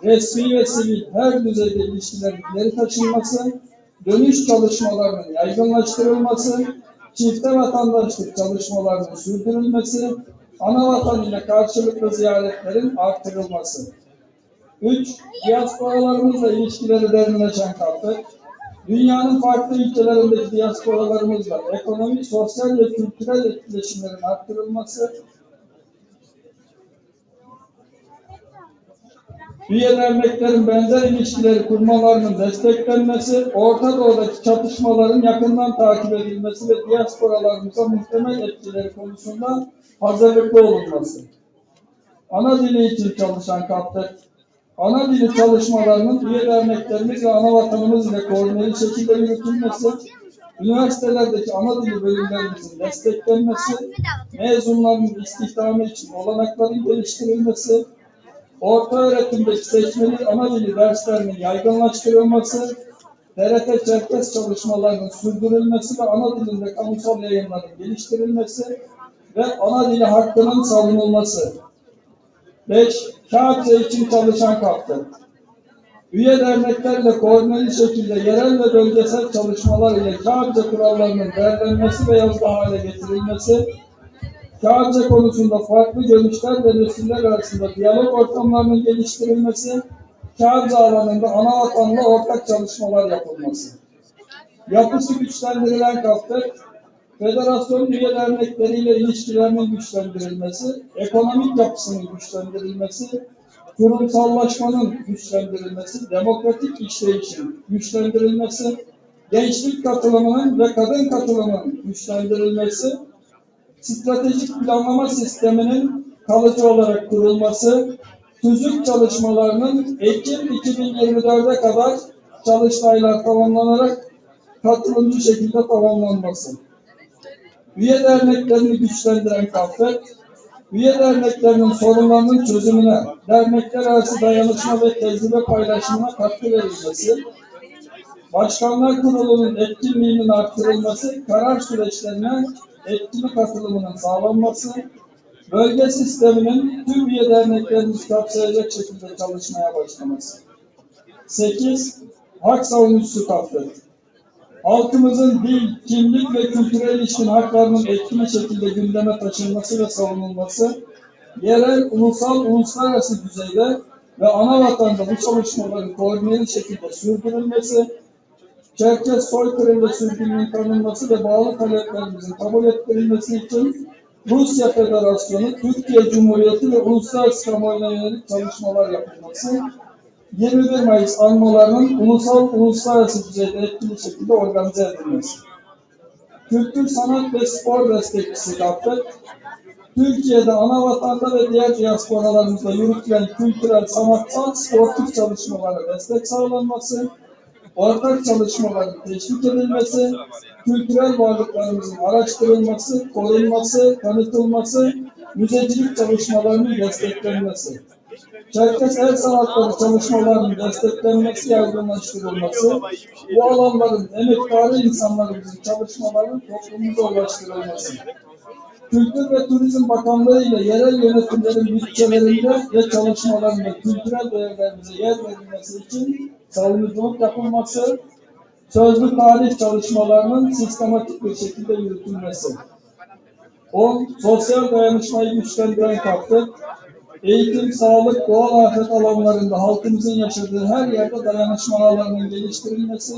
resmi ve sivil her düzeyde ilişkilerin ileri taşınması, dönüş çalışmalarının yaygınlaştırılması, çifte vatandaşlık çalışmalarının sürdürülmesi, ana vatan ile karşılıklı ziyaretlerin artırılması. 3. Diasporalarımızla ilişkileri derinleşen kafet, dünyanın farklı ülkelerindeki diasporalarımızla ekonomik, sosyal ve kültürel etkileşimlerin arttırılması, üye derneklerin benzer ilişkileri kurmalarının desteklenmesi, Orta Doğu'daki çatışmaların yakından takip edilmesi ve diasporalarımıza muhtemel etkileri konusunda hazırlıklı olunması. Ana dili için çalışan KAPTEK, ana dili çalışmalarının üye derneklerimiz ve ana vatanımız ile koordineli şekilde yürütülmesi, üniversitelerdeki ana dili bölümlerimizin desteklenmesi, mezunların istihdamı için olanakların geliştirilmesi, orta öğretimdeki seçmeli ana dili derslerinin yaygınlaştırılması, TRT Çerkes çalışmalarının sürdürülmesi ve ana dilinde kamusal yayınların geliştirilmesi ve ana dili hakkının savunulması. 5. Kağıtça için çalışan KAPTEK. Üye derneklerle koordineli şekilde yerel ve bölgesel çalışmalar ile Kağıtça kurallarının değerlenmesi ve yazılı hale getirilmesi, Kağıtça konusunda farklı görüşler ve nesiller arasında diyalog ortamlarının geliştirilmesi, Kağıtça alanında ana vatanla ortak çalışmalar yapılması. Yapısı güçlendirilen KAPTEK, federasyon üye dernekleriyle ilişkilerinin güçlendirilmesi, ekonomik yapısının güçlendirilmesi, kurumsallaşmanın güçlendirilmesi, demokratik işleyişin güçlendirilmesi, gençlik katılımının ve kadın katılımının güçlendirilmesi, stratejik planlama sisteminin kalıcı olarak kurulması, tüzük çalışmalarının Ekim 2024'e kadar çalıştaylar tamamlanarak katılımcı şekilde tamamlanması. Üye derneklerini güçlendiren KAPTEK, üye derneklerinin sorunlarının çözümüne, dernekler arası dayanışma ve tecrübe paylaşımına katkı verilmesi, Başkanlar Kurulu'nun etkinliğinin artırılması, karar süreçlerine etkili katılımının sağlanması, bölge sisteminin tüm üye derneklerimizi kapsayacak şekilde çalışmaya başlaması. 8. Hak savunucusu KAPTEK. Halkımızın dil, kimlik ve kültürel ilişkin haklarının etkili şekilde gündeme taşınması ve savunulması, yerel, ulusal, uluslararası düzeyde ve ana vatanda bu çalışmaların koordineli şekilde sürdürülmesi, Çerkes soykırım ve sürgünlüğün tanınması ve bağlı taleplerimizin kabul ettirilmesi için Rusya Federasyonu, Türkiye Cumhuriyeti ve uluslararası kamuoyuna yönelik çalışmalar yapılması, 21 Mayıs anmalarının ulusal, uluslararası düzeyde etkili şekilde organize edilmesi. Kültür, sanat ve spor destekçisi KAPTEK, Türkiye'de ana vatanda ve diğer diasporalarımızda yürütülen kültürel, sanatsal, sportif çalışmalara destek sağlanması, ortak çalışmaların teşvik edilmesi, kültürel varlıklarımızın araştırılması, korunması, tanıtılması, müzecilik çalışmalarının desteklenmesi, Çerkes el sanatları çalışmalarının desteklenmesi, yaygınlaştırılması, bu alanların emektarı insanlarımızın çalışmalarının toplumumuza ulaştırılması, Kültür ve Turizm Bakanlığı ile yerel yönetimlerin bütçelerinde ve çalışmalarında kültürel değerlerimize yer verilmesi için savunuculuk yapılması, sözlü tarih çalışmalarının sistematik bir şekilde yürütülmesi. 10. Sosyal dayanışmayı güçlendiren KAPTEK, eğitim, sağlık, doğal afet alanlarında halkımızın yaşadığı her yerde dayanışma ağlarının geliştirilmesi,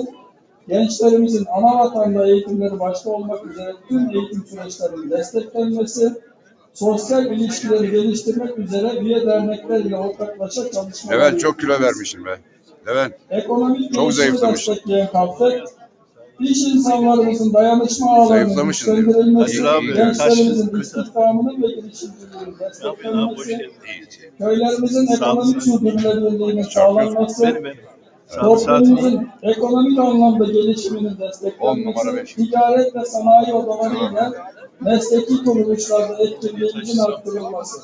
gençlerimizin ana vatanda eğitimleri başta olmak üzere tüm eğitim süreçlerinin desteklenmesi, sosyal ilişkileri geliştirmek üzere üye dernekler ile ortaklaşa çalışmalar. Evet, çok kilo vermişim be. Evet. Ekonomik çok zayıflamış. Destekleyen KAPTEK, İş insanlarımızın dayanışma ağlarının güçlendirilmesi, gençlerimizin istihdamının ve girişimciliğinin desteklenmesi, köylerimizin ekonomik sürdürülebilirliğinin sağlanması, toplumumuzun ekonomik anlamda gelişiminin desteklenmesi, ticaret ve sanayi odalarıyla mesleki kuruluşlarda etkinliğimizin arttırılması.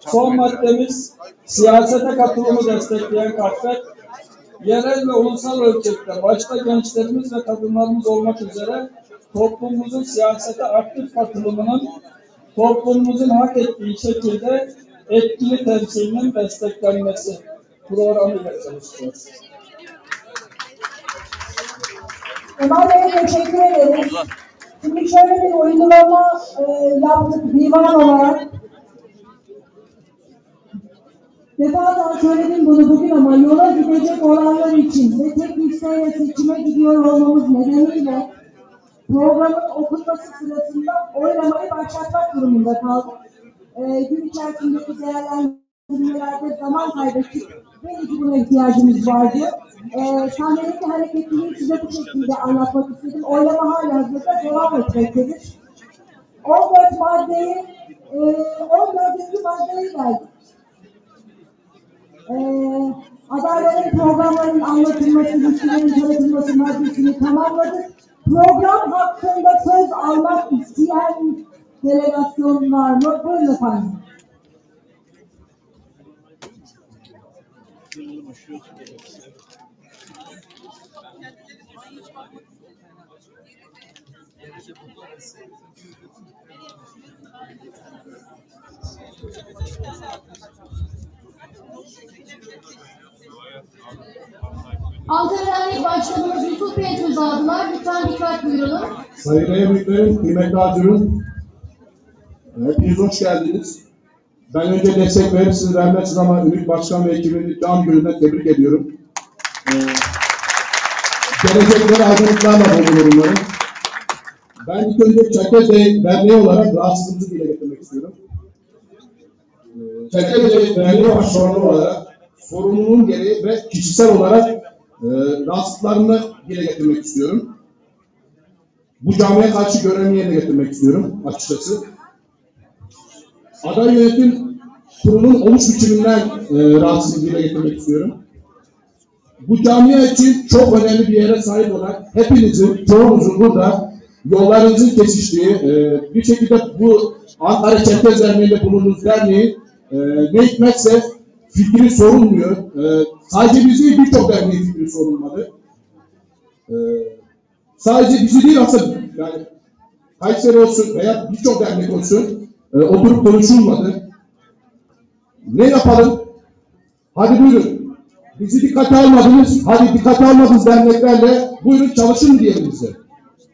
Son maddemiz, siyasete katılımı destekleyen KAPTEK, yerel ve ulusal ölçekte başta gençlerimiz ve kadınlarımız olmak üzere toplumumuzun siyasete aktif katılımının toplumumuzun hak ettiği şekilde etkili temsilinin desteklenmesi programıyla çalışıyoruz. Kemal Bey'e teşekkür ederim. Şimdi şöyle bir uygulama yaptık divan olarak. Defalarca söyledim bunu bugün ama yola gidecek olanlar için ve tek listeyle seçime gidiyor olmamız nedeniyle programın okunması sırasında oylamayı başlatmak durumunda kaldık. Gün içerisindeki değerlendirmelerde zaman kaybettik. Belli ki buna ihtiyacımız vardı. Sahnedeki hareketliliği size bu şekilde anlatmak istedim. Oylama halihazırda devam etmektedir. 14 maddeye geldik. Adayların programlarının anlatılması, listenin tanıtılması maddesini tamamladık. Program hakkında söz almak isteyen delegasyon var mı? Buyurun efendim. Ankara Dernek Başkanımız Yusuf Bey söz aldılar. Lütfen dikkat buyuralım. Sayın Büyüklerim, kıymetli Acun'un, hepiniz hoş geldiniz. Ben önce destek verirsiniz vermezsiniz ama Ümit Başkan ve ekibini can gönülden tebrik ediyorum. Gelecekleri aydınlıklarla bulunuyorum bunları. Ben ilk önce Çerkez Derneği olarak rahatsızlığımızı dile getirmek istiyorum. Çerkez Derneği başkanı olarak sorumluluğum gereği ve kişisel olarak rahatsızlıklarını dile getirmek istiyorum. Bu camiye karşı görevimi yerine getirmek istiyorum açıkçası. Aday Yönetim Kurulu'nun oluş biçiminden rahatsızlığı dile getirmek istiyorum. Bu camia için çok önemli bir yere sahip olan hepinizin, çoğunuzun burada yollarınızın kesiştiği, bir şekilde bu Ankara Çerkez Derneği'nde bulunduğunuz derneğin ne hikmetse fikri sorulmuyor. Sadece bizi birçok derneğin fikri sorulmadı. Sadece bizi değil aslında yani Kayseri olsun veya birçok dernek olsun oturup konuşulmadı. Ne yapalım? Hadi buyurun. Bizi dikkate almadınız. Hadi dikkate almadınız derneklerle. Buyurun çalışın diyelim bize.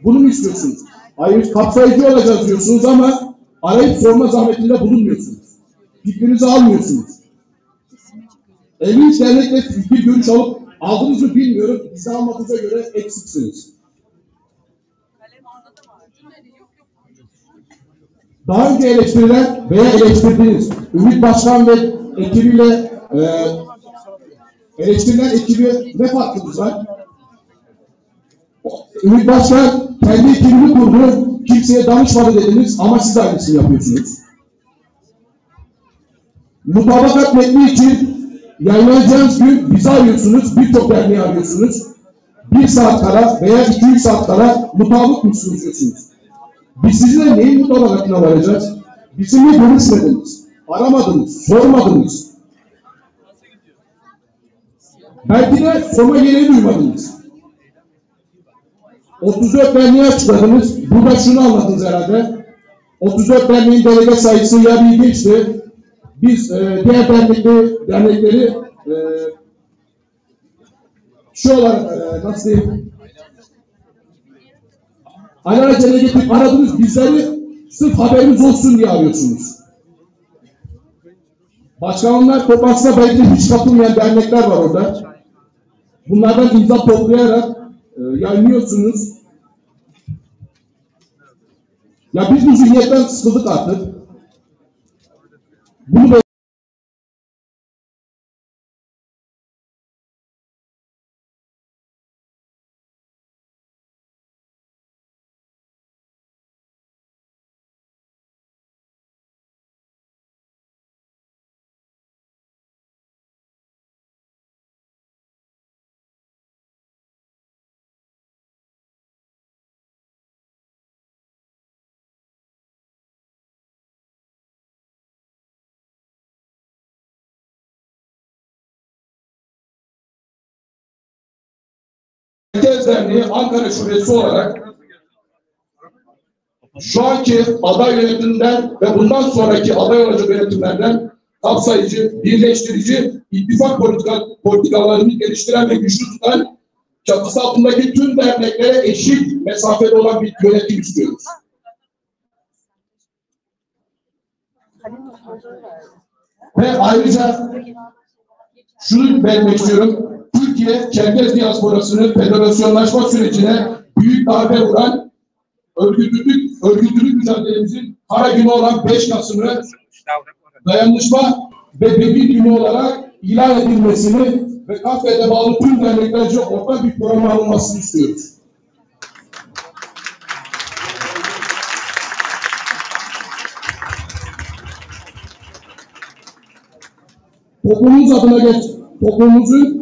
Bunu mu istiyorsunuz? Hayır, kapsayıcı olacağız diyorsunuz ama arayıp sorma zahmetinde bulunmuyorsunuz. Fikrinizi almıyorsunuz. 53 dernekle fikir görüş alıp aldınız mı bilmiyorum. Bizi almadığınıza göre eksiksiniz. Daha önce eleştirilen veya eleştirdiğiniz Ümit Başkan ve ekibiyle eleştirilen ekibi ne farkımız var? Ümit Başkan kendi ekibini kurdu, kimseye danışmadı dediniz ama siz aynısını yapıyorsunuz. Mutabakat metni için yayınlayacağınız gün bizi arıyorsunuz, birçok derneği arıyorsunuz. 1 saat kala veya 2-3 saat kala mutabık mısınız diyorsunuz. Biz sizinle neyin mutabakatına varacağız? Bizimle görüşmediniz, aramadınız, sormadınız. Belki de sorma gereği duymadınız. 34 derneği açıkladınız. Burada şunu anladınız herhalde. 34 derneğin delege sayısı ya bir geçti. Biz diğer dernekleri şu olarak nasıl diyeyim? Alelacele getirip aradınız bizleri sırf haberimiz olsun diye arıyorsunuz. Başkanlar toplantısına belki de hiç katılmayan dernekler var orada. Bunlardan imza toplayarak yayınlıyorsunuz. Ya biz bu zihniyetten sıkıldık artık. Bunu da Çerkez Derneği Ankara Şubesi olarak şu anki aday yönetiminden ve bundan sonraki aday olacak yönetimlerden kapsayıcı, birleştirici, ittifak politikalarını geliştiren ve güçlü tutan, çatısı altındaki tüm derneklere eşit mesafede olan bir yönetim istiyoruz. Ve ayrıca şunu vermek istiyorum. Türkiye Çerkez Diasporası'nın federasyonlaşma sürecine büyük darbe vuran örgütlülük mücadelemizin kara günü olan 5 Kasım'ı dayanışma ve bedil günü olarak ilan edilmesini ve kafede bağlı tüm derneklerce ortak bir program alınmasını istiyoruz. Toplumumuz adına toplumumuzun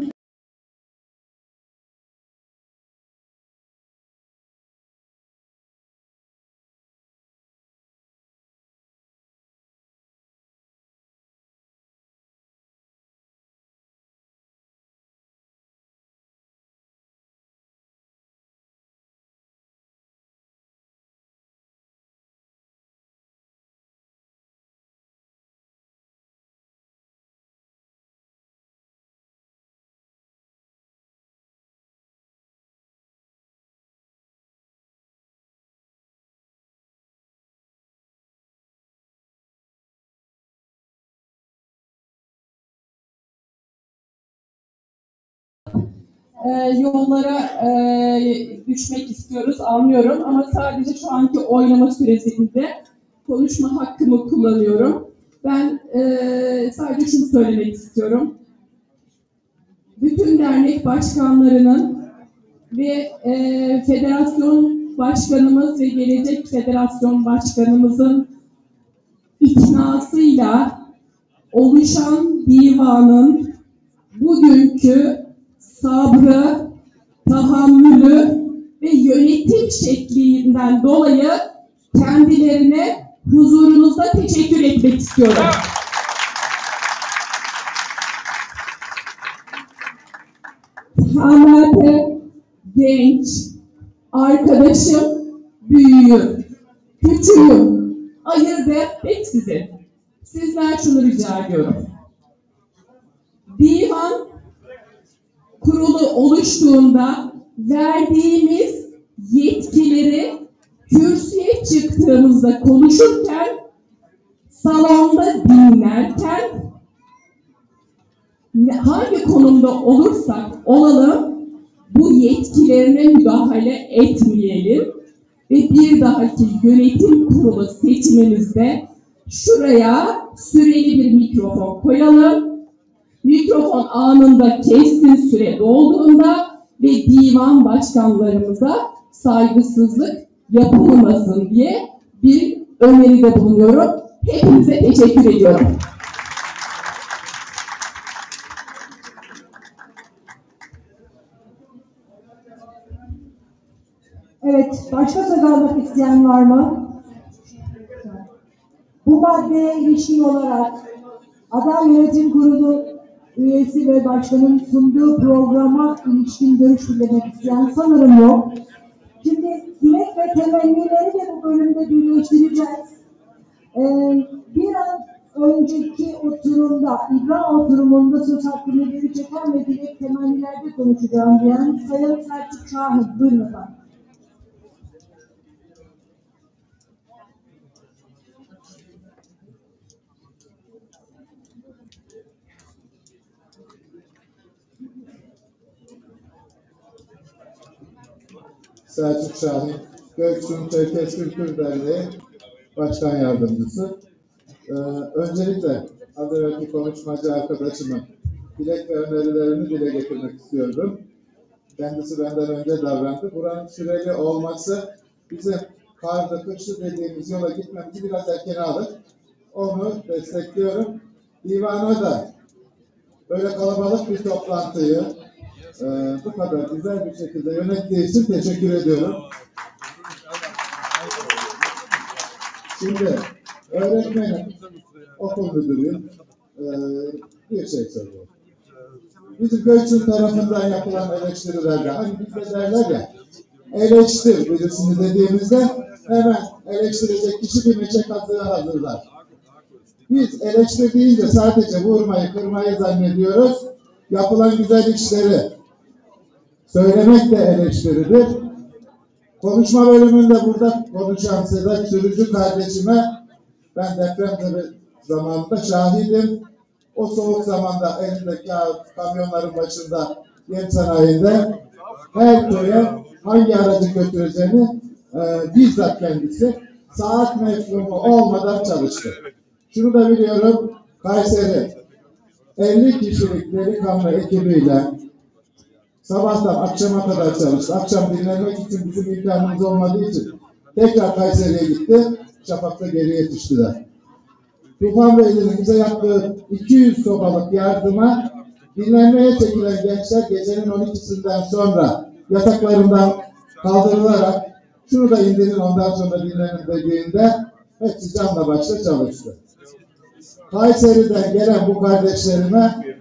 yollara düşmek istiyoruz, anlıyorum ama sadece şu anki oylama süresinde konuşma hakkımı kullanıyorum. Ben sadece şunu söylemek istiyorum. Bütün dernek başkanlarının ve federasyon başkanımız ve gelecek federasyon başkanımızın iknasıyla oluşan divanın bugünkü sabrı, tahammülü ve yönetim şeklinden dolayı kendilerine huzurunuzda teşekkür etmek istiyorum. Hamate, genç, arkadaşım, büyüğüm, küçüğüm, ayırt et sizi. Sizden şunu rica ediyorum. Divan kurulu oluştuğunda verdiğimiz yetkileri kürsüye çıktığımızda konuşurken, salonda dinlerken, hangi konumda olursak olalım bu yetkilerine müdahale etmeyelim ve bir dahaki yönetim kurulu seçimimizde şuraya süreli bir mikrofon koyalım. Mikrofon anında kessin süre dolduğunda ve divan başkanlarımıza saygısızlık yapılmasın diye bir öneride bulunuyorum. Hepinize teşekkür ediyorum. Evet, başka söz almak isteyen var mı? Bu maddeye ilişkin olarak Aday Yönetim Kurulu üyesi ve başkanın sunduğu programa ilişkin görüş bildirmek isteyen sanırım yok. Şimdi dilek ve temennileri de bu bölümde birleştireceğiz. Bir an önceki oturumda, İbra oturumunda söz hakkını geri çeken ve dilek temennilerde konuşacağım diyen Sayın Selçuk Şahin. Buyurun efendim. Selçuk Şahin, Göksun Çerkez Kültür Derneği Başkan Yardımcısı. Öncelikle az önceki konuşmacı arkadaşımın dilek ve önerilerini dile getirmek istiyorum. Kendisi benden önce davrandı. Buranın süreli olması bizim karda kışlı dediğimiz yola gitmemizi biraz erken alır. Onu destekliyorum. Divana da böyle kalabalık bir toplantıyı bu kadar güzel bir şekilde yönettiği için teşekkür ediyorum. Şimdi öğretmenim, okul müdürüyüm, bir şey söylüyorum. Bizim Gökçün tarafından yapılan eleştirilerde, hani bizde derler ya, eleştir birisini dediğimizde hemen eleştirecek kişi bir meçe kazığı hazırlar. Biz eleştiri deyince sadece vurmayı, kırmayı zannediyoruz. Yapılan güzel işleri söylemek de eleştiridir. Konuşma bölümünde burada konuşan Sedat Sürücü kardeşime ben deprem zamanında şahidim. O soğuk zamanda elindeki kamyonların başında yem sanayinde her köye hangi aracı götüreceğini bizzat kendisi saat mefhumu olmadan çalıştı. Şunu da biliyorum, Kayseri 50 kişilik delikanlı ekibiyle sabahtan akşama kadar çalıştı. Akşam dinlenmek için bizim imkanımız olmadığı için tekrar Kayseri'ye gitti. Şafak'ta geri yetiştiler. Tufan Bey'in bize yaptığı 200 sobalık yardıma dinlenmeye çekilen gençler gecenin 12'sinden sonra yataklarından kaldırılarak şunu da indirin ondan sonra dinlenin dediğinde hepsi canla başla çalıştı. Kayseri'den gelen bu kardeşlerime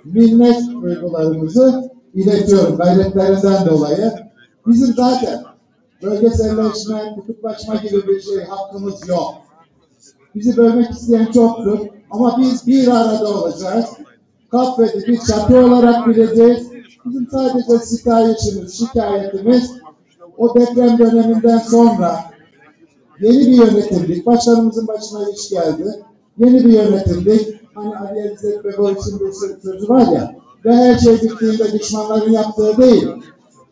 minnet duygularımızı iletiyorum gayretlerinden dolayı. Bizim zaten bölgeselleşme, kutuplaşma gibi bir şey hakkımız yok. Bizi bölmek isteyen çoktur ama biz bir arada olacağız. Kafede bir çatı olarak bileceğiz. Bizim sadece şikayetimiz o deprem döneminden sonra yeni bir yönetimlik, başkanımızın başına iş geldi. Yeni bir yönetimlik, hani Ali İzzet Begoviç'in bir sözü var ya, ve her şey bittiğinde düşmanların yaptığı değil,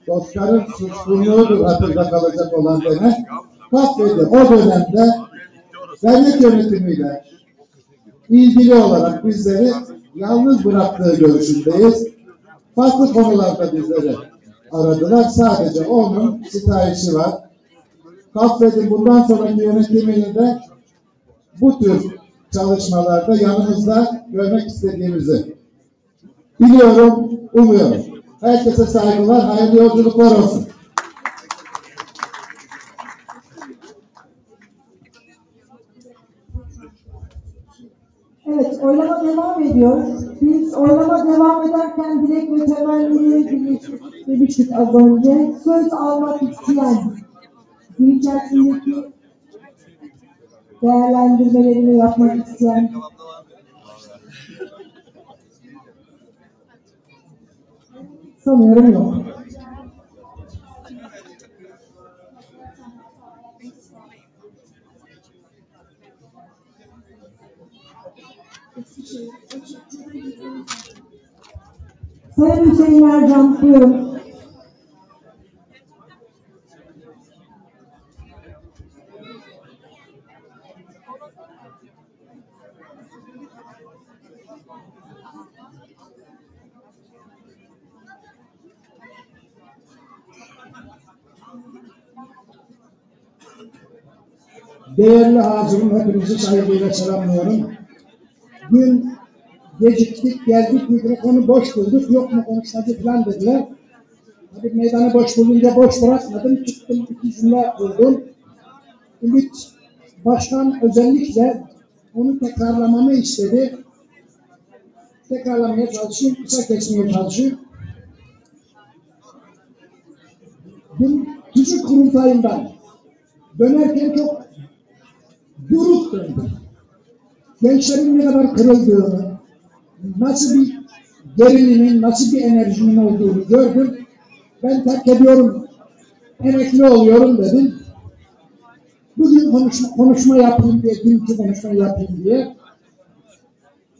dostların suçluluğudur hatırda kalacak olan dene. Kafede o dönemde dernek yönetimiyle ilgili olarak bizleri yalnız bıraktığı görüşündeyiz. Farklı konularda bizleri aradılar. Sadece onun sitayişi var. Kafed'in bundan sonraki yönetimini de bu tür çalışmalarda yanımızda görmek istediğimizi biliyorum, umuyorum. Herkese saygılar, hayırlı yolculuklar olsun. Evet, oylama devam ediyor. Biz oylama devam ederken dilek ve temennileri demiştik az önce. Söz almak isteyen, gün içerisindeki değerlendirmelerini yapmak isteyen, sanıyorum yok. Sayın Hüseyin Ercan, buyurun. Değerli hazırım, hepinizi saygıyla selamlıyorum. Dün geciktik, geldik, mikrofonu boş bulduk, yok mu konuşmacı falan dediler. Hadi meydanı boş bulunca boş bırakmadım, çıktım, iki cümle kurdum. Ümit Başkan özellikle onu tekrarlamamı istedi. Tekrarlamaya çalışayım, kısa kesmeye çalışayım. Dün küçük kurultayından dönerken çok buruk döndüm. Gençlerin ne kadar kırıldığını, nasıl bir gerilimin, nasıl bir enerjinin olduğunu gördüm. Ben terk ediyorum, emekli oluyorum dedim. Bugün konuşma yapayım diye, dünkü konuşma yapayım diye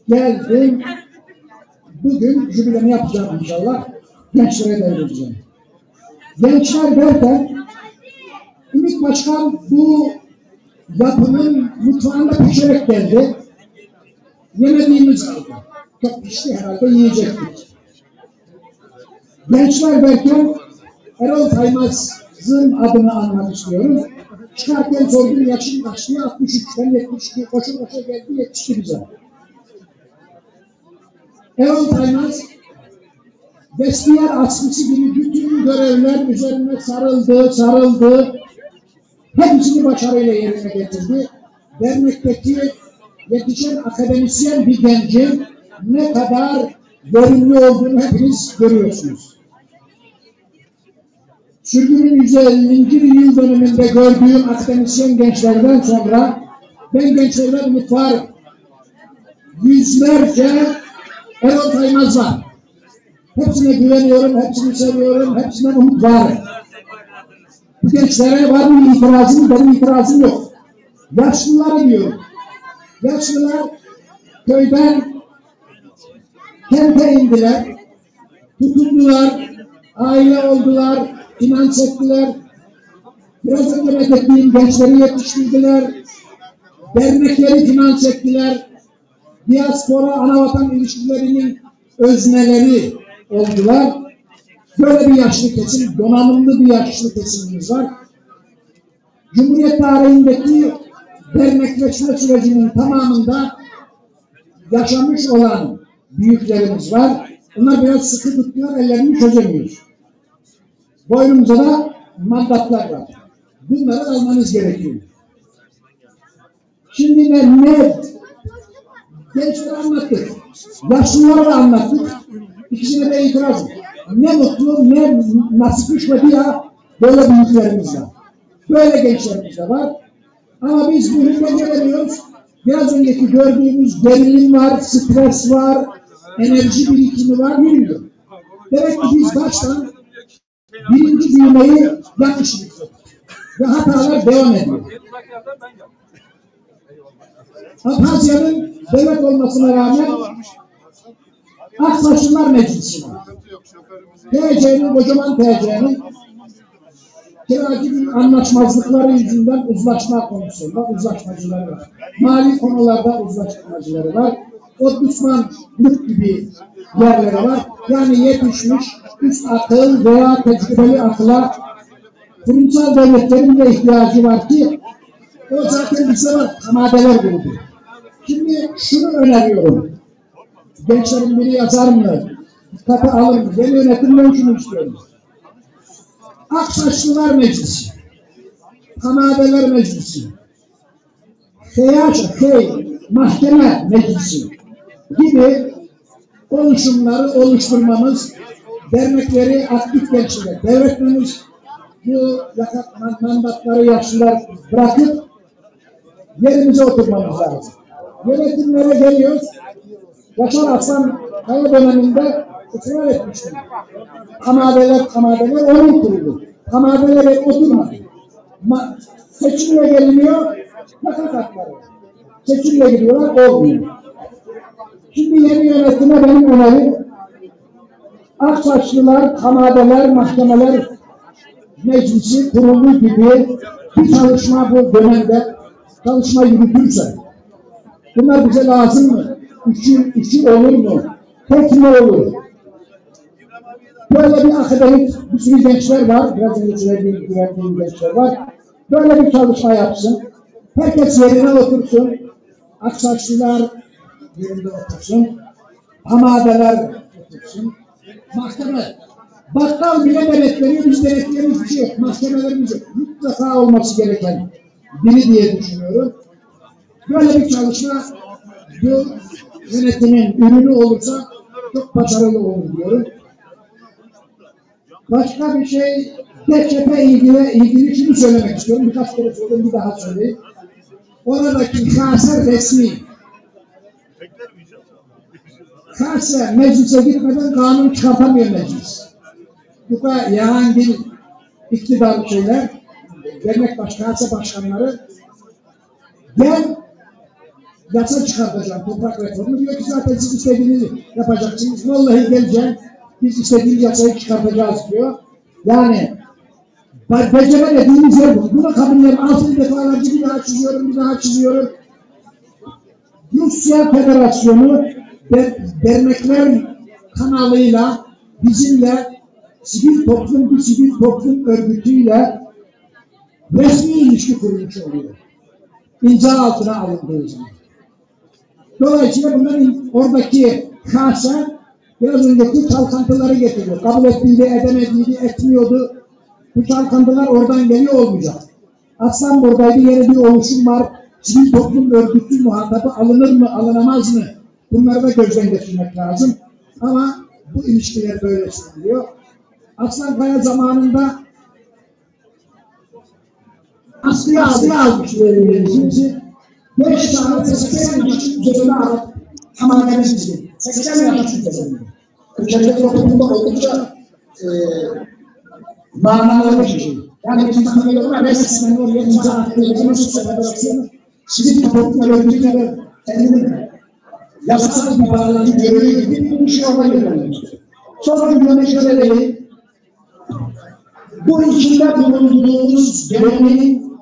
geldim. Bugün jübilemi yapacağım inşallah. Gençlere devredeceğim. Gençler derken Ümit Başkan bu yapının mutfağında pişerek geldi. Yemediğimiz kaldı. Çok pişti herhalde, yiyecektik. Gençler derken Erol Taymaz'ın adını anmak istiyorum. Çıkarken sordum, yaşım kaç diye, 63, ben 72, koşu koşu geldi, 72 bize. Erol Taymaz, vestiyer askısı gibi bütün görevler üzerine sarıldı. Hepsini başarıyla yerine getirdi. Dernekteki yetişen akademisyen bir gencin ne kadar verimli olduğunu hepiniz görüyorsunuz. sürgünün 150. yıl dönümünde gördüğüm akademisyen gençlerden sonra ben gençlerden umut varım. Yüzlerce Erol Taymaz var. Hepsine güveniyorum, hepsini seviyorum, hepsinden umut varım. Bu gençlere var mı itirazım? Benim itirazım yok. Yaşlılar diyorum. Yaşlılar köyden kente indiler, tutundular, aile oldular, finans ettiler. Biraz önce bahsettiğim gençleri yetiştirdiler, dernekleri finans ettiler, diaspora anavatan ilişkilerinin özneleri oldular. Böyle bir yaşlı kesim, donanımlı bir yaşlı kesimimiz var. Cumhuriyet tarihindeki dernekleşme sürecinin tamamında yaşamış olan büyüklerimiz var. Onlar biraz sıkı tutuyor, ellerini çözemiyoruz. Boynumuza da mandatlar var. Bunları almanız gerekiyor. Şimdi ne gençlere anlattık, yaşlılara da anlattık. İkisine de itiraz yok. Ne mutlu, ne nasip düşmedi ya, böyle büyüklerimiz var. Böyle gençlerimiz de var. Ama biz bu hükme gelemiyoruz. Biraz önceki gördüğümüz gerilim var, stres var, enerji birikimi var, bilmiyor. Demek ki biz baştan birinci düğmeyi yanlış yapıyoruz. Ve hatalar devam ediyor. Apasya'nın devlet olmasına rağmen Aksaçlılar Meclisi var. TC'nin, kocaman TC'nin kiracı anlaşmazlıkları yüzünden uzlaşma konusunda uzlaşmacıları var. Mali konularda uzlaşmacıları var. Ombudsmanlık gibi yerleri var. Yani yetişmiş üst akıl veya tecrübeli akıla kurumsal devletlerin de ihtiyacı var ki o zaten bize var. Hamadeler grubu. Şimdi şunu öneriyorum. Gençlerin biri yazar mı? Dikkate alır mı? Yeni yönetimden şunu istiyorum. Aksaçlılar Meclisi, Hamadeler Meclisi, Mahkeme Meclisi gibi oluşumları oluşturmamız, dernekleri aktif gençlere devretmemiz, bu mandatları yaşlılar bırakıp yerimize oturmamız lazım. Yönetimlere geliyoruz. Yaşar Aslan Kaya döneminde ısrar etmiştim. Hamadeler onun kurulu. Hamadeler oturmadı. Seçimle geliniyor, yaka hakları. Seçimle gidiyorlar, olmuyor. Şimdi yeni yönetime benim önerim, Aksaçlılar, Hamadeler, Mahkemeler Meclisi kurulu gibi bir çalışma bu dönemde çalışma yürütürse, bunlar bize lazım mı? İki olur mu? Tek mi olur? Böyle bir akademik bir sürü gençler var. Biraz önce söylediğim gençler var. Böyle bir çalışma yapsın. Herkes yerine otursun. Aksaçlılar yerinde otursun. Hamadeler otursun. Mahkeme. Bakkal bile denetleniyor. Biz denetlerimiz bir şey yok. Mahkemelerimiz yok. Mutlaka olması gereken biri diye düşünüyorum. Böyle bir çalışma bu yönetimin ürünü olursa çok başarılı olur diyorum. Başka bir şey, DÇP ilgili şunu söylemek istiyorum. Birkaç kere söyledim, bir daha söyleyeyim. Oradaki kase resmi. Kase meclise gitmeden kanun çıkartamıyor meclis. Bu da Yahangil iktidar şeyler, dernek kase başkanları gel yasa çıkartacağım, toprak reformu diyor ki zaten siz istediğinizi yapacaksınız. Vallahi geleceğim, biz istediğimiz yasayı çıkartacağız diyor. Yani beceremediğimiz yer bu. Bunu kabullerim. 6 defalarca bir daha çiziyorum. Rusya Federasyonu dernekler kanalıyla bizimle sivil toplum örgütüyle resmi ilişki kurulmuş oluyor. İmza altına alındığı zaman. Dolayısıyla bunların oradaki kase biraz önceki çalkantıları getiriyor. Kabul ettiğiydi, edemediğiydi, etmiyordu. Bu çalkantılar oradan geliyor olmayacak. Aslan buradaydı, yeni bir oluşum var. Sivil toplum örgütü muhatabı alınır mı, alınamaz mı? Bunları da gözden geçirmek lazım. Ama bu ilişkiler böyle sunuluyor. Aslankaya zamanında askıya almış öğrencilerimizi. 5 tane 80 yaş üzerine alıp tamanemiz bizim. 80 yaş üzerinde. Ülkede toplumda oldukça manalı bir şey. Yani biz tanıyorlar, resmen oraya imza attığı Federasyonu sivil toplum örgütleri kendini yasal bir bağlantı görevi gibi bir şey olmayı görmüştür. Sonra Güneşöre'yi bu içinde bulunduğumuz geleneğin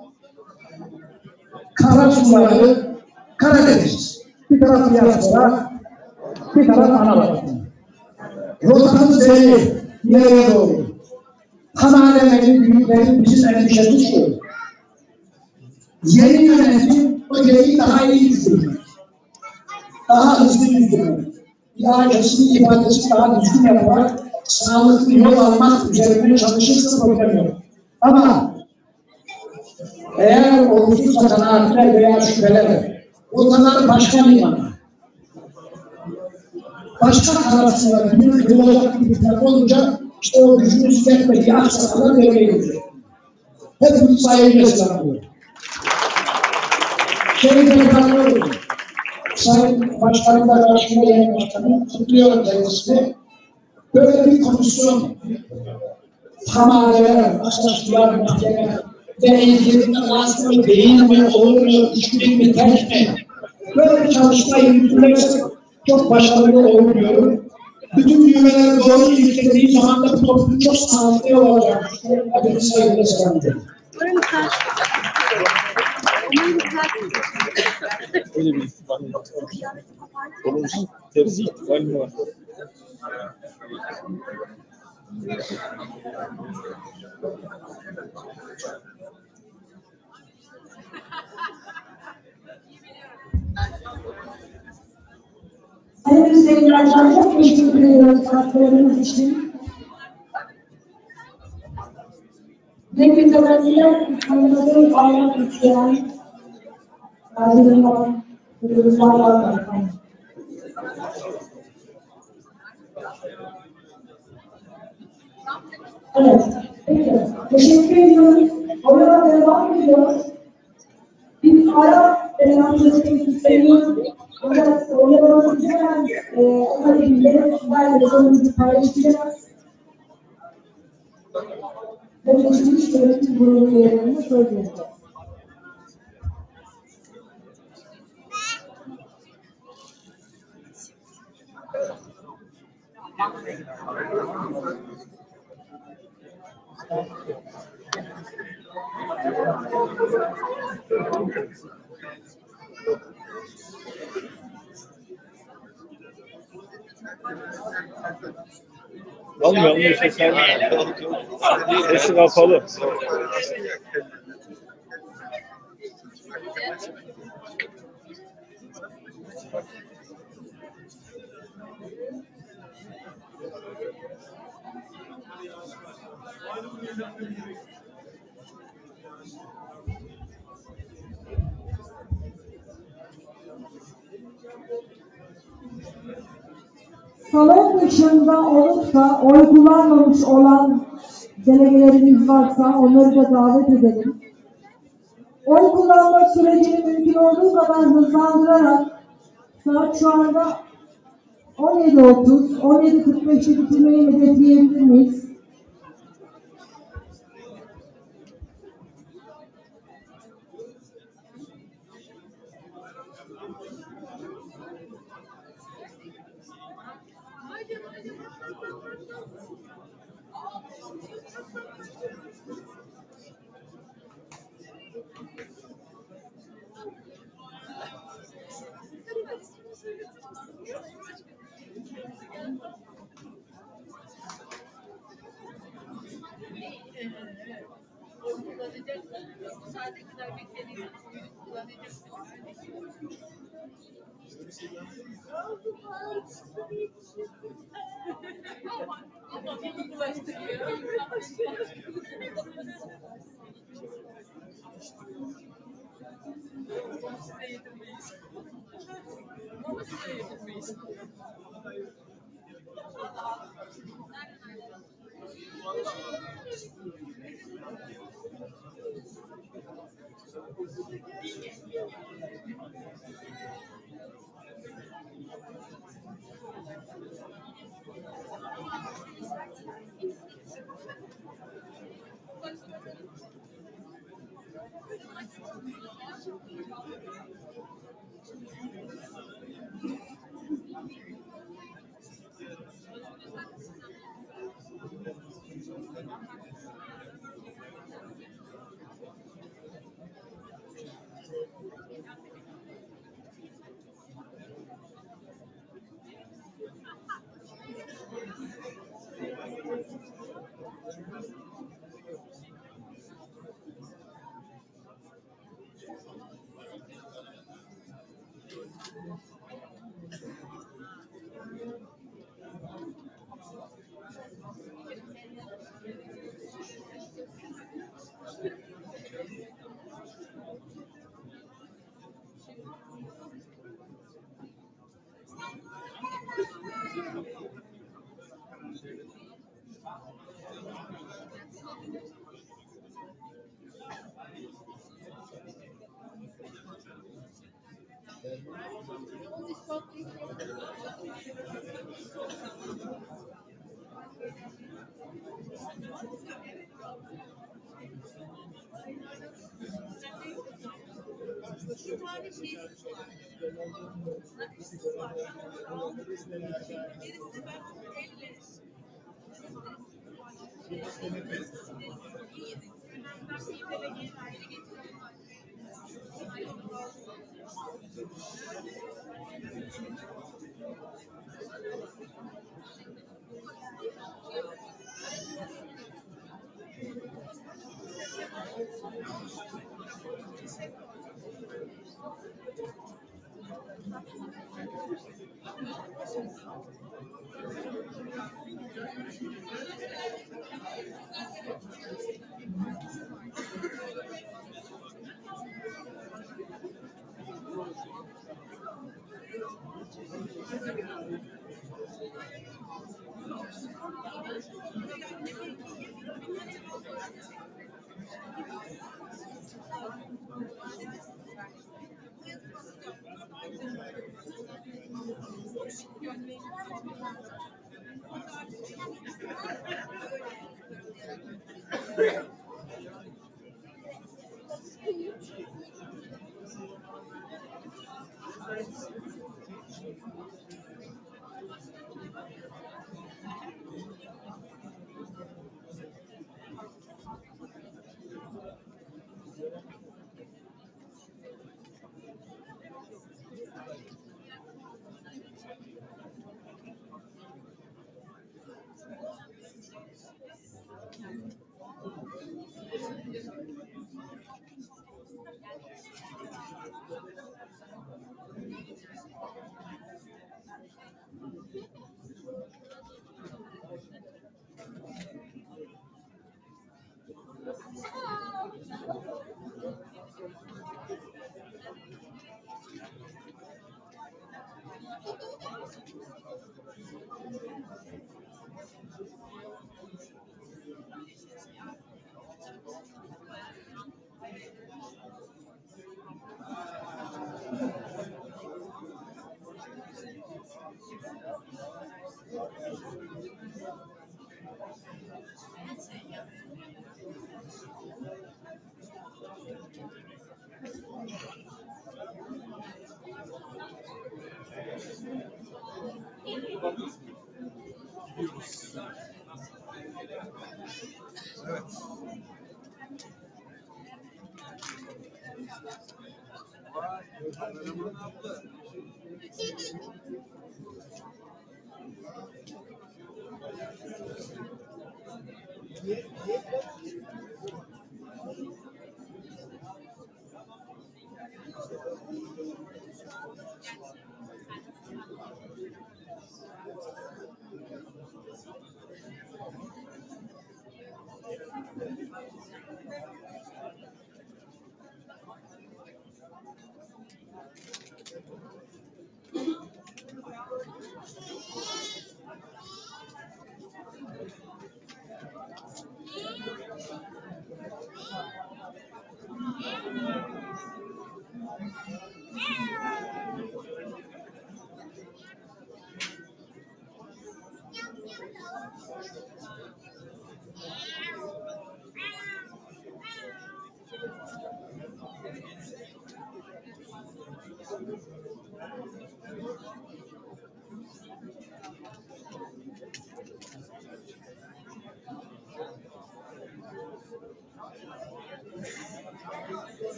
kara suları Karadeniz. Bir taraf diaspora, bir taraf Anadolu. Rotamız belli, ileriye doğru. Tamamen büyüklerin bizim endişemiz şu. Yeni yönetim o gereği daha iyi düşünmek. Daha hızlı düşünmek. Daha kesin ifadesi daha düzgün yaparak sağlıklı yol almak üzerine çalışırsa problem yok. Ama eğer oluşursa kanaatler veya şüpheler, onları başka limana, başka kararasınlar, bir kırılacak bir taraf olunca işte o gücümüz yetmediği aksakalar devreye girecek. Hepimiz sahibiyle selamlıyor. Şerif'e tanıyorum. Sayın Başkanım da Başkanı, Genel Başkanı, kutluyorum kendisini. Böyle bir komisyon tamamen asaslar, mahkeme ve eğitimde aslında değil mi, olur mu, işlik mi, ters mi? Böyle bir çalışmayı yürütürlerse çok başarılı olur diyorum. Bütün düğmeler doğru yürütüldiği zaman da bu toplum çok sağlıklı olacak. Hepinizi saygıyla selamlıyorum. Öyle bir ihtimali var. Onun terzi ihtimali var. Sayın Hüseyinler'den çok teşekkür ediyoruz katkılarınız için. Demin temenniler kanunları almak isteyen aydınlar, kuruluşlar var. Evet, peki. Teşekkür ediyoruz. Orada devam ediyor. Bir ara sözleşmek istemiyoruz. Fakat oylamanın hemen ona ilgili sizlerle sorunuzu paylaşacağız. Ve geçmiş yönetim kurulu üyelerine söz vereceğiz. Almıyor işte sen. Sesi kapalı. Salon dışında olup da oy kullanmamış olan delegelerimiz varsa onları da davet edelim. Oy kullanma sürecini mümkün olduğu kadar hızlandırarak saat şu anda 17:30, 17:45'te bitirmeyi hedefleyebilir miyiz? tane şey var. Nakışlısı var. Gerisi ben elle.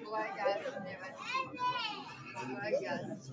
Kolay gelsin. Evet. Kolay gelsin.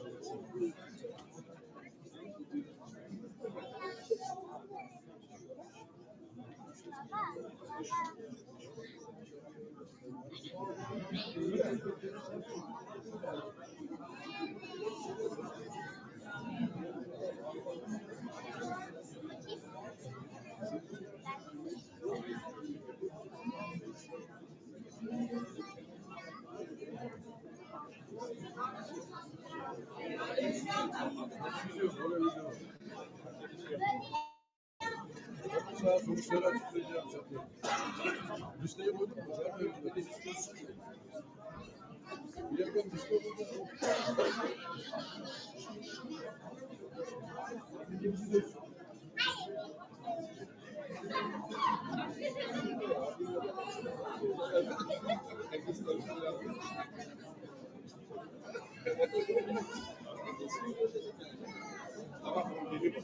Sonuçları açıklayacağım. Listeye koyduk mu? Yakın liste Tamam, geliyor.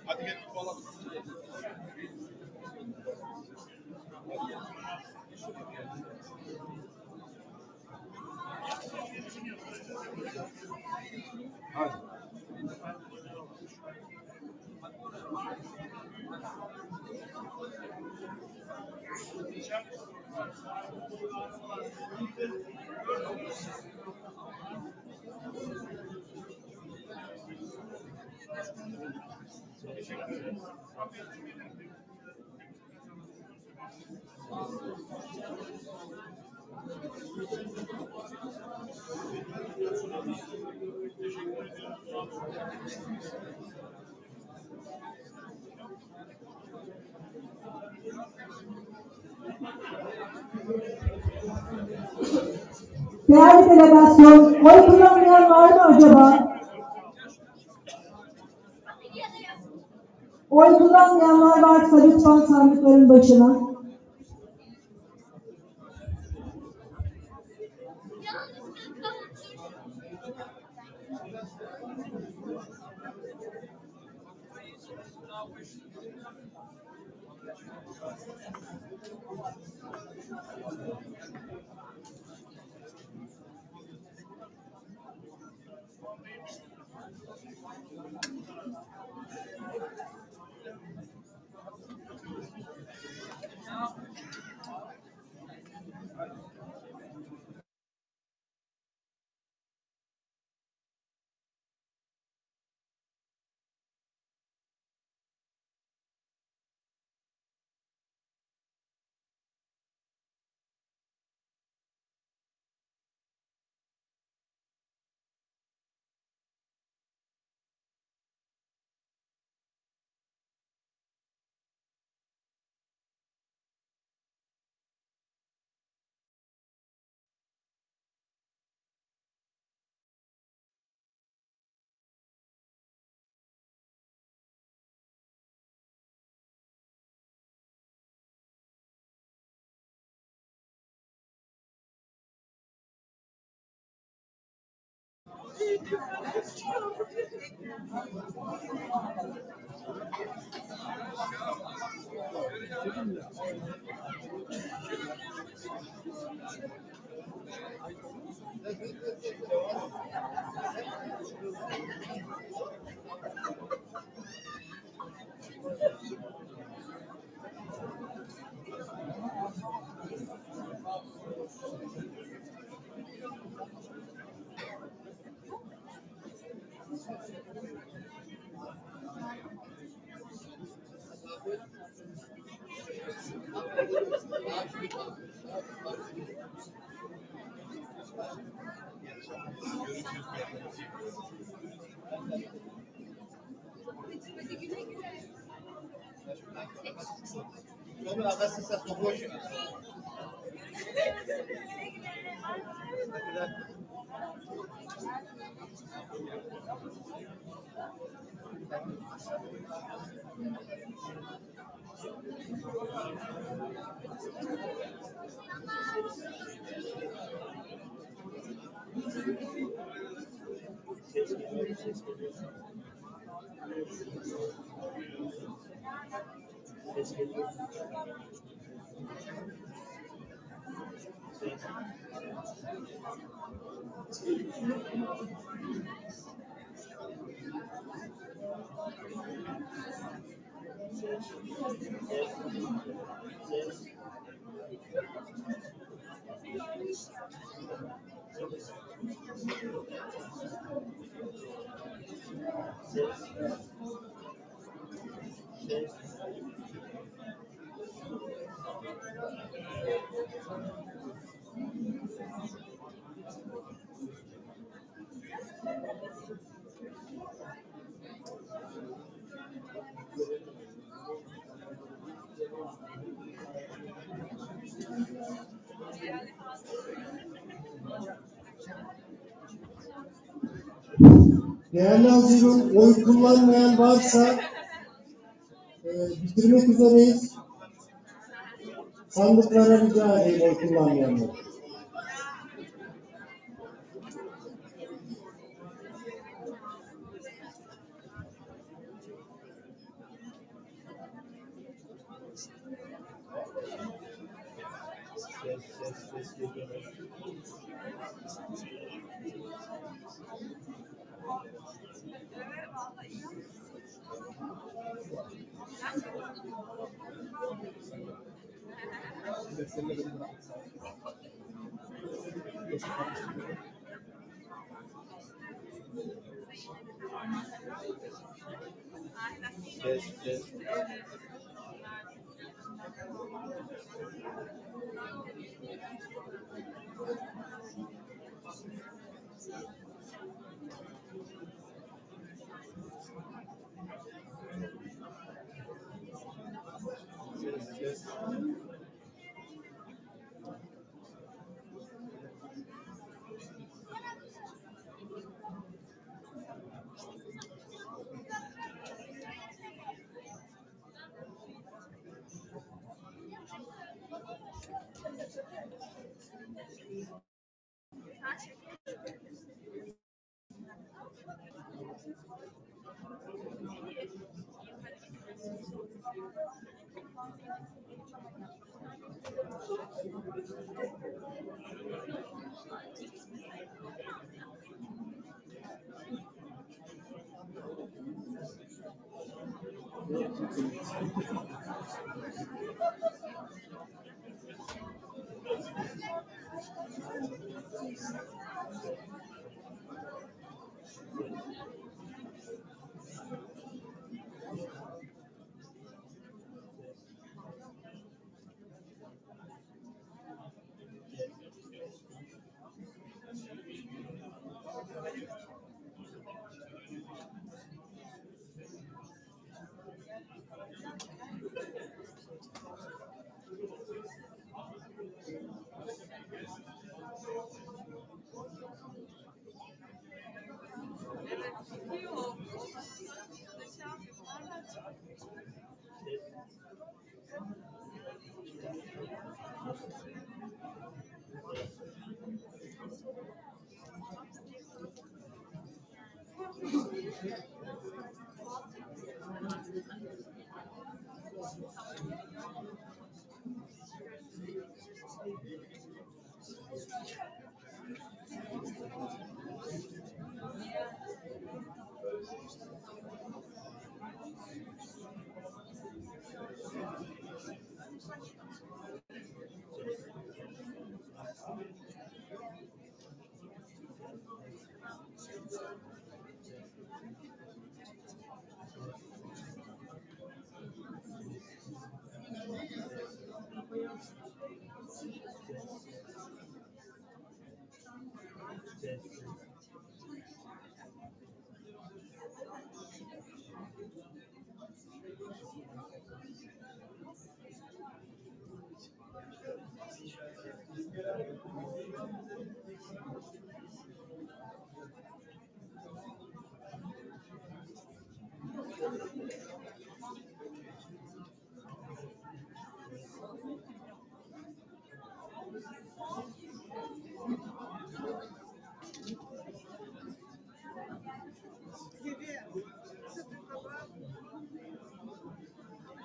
Hadi gel falan. Hadi. Değerli delegasyon, oy kullanmayan var mı acaba? Oy kullanmayanlar varsa lütfen sandıkların başına. Değerli hazırım, oy kullanmayan varsa bitirmek üzereyiz. Sandıklara rica edeyim oy kullanmayanlar.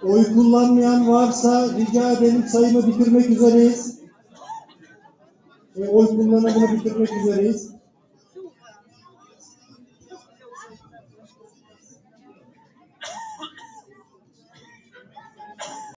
Oy kullanmayan varsa rica edelim, sayımı bitirmek üzereyiz. Oy kullanımını bitirmek üzereyiz.